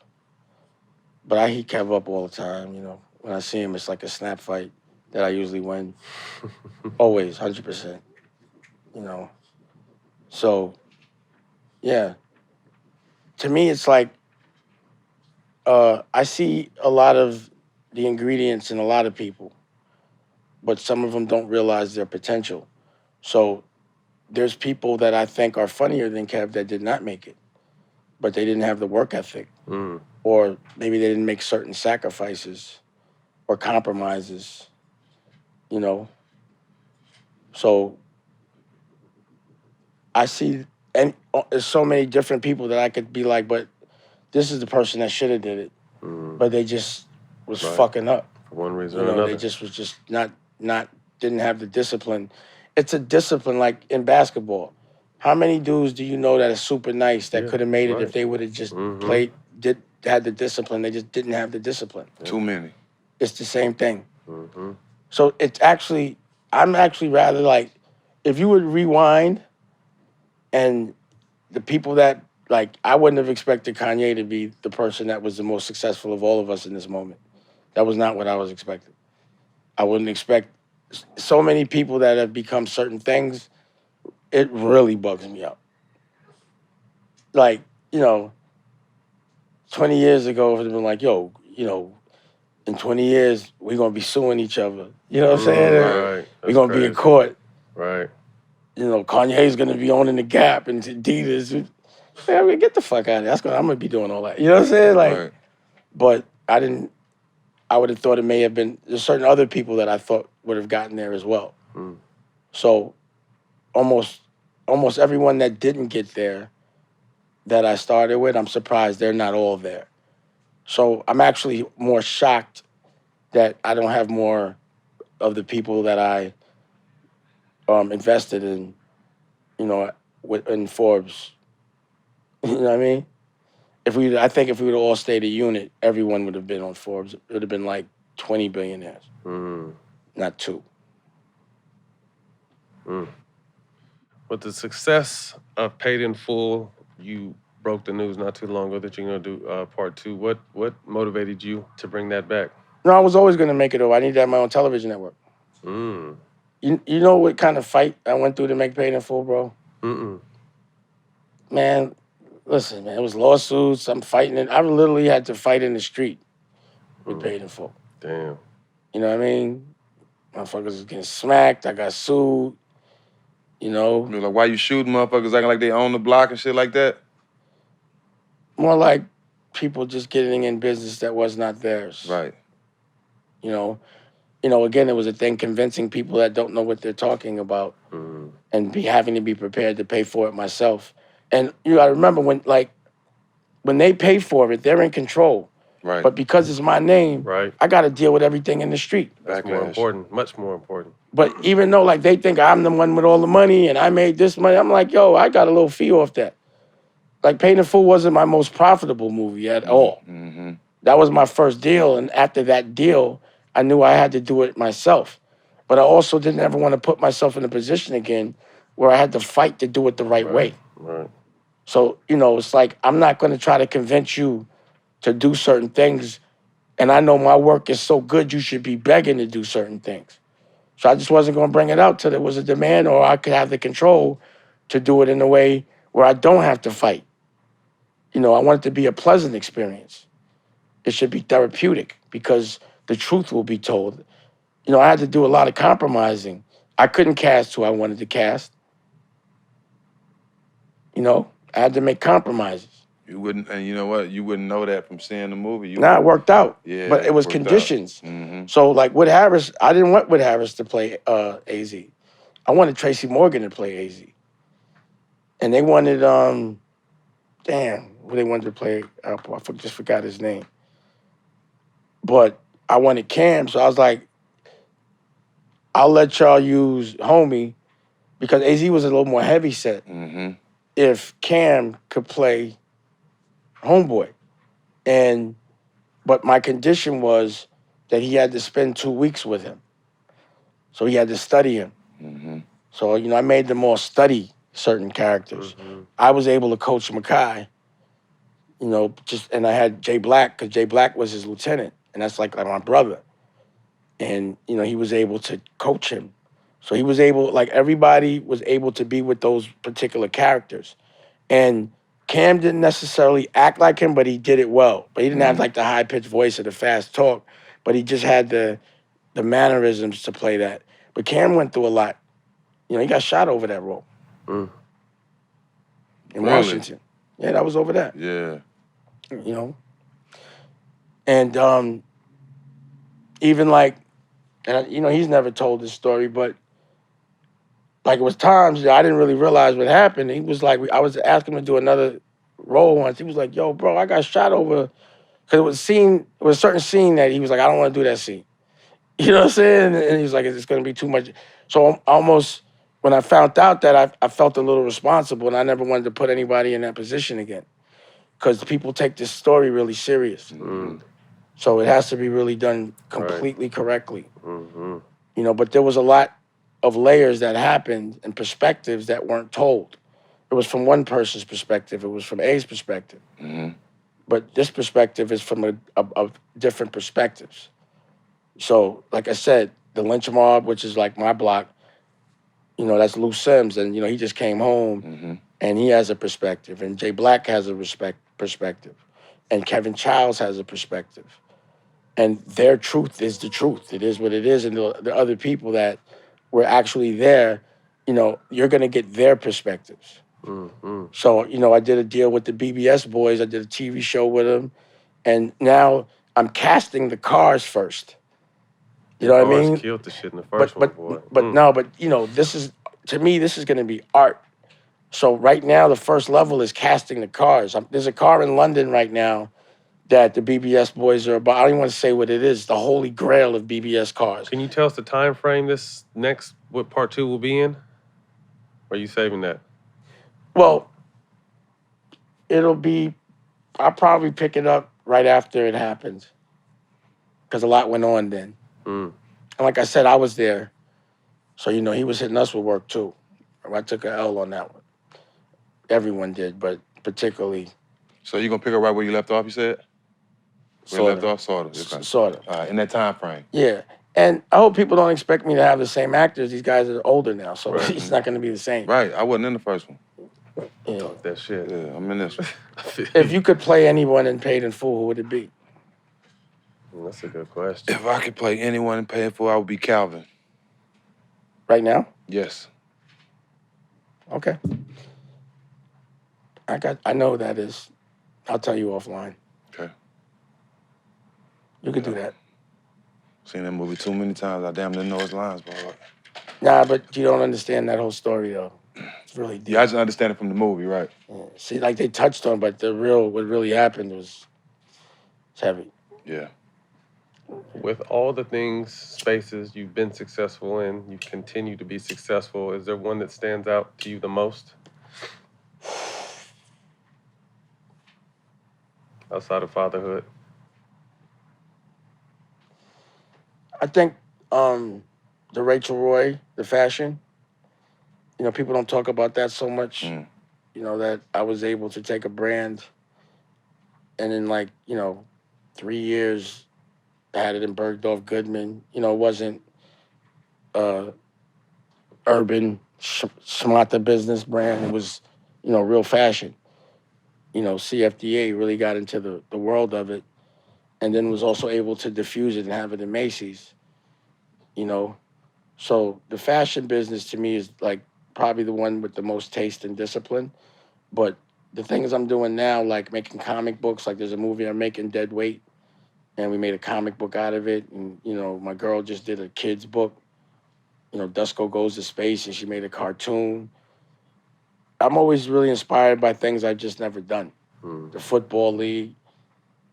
But I heat Kev up all the time, you know. When I see him, it's like a snap fight that I usually win. Always, 100%, you know. So, yeah. To me, it's like, I see a lot of the ingredients in a lot of people, but some of them don't realize their potential. So there's people that I think are funnier than Kev that did not make it, but they didn't have the work ethic. Or maybe they didn't make certain sacrifices or compromises, you know? So I see, and there's so many different people that I could be like, but this is the person that should have did it, but they just was fucking up. For one reason or another. They just was just not didn't have the discipline. It's a discipline like in basketball. How many dudes do you know that are super nice that could have made it if they would have just had the discipline? They just didn't have the discipline. Too many. It's the same thing. So it's actually, I'm actually rather like, if you would rewind and the people that, like, I wouldn't have expected Kanye to be the person that was the most successful of all of us in this moment. That was not what I was expecting. I wouldn't expect so many people that have become certain things. It really bugs me out. Like, 20 years ago, it would have been like, yo, in 20 years, we're going to be suing each other. You know what I'm saying? Right. We're going to be in court. Right. Kanye's going to be owning the Gap and Adidas. Man, I mean, get the fuck out of there. I'm going to be doing all that. You know what I'm saying? Like, Right. but I would have thought it may have been, there's certain other people that I thought would have gotten there as well. So almost everyone that didn't get there that I started with, I'm surprised they're not all there. So I'm actually more shocked that I don't have more of the people that I invested in, in Forbes. You know what I mean? I think if we would have all stayed a unit, everyone would have been on Forbes. It would have been like 20 billionaires, not 2. With the success of Paid in Full, you broke the news not too long ago that you're going to do part 2. What motivated you to bring that back? No, I was always going to make it over. I needed to have my own television network. You know what kind of fight I went through to make Paid in Full, bro? Man, listen, man, it was lawsuits. I'm fighting it. I literally had to fight in the street with Paid in Full. Damn. You know what I mean? Motherfuckers was getting smacked. I got sued. Like, why you shooting motherfuckers acting like they own the block and shit like that? More like people just getting in business that was not theirs. Right. Again, it was a thing convincing people that don't know what they're talking about and having to be prepared to pay for it myself. And you gotta remember when they pay for it, they're in control. Right. But because it's my name, I gotta deal with everything in the street. That's more important, much more important. But even though they think I'm the one with all the money and I made this money, I'm like, yo, I got a little fee off that. Like Paid in Full wasn't my most profitable movie at all. That was my first deal, and after that deal, I knew I had to do it myself. But I also didn't ever want to put myself in a position again where I had to fight to do it the right way. Right. So, it's like I'm not going to try to convince you to do certain things, and I know my work is so good you should be begging to do certain things. So I just wasn't going to bring it out till there was a demand or I could have the control to do it in a way where I don't have to fight. I want it to be a pleasant experience. It should be therapeutic because the truth will be told. I had to do a lot of compromising. I couldn't cast who I wanted to cast. I had to make compromises. You wouldn't, and you know what? You wouldn't know that from seeing the movie. It worked out. Yeah, but it was conditions. So like Wood Harris, I didn't want Wood Harris to play AZ. I wanted Tracy Morgan to play AZ. And they wanted, who they wanted to play, I just forgot his name. But I wanted Cam, so I was like, I'll let y'all use Homie because AZ was a little more heavy set. If Cam could play Homeboy. But my condition was that he had to spend 2 weeks with him. So he had to study him. So, I made them all study certain characters. I was able to coach Makai, and I had Jay Black, because Jay Black was his lieutenant, and that's like my brother. And, he was able to coach him. So he was able, everybody was able to be with those particular characters. And Cam didn't necessarily act like him, but he did it well. But he didn't have the high-pitched voice or the fast talk, but he just had the mannerisms to play that. But Cam went through a lot. He got shot over that role. In Washington. Yeah, that was over that. Yeah. And even he's never told this story, but it was times I didn't really realize what happened. He was like, I was asking him to do another role once. He was like, yo, bro, I got shot over. Because it was a certain scene that he was like, I don't want to do that scene. You know what I'm saying? And he was like, it's going to be too much. So almost, when I found out that, I felt a little responsible, and I never wanted to put anybody in that position again. Because people take this story really serious. So it has to be really done completely correctly. You know, but there was a lot of layers that happened and perspectives that weren't told. It was from one person's perspective. It was from A's perspective. But this perspective is from a different perspectives. So, like I said, the lynch mob, which is like my block, you know, that's Lou Sims, and you know he just came home, and he has a perspective, and Jay Black has a perspective, and Kevin Childs has a perspective, and their truth is the truth. It is what it is, and the other people that were actually there, you know, you're gonna get their perspectives. So, you know, I did a deal with the BBS boys. I did a TV show with them, and now I'm casting the cars first. You know what I Bars mean? killed the shit in the first one, boy. But you know, this is, to me, this is going to be art. So right now, the first level is casting the cars. There's a car in London right now that the BBS boys are about. I don't even want to say what it is. The holy grail of BBS cars. Can you tell us the time frame this next, what part 2 will be in? Or are you saving that? Well, it'll be, I'll probably pick it up right after it happens, because a lot went on then. And like I said, I was there. So, you know, he was hitting us with work too. I took a L on that one. Everyone did, but particularly. So you gonna pick up right where you left off, you said? Where you left off? Sort of. Okay. Sort of. All right, in that time frame. Yeah. And I hope people don't expect me to have the same actors. These guys are older now, so it's not going to be the same. Right, I wasn't in the first one. Yeah. Talk that shit. Yeah, I'm in this one. If you could play anyone in Paid in Full, who would it be? That's a good question. If I could play anyone and pay it for, I would be Calvin. Right now? Yes. Okay. I know who that is. I'll tell you offline. Okay. You could do that. Seen that movie too many times. I damn didn't know his lines, bro. Nah, but you don't understand that whole story, though. It's really deep. Yeah, I just understand it from the movie, right? Yeah. See, like they touched on, but what really happened was, it's heavy. Yeah. With all the things, spaces you've been successful in, you continue to be successful, is there one that stands out to you the most? Outside of fatherhood? I think the Rachel Roy, the fashion, you know, people don't talk about that so much. You know, that I was able to take a brand and in 3 years, I had it in Bergdorf Goodman. You know, it wasn't urban, smarter business brand. It was, you know, real fashion. You know, CFDA really got into the world of it, and then was also able to diffuse it and have it in Macy's. You know, so the fashion business to me is like probably the one with the most taste and discipline. But the things I'm doing now, like making comic books, like there's a movie I'm making, Dead Weight, and we made a comic book out of it. And, you know, my girl just did a kid's book, you know, Dusko Goes to Space, and she made a cartoon. I'm always really inspired by things I've just never done. The Football League.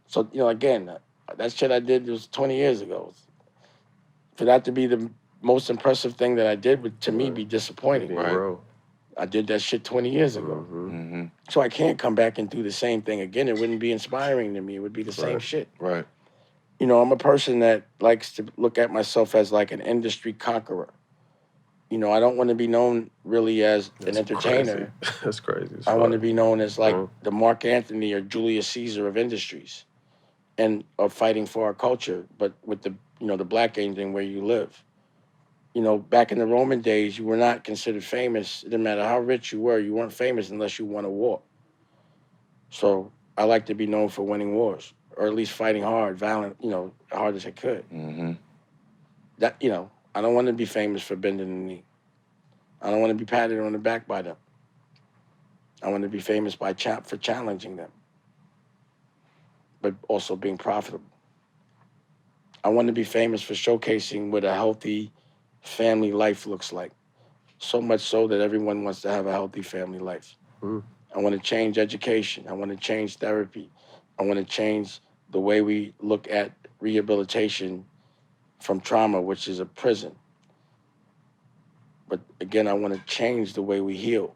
So, you know, again, that shit I did was 20 years ago. For that to be the most impressive thing that I did would, to me, be disappointing. Right. I did that shit 20 years ago. So I can't come back and do the same thing again. It wouldn't be inspiring to me. It would be the same shit. Right. You know, I'm a person that likes to look at myself as like an industry conqueror. You know, I don't want to be known really as an entertainer. Crazy. That's crazy. I want to be known as like the Mark Anthony or Julius Caesar of industries and of fighting for our culture, but with the, you know, the black engine where you live. You know, back in the Roman days, you were not considered famous. It didn't matter how rich you weren't famous unless you won a war. So I like to be known for winning wars, or at least fighting hard, violent, you know, hard as I could. That, you know, I don't want to be famous for bending the knee. I don't want to be patted on the back by them. I want to be famous for challenging them, but also being profitable. I want to be famous for showcasing what a healthy family life looks like. So much so that everyone wants to have a healthy family life. I want to change education. I want to change therapy. I want to change the way we look at rehabilitation from trauma, which is a prison. But again, I want to change the way we heal.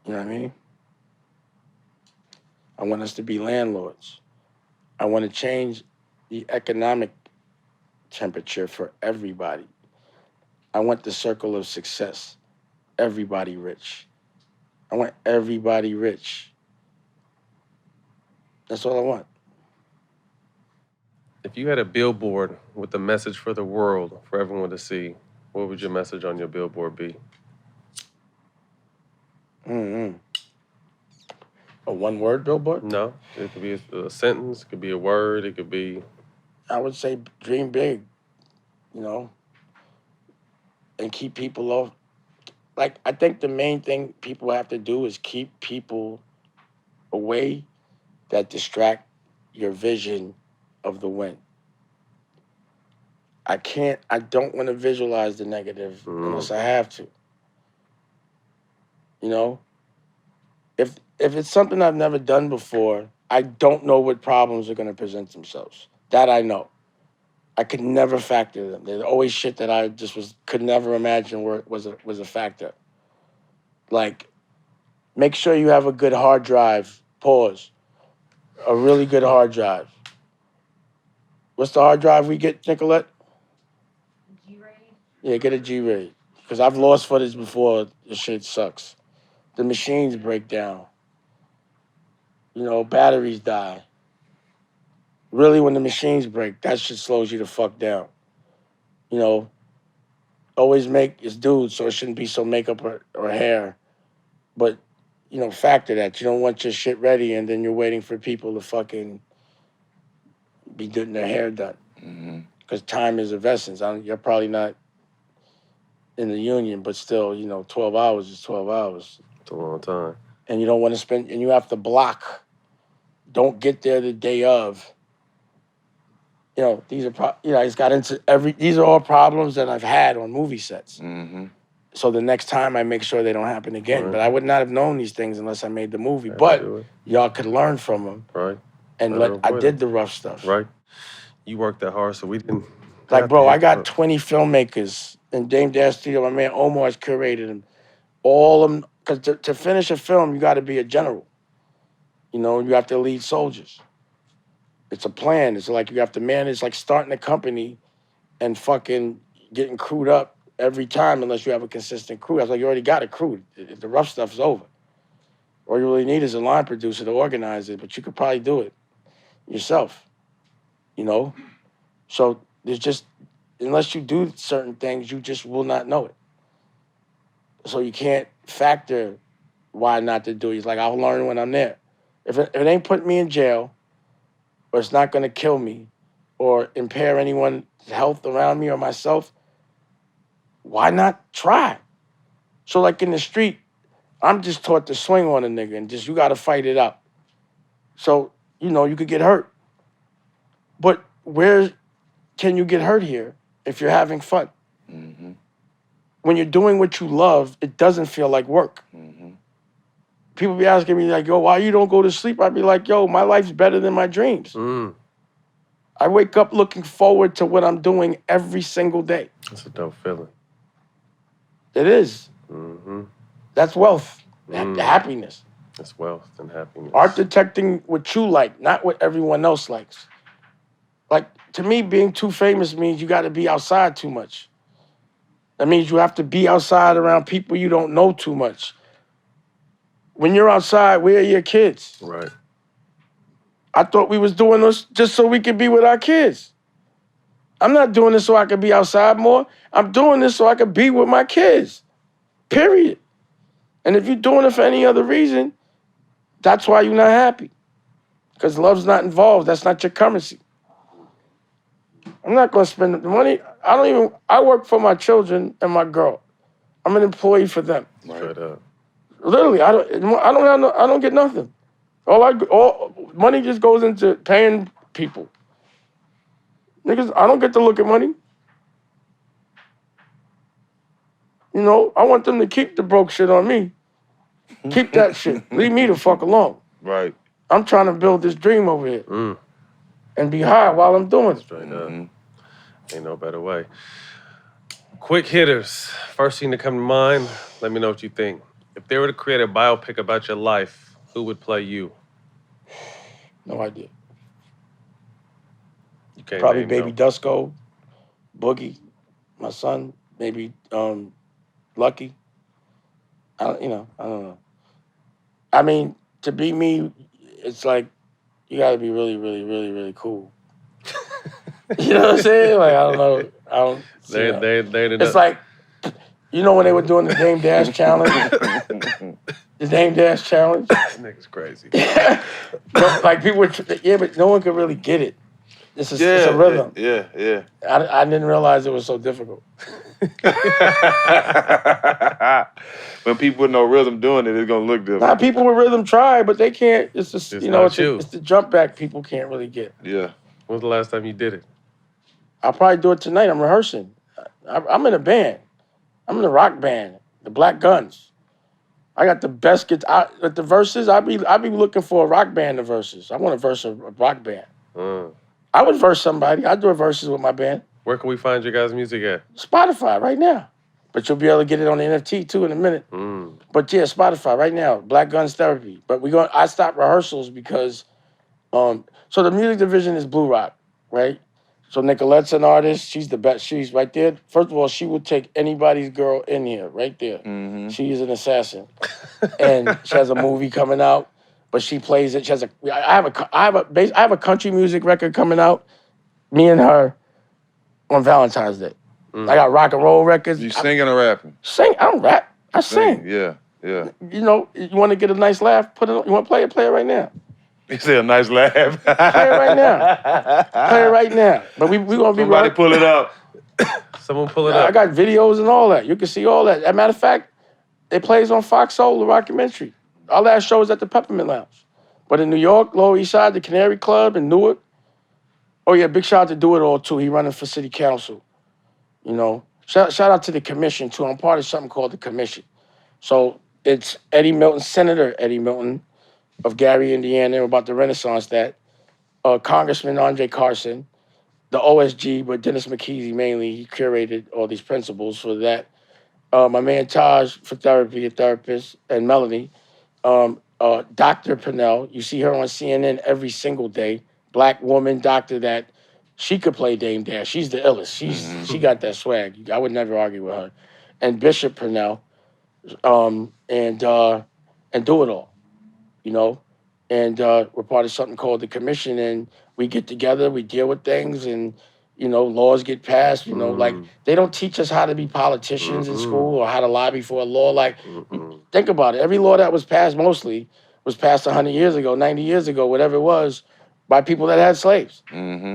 You know what I mean? I want us to be landlords. I want to change the economic temperature for everybody. I want the circle of success. Everybody rich. I want everybody rich. That's all I want. If you had a billboard with a message for the world, for everyone to see, what would your message on your billboard be? Mm-hmm. A one-word billboard? No, it could be a sentence, it could be a word, it could be... I would say dream big, you know, and keep people off. Like, I think the main thing people have to do is keep people away that distract your vision of the win. I don't want to visualize the negative unless I have to. You know? If it's something I've never done before, I don't know what problems are going to present themselves. That I know. I could never factor them. There's always shit that I just could never imagine was a factor. Like, make sure you have a good hard drive. Pause. A really good hard drive. What's the hard drive we get, Nicolette? G-rated. Yeah, get a G-rated. Because I've lost footage before. The shit sucks. The machines break down. You know, batteries die. Really, when the machines break, that shit slows you the fuck down. You know, always it's dudes, so it shouldn't be so makeup or hair. But, you know, factor that. You don't want your shit ready and then you're waiting for people to fucking be getting their hair done. Because time is of essence. You're probably not in the union, but still, you know, 12 hours is 12 hours. It's a long time. And you don't want to spend, and you have to block. Don't get there the day of. You know, these are, he's got into these are all problems that I've had on movie sets. So the next time I make sure they don't happen again. Right. But I would not have known these things unless I made the movie. But y'all could learn from them. Right. And I did the rough stuff. Right. You worked that hard, so we didn't. Like, bro, I got 20 filmmakers in Dame Dash Studio. My man Omar's curated them. All of them, because to finish a film, you got to be a general. You know, you have to lead soldiers. It's a plan. It's like you have to manage, like starting a company and fucking getting crewed up every time unless you have a consistent crew. I was like, you already got a crew. The rough stuff is over. All you really need is a line producer to organize it, but you could probably do it yourself, you know? So there's just, unless you do certain things, you just will not know it. So you can't factor why not to do it. It's like, I'll learn when I'm there. If it ain't putting me in jail, or it's not going to kill me, or impair anyone's health around me or myself, why not try? So like in the street, I'm just taught to swing on a nigga and just, you got to fight it out. So, you know, you could get hurt. But where can you get hurt here if you're having fun? When you're doing what you love, it doesn't feel like work. People be asking me like, yo, why you don't go to sleep? I'd be like, yo, my life's better than my dreams. I wake up looking forward to what I'm doing every single day. That's a dope feeling. It is. That's wealth, happiness. That's wealth and happiness. Art detecting what you like, not what everyone else likes. Like, to me, being too famous means you got to be outside too much. That means you have to be outside around people you don't know too much. When you're outside, where are your kids? Right. I thought we was doing this just so we could be with our kids. I'm not doing this so I could be outside more. I'm doing this so I could be with my kids. Period. And if you're doing it for any other reason, that's why you're not happy. Because love's not involved. That's not your currency. I'm not going to spend the money. I work for my children and my girl. I'm an employee for them. Straight up. Literally, I don't get nothing. All money just goes into paying people. Niggas, I don't get to look at money. You know, I want them to keep the broke shit on me. Keep that shit. Leave me the fuck alone. Right. I'm trying to build this dream over here. And be high while I'm doing it. Straight up. Ain't no better way. Quick hitters. First thing to come to mind, let me know what you think. If they were to create a biopic about your life, who would play you? No idea. You can't Probably name Baby no. Dusko. Boogie, my son, maybe Lucky. I don't know. I mean, to be me, it's like you got to be really, really, really, really cool. You know what I'm saying? Like I don't know. It's like when they were doing the Dame Dash challenge. The Dame Dash challenge. That nigga's crazy. Like people were, but no one could really get it. It's a rhythm. Yeah. I didn't realize it was so difficult. When people with no rhythm doing it, it's gonna look different. Now, people with rhythm try, but they can't. It's just It's it's the jump back people can't really get. Yeah. When's the last time you did it? I'll probably do it tonight. I'm rehearsing. I'm in a band. I'm in a rock band, the Black Guns. I got the best guitar. With the verses, I be looking for a rock band to verses. I want to verse a rock band. I would verse somebody. I'd do a verses with my band. Where can we find your guys' music at? Spotify right now. But you'll be able to get it on the NFT too in a minute. But yeah, Spotify right now. Black Guns Therapy. But I stopped rehearsals because so the music division is Blue Rock, right? So Nicolette's an artist. She's the best. She's right there. First of all, she would take anybody's girl in here, right there. Mm-hmm. She is an assassin. And she has a movie coming out, but she plays it. She has I have a country music record coming out, me and her, on Valentine's Day. I got rock and roll records. You singing or rapping? Sing. I don't rap. I sing. Yeah. You want to get a nice laugh? Put it on. You want to play it? Play it right now. You say a nice laugh. Play it right now. Play it right now. But we gonna be Somebody pull it up. Someone pull it up. I got videos and all that. You can see all that. As a matter of fact, it plays on Fox Soul, the documentary. Our last show was at the Peppermint Lounge. But in New York, Lower East Side, the Canary Club in Newark. Oh yeah, big shout out to Do It All too. He running for city council. Shout out to the commission too. I'm part of something called the commission. So it's Eddie Milton, Senator Eddie Milton of Gary, Indiana. We're about to renaissance that. Congressman Andre Carson, the OSG, but Dennis McKeezy mainly. He curated all these principles for that. My man Taj for therapy, a therapist, and Melanie. Dr. Pennell, you see her on CNN every single day. Black woman doctor that she could play Dame Dash. She's the illest. She got that swag. I would never argue with her. And Bishop Purnell, and Do It All, And we're part of something called the commission, and we get together, we deal with things, and laws get passed. Like they don't teach us how to be politicians in school or how to lobby for a law. Like think about it. Every law that was passed mostly was passed 100 years ago, 90 years ago, whatever it was, by people that had slaves.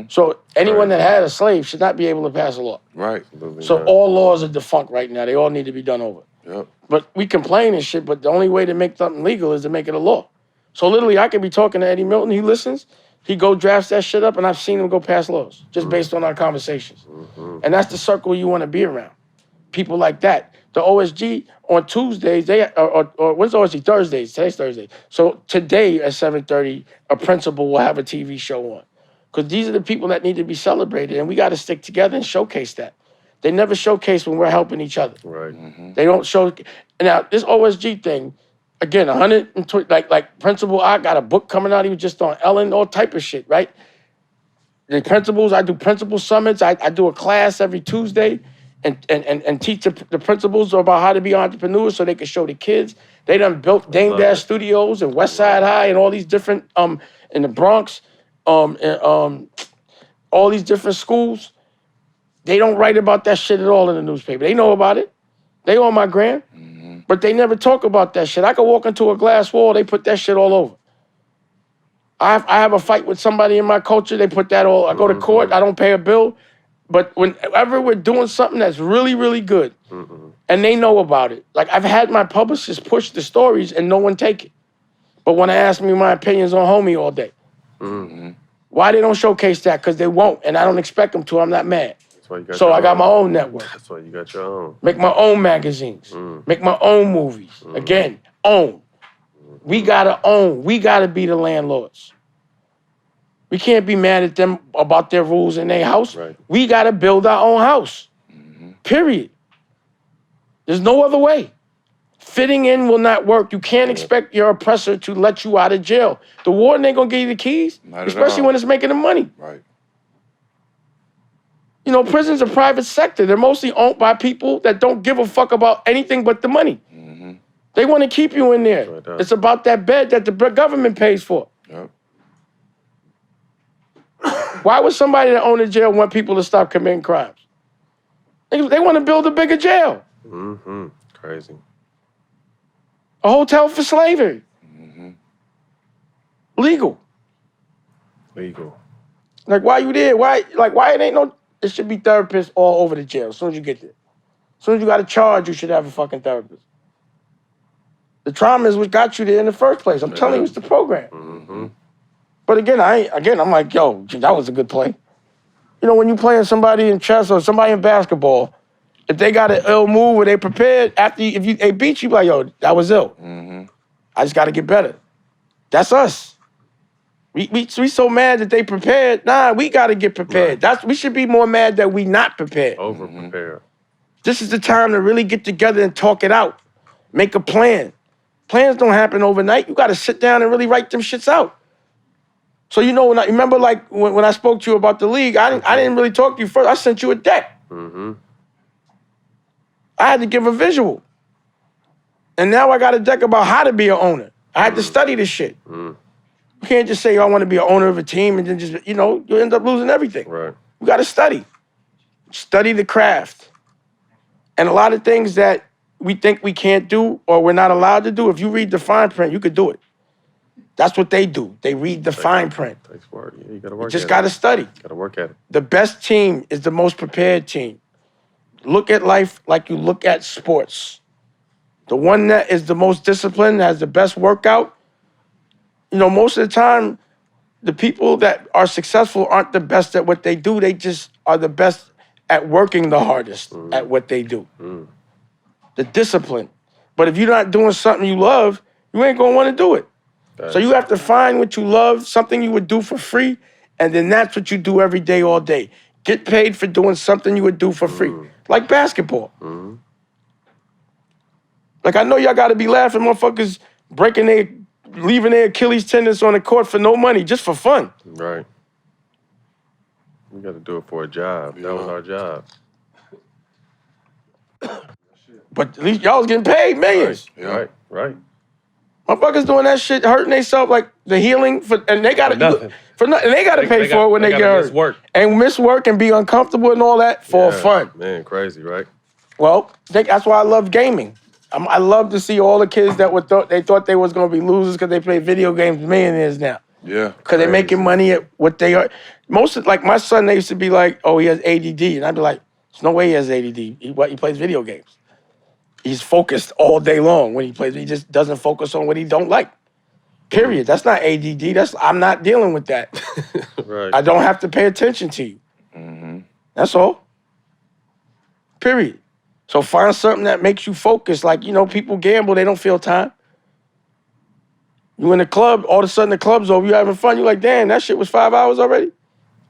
So anyone that had a slave should not be able to pass a law. Right. So all laws are defunct right now. They all need to be done over. Yep. But we complain and shit, but the only way to make something legal is to make it a law. So literally, I could be talking to Eddie Milton, he listens, he go drafts that shit up, and I've seen him go pass laws, just based on our conversations. And that's the circle you want to be around. People like that. The OSG on Tuesdays, or when's OSG? Thursdays. Today's Thursday. So today at 7:30, a principal will have a TV show on. Because these are the people that need to be celebrated, and we got to stick together and showcase that. They never showcase when we're helping each other. Right. They don't show. Now, this OSG thing, again, 120, like Principal, I got a book coming out. He was just on Ellen, all type of shit, right? The principals, I do principal summits. I do a class every Tuesday and teach the principals about how to be entrepreneurs so they can show the kids. They done built Dame Dash Studios and West Side High and all these different, in the Bronx, and all these different schools. They don't write about that shit at all in the newspaper. They know about it. They on my gram. But they never talk about that shit. I could walk into a glass wall, they put that shit all over. I have a fight with somebody in my culture, they put that all, I go to court, I don't pay a bill. But whenever we're doing something that's really, really good, and they know about it, like I've had my publicists push the stories and no one take it. But when I ask me my opinions on Homie all day, why they don't showcase that? Because they won't, and I don't expect them to, I'm not mad. So I got my own network. That's why you got your own. Make my own magazines. Make my own movies. Again, own. We gotta own. We gotta be the landlords. We can't be mad at them about their rules in their house. Right. We gotta build our own house. Period. There's no other way. Fitting in will not work. You can't expect your oppressor to let you out of jail. The warden ain't gonna give you the keys, especially when it's making the money. Right. You know, prisons are private sector. They're mostly owned by people that don't give a fuck about anything but the money. Mm-hmm. They want to keep you in there. Right. It's about that bed that the government pays for. Yep. Why would somebody that own a jail want people to stop committing crimes? They want to build a bigger jail. Mm-hmm. Crazy. A hotel for slavery. Mm-hmm. Legal. Like, why you there? Why it ain't no... There should be therapists all over the jail as soon as you get there. As soon as you got a charge, you should have a fucking therapist. The trauma is what got you there in the first place. I'm telling you, it's the program. Mm-hmm. But again, I'm like, yo, that was a good play. You know, when you playing somebody in chess or somebody in basketball, if they got an ill move or they prepared after they beat you, like, yo, that was ill. Mm-hmm. I just got to get better. That's us. We so mad that they prepared. Nah, we got to get prepared. Right. We should be more mad that we not prepared. Over prepared. This is the time to really get together and talk it out. Make a plan. Plans don't happen overnight. You got to sit down and really write them shits out. So you know, remember like when I spoke to you about the league, I didn't really talk to you first. I sent you a deck. Mm-hmm. I had to give a visual. And now I got a deck about how to be an owner. I had to study this shit. Mm. You can't just say, I want to be an owner of a team and then just, you end up losing everything. Right. You got to study. Study the craft. And a lot of things that we think we can't do or we're not allowed to do, if you read the fine print, you could do it. That's what they do. They read the fine print. Takes work. Yeah, you got to work. You just got to study. Got to work at it. The best team is the most prepared team. Look at life like you look at sports. The one that is the most disciplined, has the best workout. Most of the time, the people that are successful aren't the best at what they do. They just are the best at working the hardest at what they do. Mm. The discipline. But if you're not doing something you love, you ain't going to want to do it. So you have to find what you love, something you would do for free, and then that's what you do every day, all day. Get paid for doing something you would do for free. Like basketball. Mm-hmm. Like, I know y'all got to be laughing, motherfuckers leaving their Achilles tendons on the court for no money, just for fun. Right. We got to do it for a job. That was our job. But at least y'all was getting paid millions. Right. Motherfuckers doing that shit, hurting themselves, like the healing, and they got to nothing. For nothing. They got to pay for it when they get hurt. Miss work. And miss work and be uncomfortable and all that for fun. Man, crazy, right? Well, that's why I love gaming. I love to see all the kids that thought they was going to be losers because they play video games millionaires now. Yeah. Because they're making money at what they are. Like my son, they used to be like, oh, he has ADD. And I'd be like, there's no way he has ADD. He plays video games. He's focused all day long when he plays. He just doesn't focus on what he don't like. Period. That's not ADD. I'm not dealing with that. Right. I don't have to pay attention to you. Mm-hmm. That's all. Period. So find something that makes you focus. Like, people gamble, they don't feel time. You in the club, all of a sudden the club's over, you having fun, you're like, damn, that shit was 5 hours already?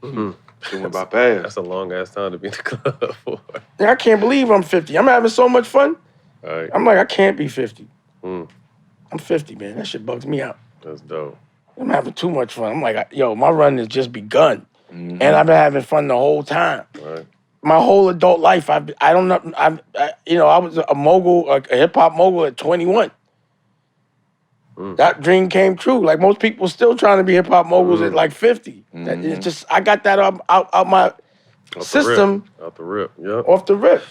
Mm-hmm. Shit went by fast. That's a long ass time to be in the club for. Yeah, I can't believe I'm 50. I'm having so much fun. Right. I'm like, I can't be 50. Mm. I'm 50, man. That shit bugs me out. That's dope. I'm having too much fun. I'm like, my run has just begun. Mm-hmm. And I've been having fun the whole time. Right. My whole adult life, I was a mogul, a hip hop mogul at 21. That dream came true. Like most people still trying to be hip hop moguls at like 50. It's just, I got that out my system. Out the rip, yep. Off the rip.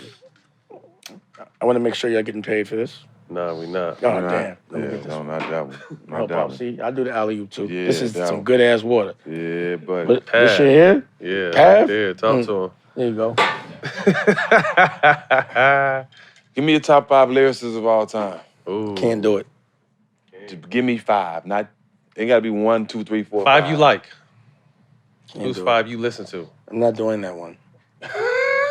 I want to make sure y'all getting paid for this. Nah, we not. Oh, damn. Yeah, Let me get this. no, not that one. Not Help that out. one. See, I do the alley-oop too. Yeah, This is that some one. good ass water. Yeah, But but this shit here, Yeah, Pav? right there. Talk to him. there you go. give me your top 5 lyricists of all time. Ooh. Can't do it. Just give me 5. Not, it got to be 1, 2, 3, 4, 5 you like. Can't Who's do it. 5 you listen to? I'm not doing that one.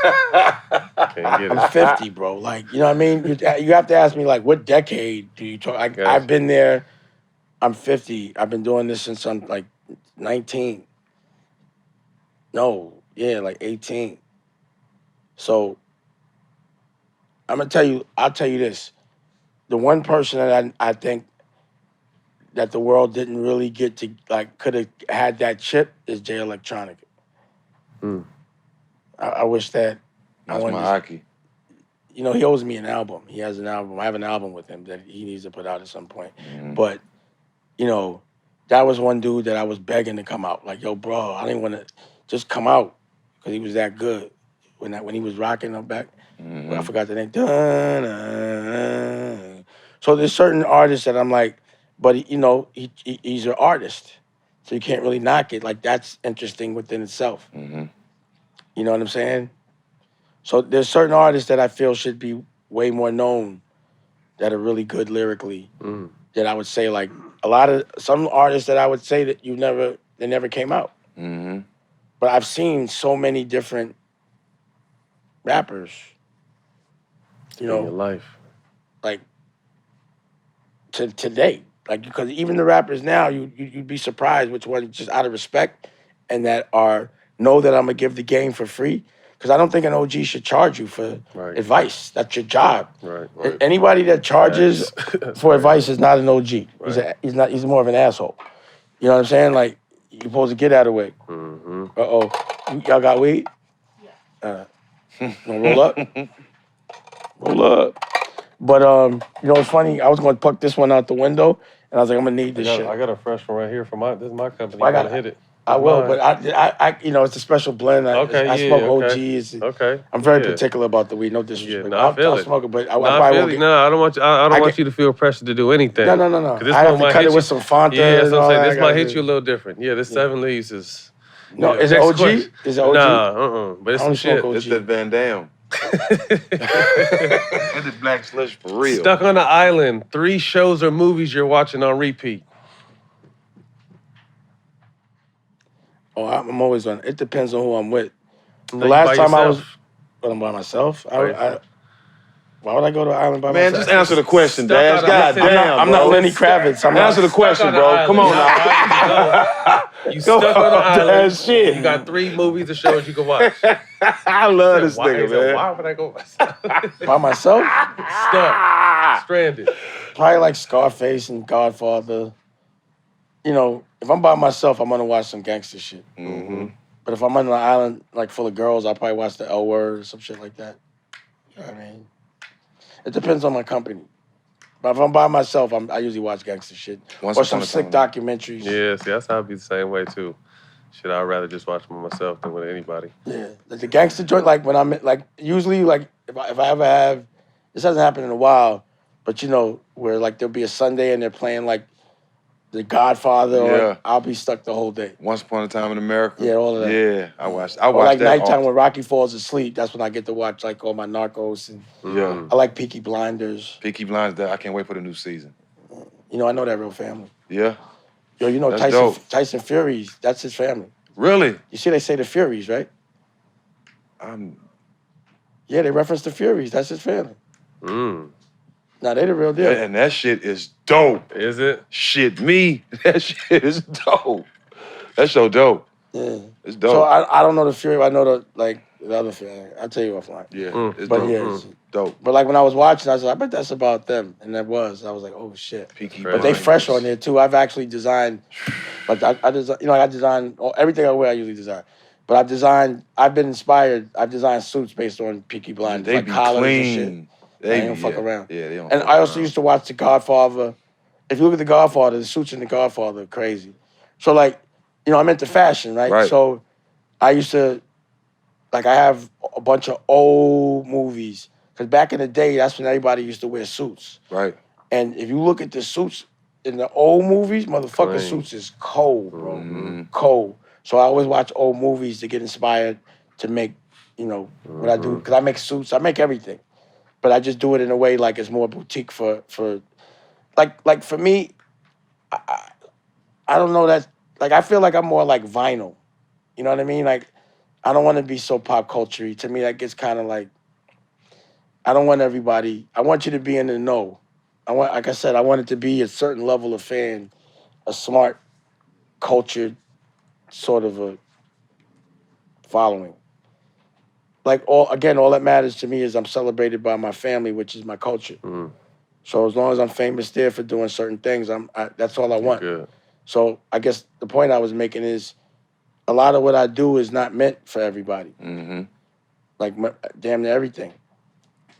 Can't get I'm it. 50, bro. Like, you know what I mean? You have to ask me, like, what decade do you talk? Gotcha. I've been there. I'm 50. I've been doing this since I'm, like, 19. No, yeah, like 18. So, I'll tell you this. The one person that I think that the world didn't really get to, like, could have had that chip is Jay Electronica. Mm. I wish that I That's wanted my to, Aki. you know, he owes me an album. He has an album. I have an album with him that he needs to put out at some point. Mhm. But, you know, that was one dude that I was begging to come out. Like, yo, bro, I didn't want to just come out because he was that good. When he was rocking up back, I forgot the name. Dun-dun-dun. So there's certain artists that I'm like, but, you know, he's an artist. So you can't really knock it. Like, that's interesting within itself. Mhm. You know what I'm saying? So there's certain artists that I feel should be way more known that are really good lyrically. That I would say like some artists that I would say that they never came out. Mm-hmm. But I've seen so many different rappers, you know, in your life. like to today, like because even the rappers now, you'd be surprised which ones just out of respect and that know that I'm gonna give the game for free. Because I don't think an OG should charge you for advice. That's your job. Right. Anybody that charges for advice is not an OG. Right. He's more of an asshole. You know what I'm saying? Like you're supposed to get out of the way. Mm-hmm. Y'all got weed? Yeah. Wanna roll up? Roll up. But you know what's funny? I was gonna pluck this one out the window, and I was like, I'm gonna need this shit. I got a fresh one right here from this is my company. Well, I gotta got hit it. I will, but I you know, it's a special blend. I smoke OGs. Okay. I'm very particular about the weed. No disrespect. Yeah, no, I feel I'll it. smoke it, but I No, probably I feel won't it. get. No, I don't want you. I don't want you to feel pressure to do anything. No. I have to cut it with some Fanta. Yeah, so I'm saying this might gotta hit do. you a little different. Yeah, this 7 leaves is. No, yeah. is it Next OG? question. Is it OG? Nah, but it's I some don't shit. smoke OG. It's that Van Damme. It's the black slush for real. Stuck on the island. 3 shows or movies you're watching on repeat. Oh, I'm always on. It depends on who I'm with. No, The you last by time I was, yourself? when I'm by myself, By yourself. why would I go to the island by Man, myself? just answer the question, Stuck Dash. on the- God damn, I'm not bro. Lenny Kravitz. I'm Answer not. the question, Stuck on bro. the Come on island. now. You stuck on the island. That shit. You got 3 movies or shows you can watch. I love this Why, nigga, man. why would I go myself? By myself? Stuck. Stranded. Probably like Scarface and Godfather. You know, if I'm by myself, I'm gonna watch some gangster shit. Mm-hmm. But if I'm on an island like full of girls, I'll probably watch the L Word or some shit like that. You know what I mean? It depends on my company. But if I'm by myself, I usually watch gangster shit. Once or upon some a sick time. documentaries. Yeah, see, that's how I'd be the same way, too. Shit, I'd rather just watch them myself than with anybody. Yeah. Like the gangster joint, like when I'm like usually like if I ever have this hasn't happened in a while, but you know, where like there'll be a Sunday and they're playing like The Godfather, Yeah. or I'll be stuck the whole day. Once Upon a Time in America. Yeah, all of that. Yeah, I watched Or like that nighttime often. when Rocky falls asleep, that's when I get to watch like all my Narcos and Yeah. I like Peaky Blinders. Peaky Blinders, I can't wait for the new season. You know, I know that real family. Yeah. Yo, you know That's Tyson dope. Tyson Furies, that's his family. Really? You see they say the Furies, right? Yeah, they reference the Furies, that's his family. Nah, they the real deal. And that shit is dope. Is it? Shit, me. That shit is dope. That's so dope. Yeah. It's dope. So I don't know the Fury, I know the other Fury. I'll tell you offline. Yeah, it's But dope. yeah, it's- Dope. But like when I was watching, I was like, I bet that's about them. And that was. I was like, oh shit. Peaky But they Blinders. fresh on there too. I've actually designed, like I design, you know, I design everything I wear. I usually design, but I've been inspired. I've designed suits based on Peaky Blinders, They like be collars clean. and shit. They don't fuck around. Yeah, they don't. And fuck I also around. used to watch The Godfather. If you look at The Godfather, the suits in The Godfather are crazy. So like, you know, I'm into fashion, right? Right. So I used to, like, I have a bunch of old movies. Because back in the day, that's when everybody used to wear suits. Right. And if you look at the suits in the old movies, motherfucking Clean. suits is cold, bro. Mm-hmm. Cold. So I always watch old movies to get inspired to make, you know, what I do. Because I make suits, I make everything. But I just do it in a way like it's more boutique for like for me, I don't know that, like I feel like I'm more like vinyl. You know what I mean? Like I don't want to be so pop culture-y. To me, that gets kind of like, I don't want everybody, I want you to be in the know. Like I said, I want it to be a certain level of fan, a smart, cultured sort of a following. Like all that matters to me is I'm celebrated by my family, which is my culture. So as long as I'm famous there for doing certain things, that's all I want. Good. So I guess the point I was making is a lot of what I do is not meant for everybody. Mm-hmm. like damn near everything.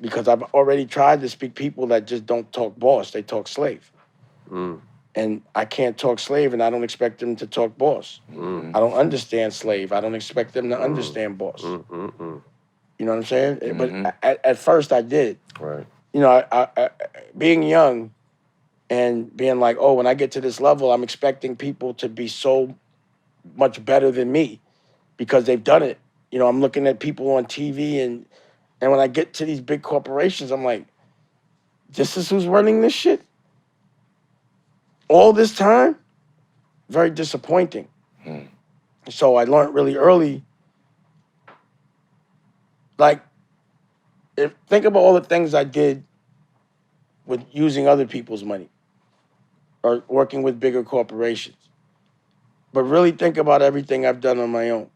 Because I've already tried to speak people that just don't talk boss, they talk slave. And I can't talk slave, and I don't expect them to talk boss. I don't understand slave. I don't expect them to understand boss. You know what I'm saying? But at first I did. Right. You know, I being young and being like, oh, when I get to this level, I'm expecting people to be so much better than me because they've done it. You know, I'm looking at people on TV, and when I get to these big corporations, I'm like, this is who's running this shit? All this time? Very disappointing. So I learned really early, like, think about all the things I did with using other people's money or working with bigger corporations. But really think about everything I've done on my own.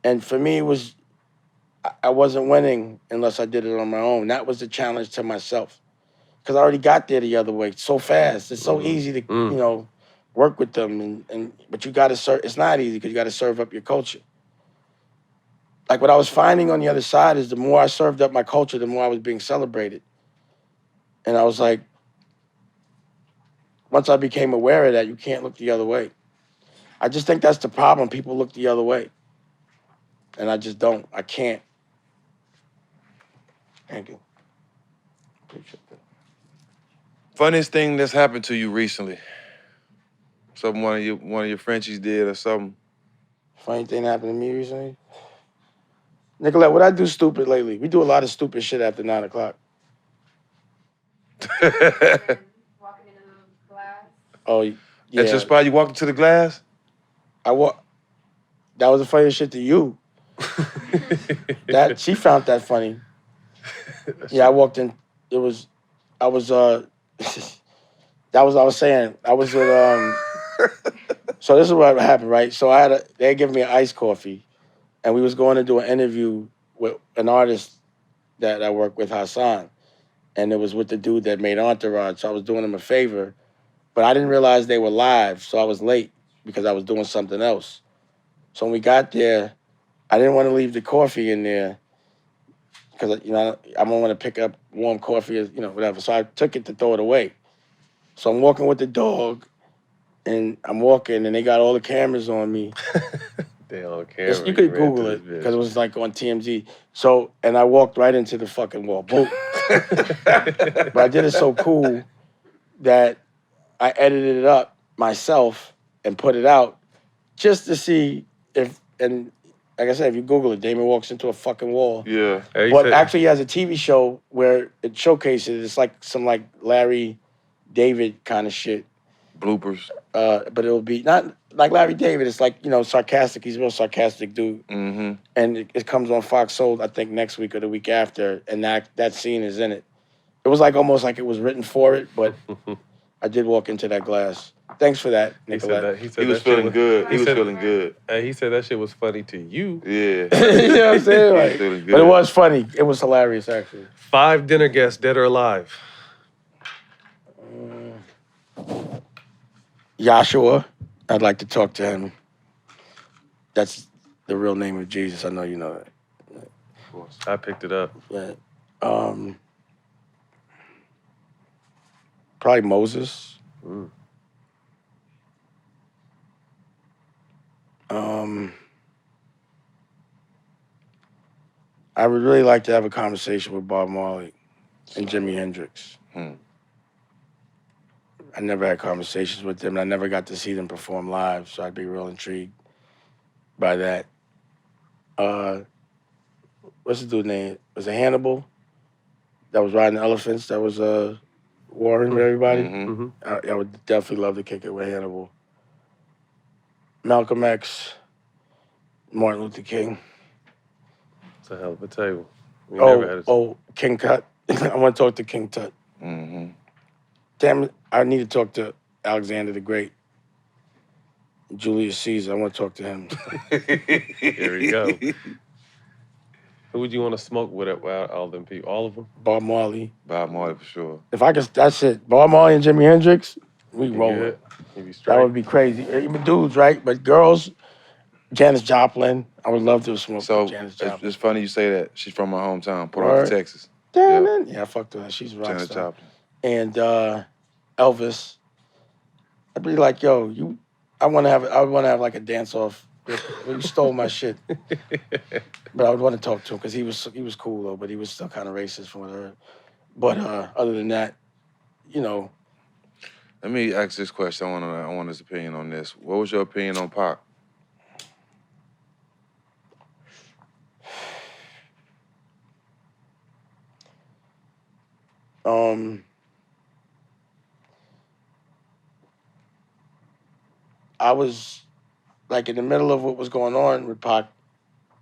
And for me, it was, I wasn't winning unless I did it on my own. That was the challenge to myself. Because I already got there the other way so fast. It's so easy to, you know, work with them. But you got to serve, it's not easy because you got to serve up your culture. Like what I was finding on the other side is the more I served up my culture, the more I was being celebrated. And I was like, once I became aware of that, you can't look the other way. I just think that's the problem. People look the other way. And I just don't. I can't. Thank you. Appreciate that. Funniest thing that's happened to you recently? Something one of your Frenchies did or something? Funny thing happened to me recently? Nicolette, what I do stupid lately? We do a lot of stupid shit after 9 o'clock. Walking into the glass. Oh, yeah. At your spot, you walked into the glass? That was the funniest shit to you. She found that funny. Yeah, I walked in. That was what I was saying. I was with so this is what happened, right? So they had given me an iced coffee, and we was going to do an interview with an artist that I work with, Hassan, and it was with the dude that made Entourage. So I was doing him a favor, but I didn't realize they were live, so I was late because I was doing something else. So when we got there, I didn't want to leave the coffee in there because, you know, I don't want to pick up warm coffee, or, you know, whatever. So I took it to throw it away. So I'm walking with the dog, and I'm walking, and they got all the cameras on me. They on camera. You could Google it because it was like on TMZ. So, and I walked right into the fucking wall. Boom. But I did it so cool that I edited it up myself and put it out just to see if, and like I said, if you Google it, Damon walks into a fucking wall. Yeah. But actually he has a TV show where it showcases, it's like some like Larry David kind of shit. Bloopers. But it'll be not like Larry David. It's like, you know, sarcastic. He's a real sarcastic dude. Mm-hmm. And it comes on Fox Soul, I think, next week or the week after. And that scene is in it. It was like almost like it was written for it, but I did walk into that glass. Thanks for that, Nicolette. He was feeling good. He was feeling good. Hey, he said that shit was funny to you. Yeah. You know what I'm saying? Like, Feeling good. but it was funny. It was hilarious, actually. 5 dinner guests, dead or alive. Joshua, I'd like to talk to him. That's the real name of Jesus. I know you know that. Of course. I picked it up. Yeah. Probably Moses. I would really like to have a conversation with Bob Marley and Jimi Hendrix. I never had conversations with them, and I never got to see them perform live, so I'd be real intrigued by that. What's the dude's name? Was it Hannibal? That was riding the elephants, that was warring with everybody? Mm-hmm. I would definitely love to kick it with Hannibal. Malcolm X, Martin Luther King. It's a hell of a table. We never had King Tut. I want to talk to King Tut. Mm-hmm. Damn it, I need to talk to Alexander the Great. Julius Caesar, I want to talk to him. Here we go. Who would you want to smoke with all them people? All of them? Bob Marley. Bob Marley for sure. If I could, that's it. Bob Marley and Jimi Hendrix, we roll it. He'd be straight. That would be crazy. Even dudes, right? But girls, Janis Joplin. I would love to smoke So with Janis Joplin. it's funny you say that. She's from my hometown, Port Word. Arthur, Texas. Damn Yep. it. Yeah, I fucked with her. She's a rock Janis star. Joplin. And Elvis. I'd be like, yo, I wanna have like a dance off. You stole my shit. But I would want to talk to him because he was cool though, but he was still kind of racist from what I heard. But other than that, you know, Let me ask this question. I want his opinion on this. What was your opinion on Pac? I was like in the middle of what was going on with Pac.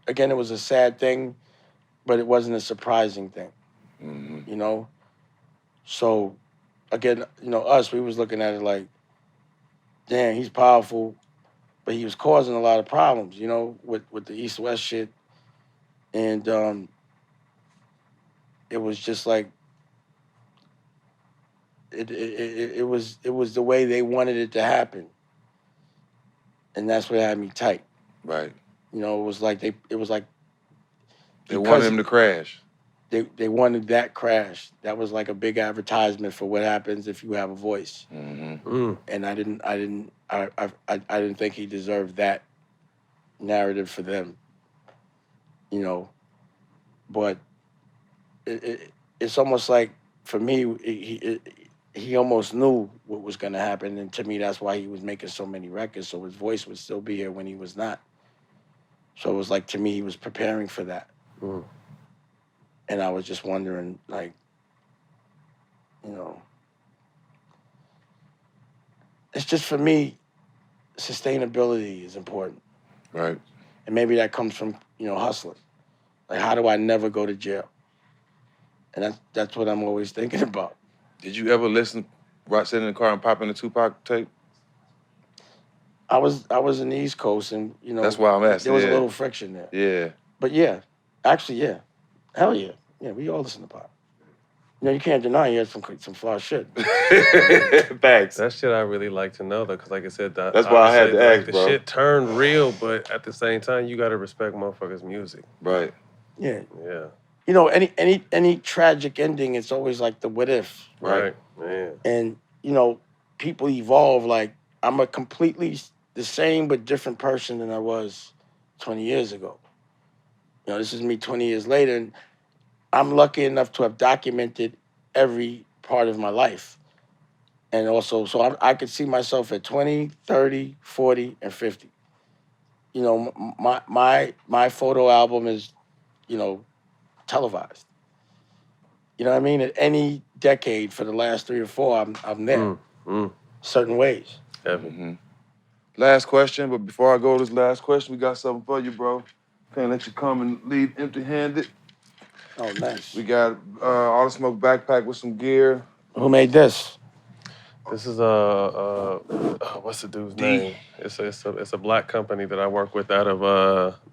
Again, it was a sad thing, but it wasn't a surprising thing, you know? So, again, you know, we was looking at it like, damn, he's powerful, but he was causing a lot of problems, you know, with the East-West shit. And it was just like, it was the way they wanted it to happen. And that's what had me tight. Right. You know, it was like they wanted him to crash. They wanted that crash. That was like a big advertisement for what happens if you have a voice. And I didn't think he deserved that narrative for them. You know, but it's almost like for me, he almost knew what was going to happen, and to me, that's why he was making so many records, so his voice would still be here when he was not. So it was like, to me, he was preparing for that. And I was just wondering, like, you know, it's just for me, sustainability is important. Right. And maybe that comes from, you know, hustling. Like, how do I never go to jail? And that's what I'm always thinking about. Did you ever listen, sitting in the car and pop in the Tupac tape? I was in the East Coast, and, you know, that's why I'm asking. There was a little friction there. Yeah. But yeah, actually, yeah. Hell yeah. Yeah, we all listen to pop. You know, you can't deny he had some fly shit. Thanks. That shit I really like to know, though, because like I said, that's why I had to ask, the bro. shit turned real, but at the same time, you got to respect motherfuckers' music. Right. Yeah. Yeah. You know, any tragic ending, it's always like the what if. Right. Man. And, you know, people evolve. Like, I'm a completely the same but different person than I was 20 years ago. You know, this is me 20 years later, and I'm lucky enough to have documented every part of my life. And also, so I could see myself at 20, 30, 40, and 50. You know, my photo album is, you know, televised. You know what I mean? At any decade for the last 3 or 4, I'm there. Certain ways. Last question, but before I go to this last question, we got something for you, bro. Can't let you come and leave empty-handed. Oh, nice. We got All the Smoke backpack with some gear. Who made this? This is what's the dude's name? It's a black company that I work with out of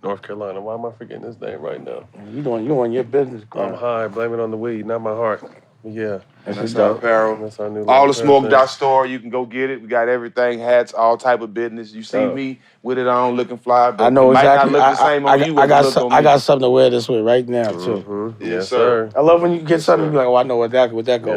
North Carolina. Why am I forgetting his name right now? You on your business, I'm high. Blame it on the weed, not my heart. Yeah. And that's our apparel. That's our new All the Smoke store. You can go get it. We got everything, hats, all type of business. You see me with it on, looking fly, but I know it might exactly. not look the same on you as it look on me. I got something to wear this with right now too. Yes, sir. I love when you get something. You be like, oh, I know what that go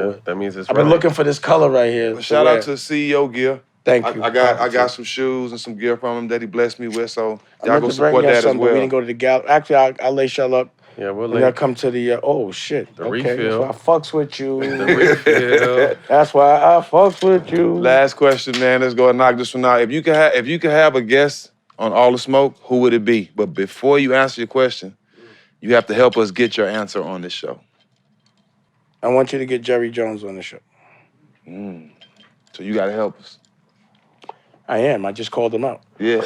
with. That means it's. I've been looking for this color right here. Shout out to CEO Gear. Thank you. I got some shoes and some gear from him that he blessed me with. So y'all go support that as well. We didn't go to the gallery. Actually, I'll lace y'all up. Yeah, we'll When I come to the oh shit. The okay, refill. that's why I fucks with you. The refill. That's why I fucks with you. Last question, man. Let's go and knock this one out. If you could have a guest on All the Smoke, who would it be? But before you answer your question, you have to help us get your answer on this show. I want you to get Jerry Jones on the show. So you got to help us. I am. I just called him out. Yeah.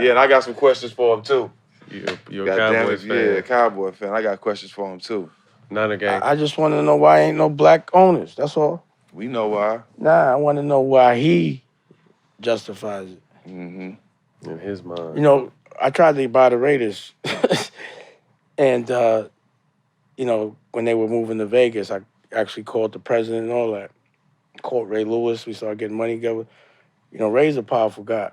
Yeah, and I got some questions for him too. You're a Cowboys fan. Yeah, Cowboy fan. I got questions for him too. Not a gang. I just want to know why ain't no black owners. That's all. We know why. Nah, I want to know why he justifies it. Mm-hmm. In his mind. You know, I tried to buy the Raiders. And, you know, when they were moving to Vegas, I actually called the president and all that. Called Ray Lewis. We started getting money together. You know, Ray's a powerful guy.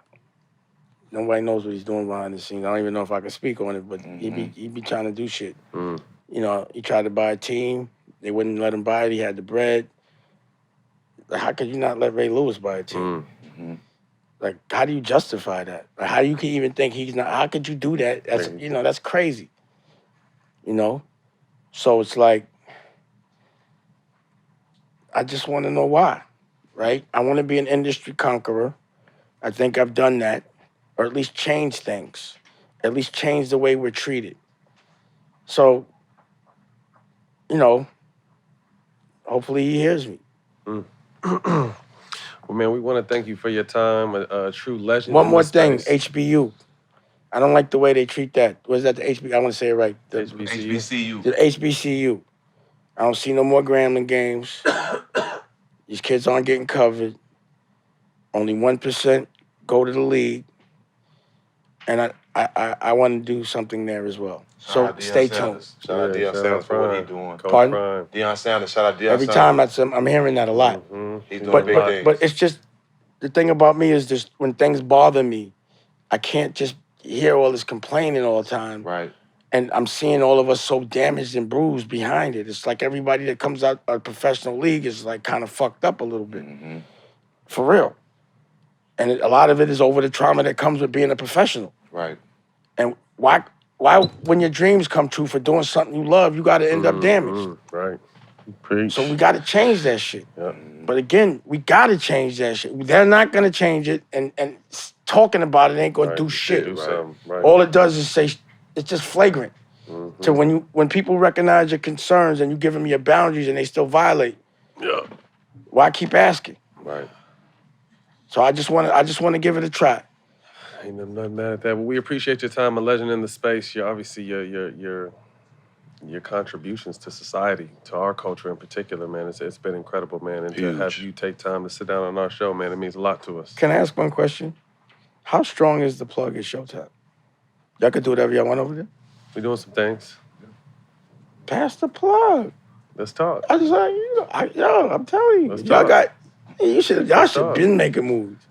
Nobody knows what he's doing behind the scenes. I don't even know if I can speak on it, but he be trying to do shit. You know, he tried to buy a team. They wouldn't let him buy it. He had the bread. How could you not let Ray Lewis buy a team? Like, how do you justify that? Like, how you can even think he's not? How could you do that? That's you know, that's crazy. You know, so it's like, I just want to know why, right? I want to be an industry conqueror. I think I've done that, or at least change things, at least change the way we're treated. So, you know, hopefully he hears me. Well, man, we want to thank you for your time. A true legend. One in more this thing, space. HBU. I don't like the way they treat that. Was that the HBCU? I want to say it right. The HBCU. The HBCU. I don't see no more Grambling games. These kids aren't getting covered. Only 1% go to the league. And I want to do something there as well. So stay tuned. Shout out Deion Sanders for what he's doing. Pardon? Deion Sanders, shout out Deion Every Sanders. time I'm hearing that a lot. He's doing big things. But it's just, the thing about me is just when things bother me, I can't just hear all this complaining all the time. Right. And I'm seeing all of us so damaged and bruised behind it. It's like everybody that comes out of a professional league is like kind of fucked up a little bit. For real. And a lot of it is over the trauma that comes with being a professional. Right. And why when your dreams come true for doing something you love, you got to end up damaged. Right. Preach. So we got to change that shit. Yeah. But again, we got to change that shit. They're not going to change it, and talking about it ain't going to do shit. Right. All it does is say, it's just flagrant. To when people recognize your concerns and you give them your boundaries and they still violate, why keep asking? Right. So I just want to give it a try. Ain't nothing mad at that. Well, we appreciate your time, a legend in the space. You're obviously your contributions to society, to our culture in particular, man. It's been incredible, man. And to have you take time to sit down on our show, man, it means a lot to us. Can I ask one question? How strong is the plug at Showtime? Y'all can do whatever y'all want over there? We're doing some things. Pass the plug. Let's talk. I just like, I'm telling you. Let's Y'all talk. y'all should been making moves.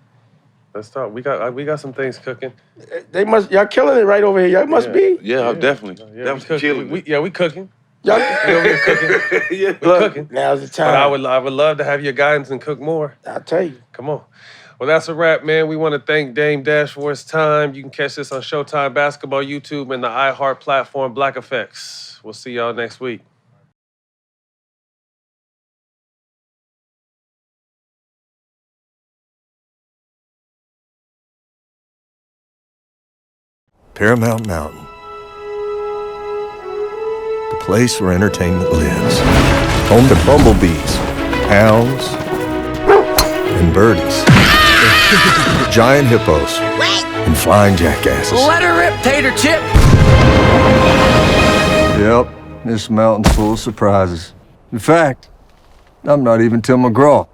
Let's talk. We got some things cooking. Y'all killing it right over here. Y'all must be. Yeah, definitely. Yeah, we cooking. We cooking. Y'all We over here cooking. We cooking. Now's the time. But I would love to have your guidance and cook more. I'll tell you. Come on. Well, that's a wrap, man. We want to thank Dame Dash for his time. You can catch this on Showtime Basketball, YouTube, and the iHeart platform, Black Effects. We'll see y'all next week. Paramount Mountain. The place where entertainment lives. Home to bumblebees, hounds, and birdies. Giant hippos and flying jackasses. Let her rip, Tater Chip! Yep, this mountain's full of surprises. In fact, I'm not even Tim McGraw.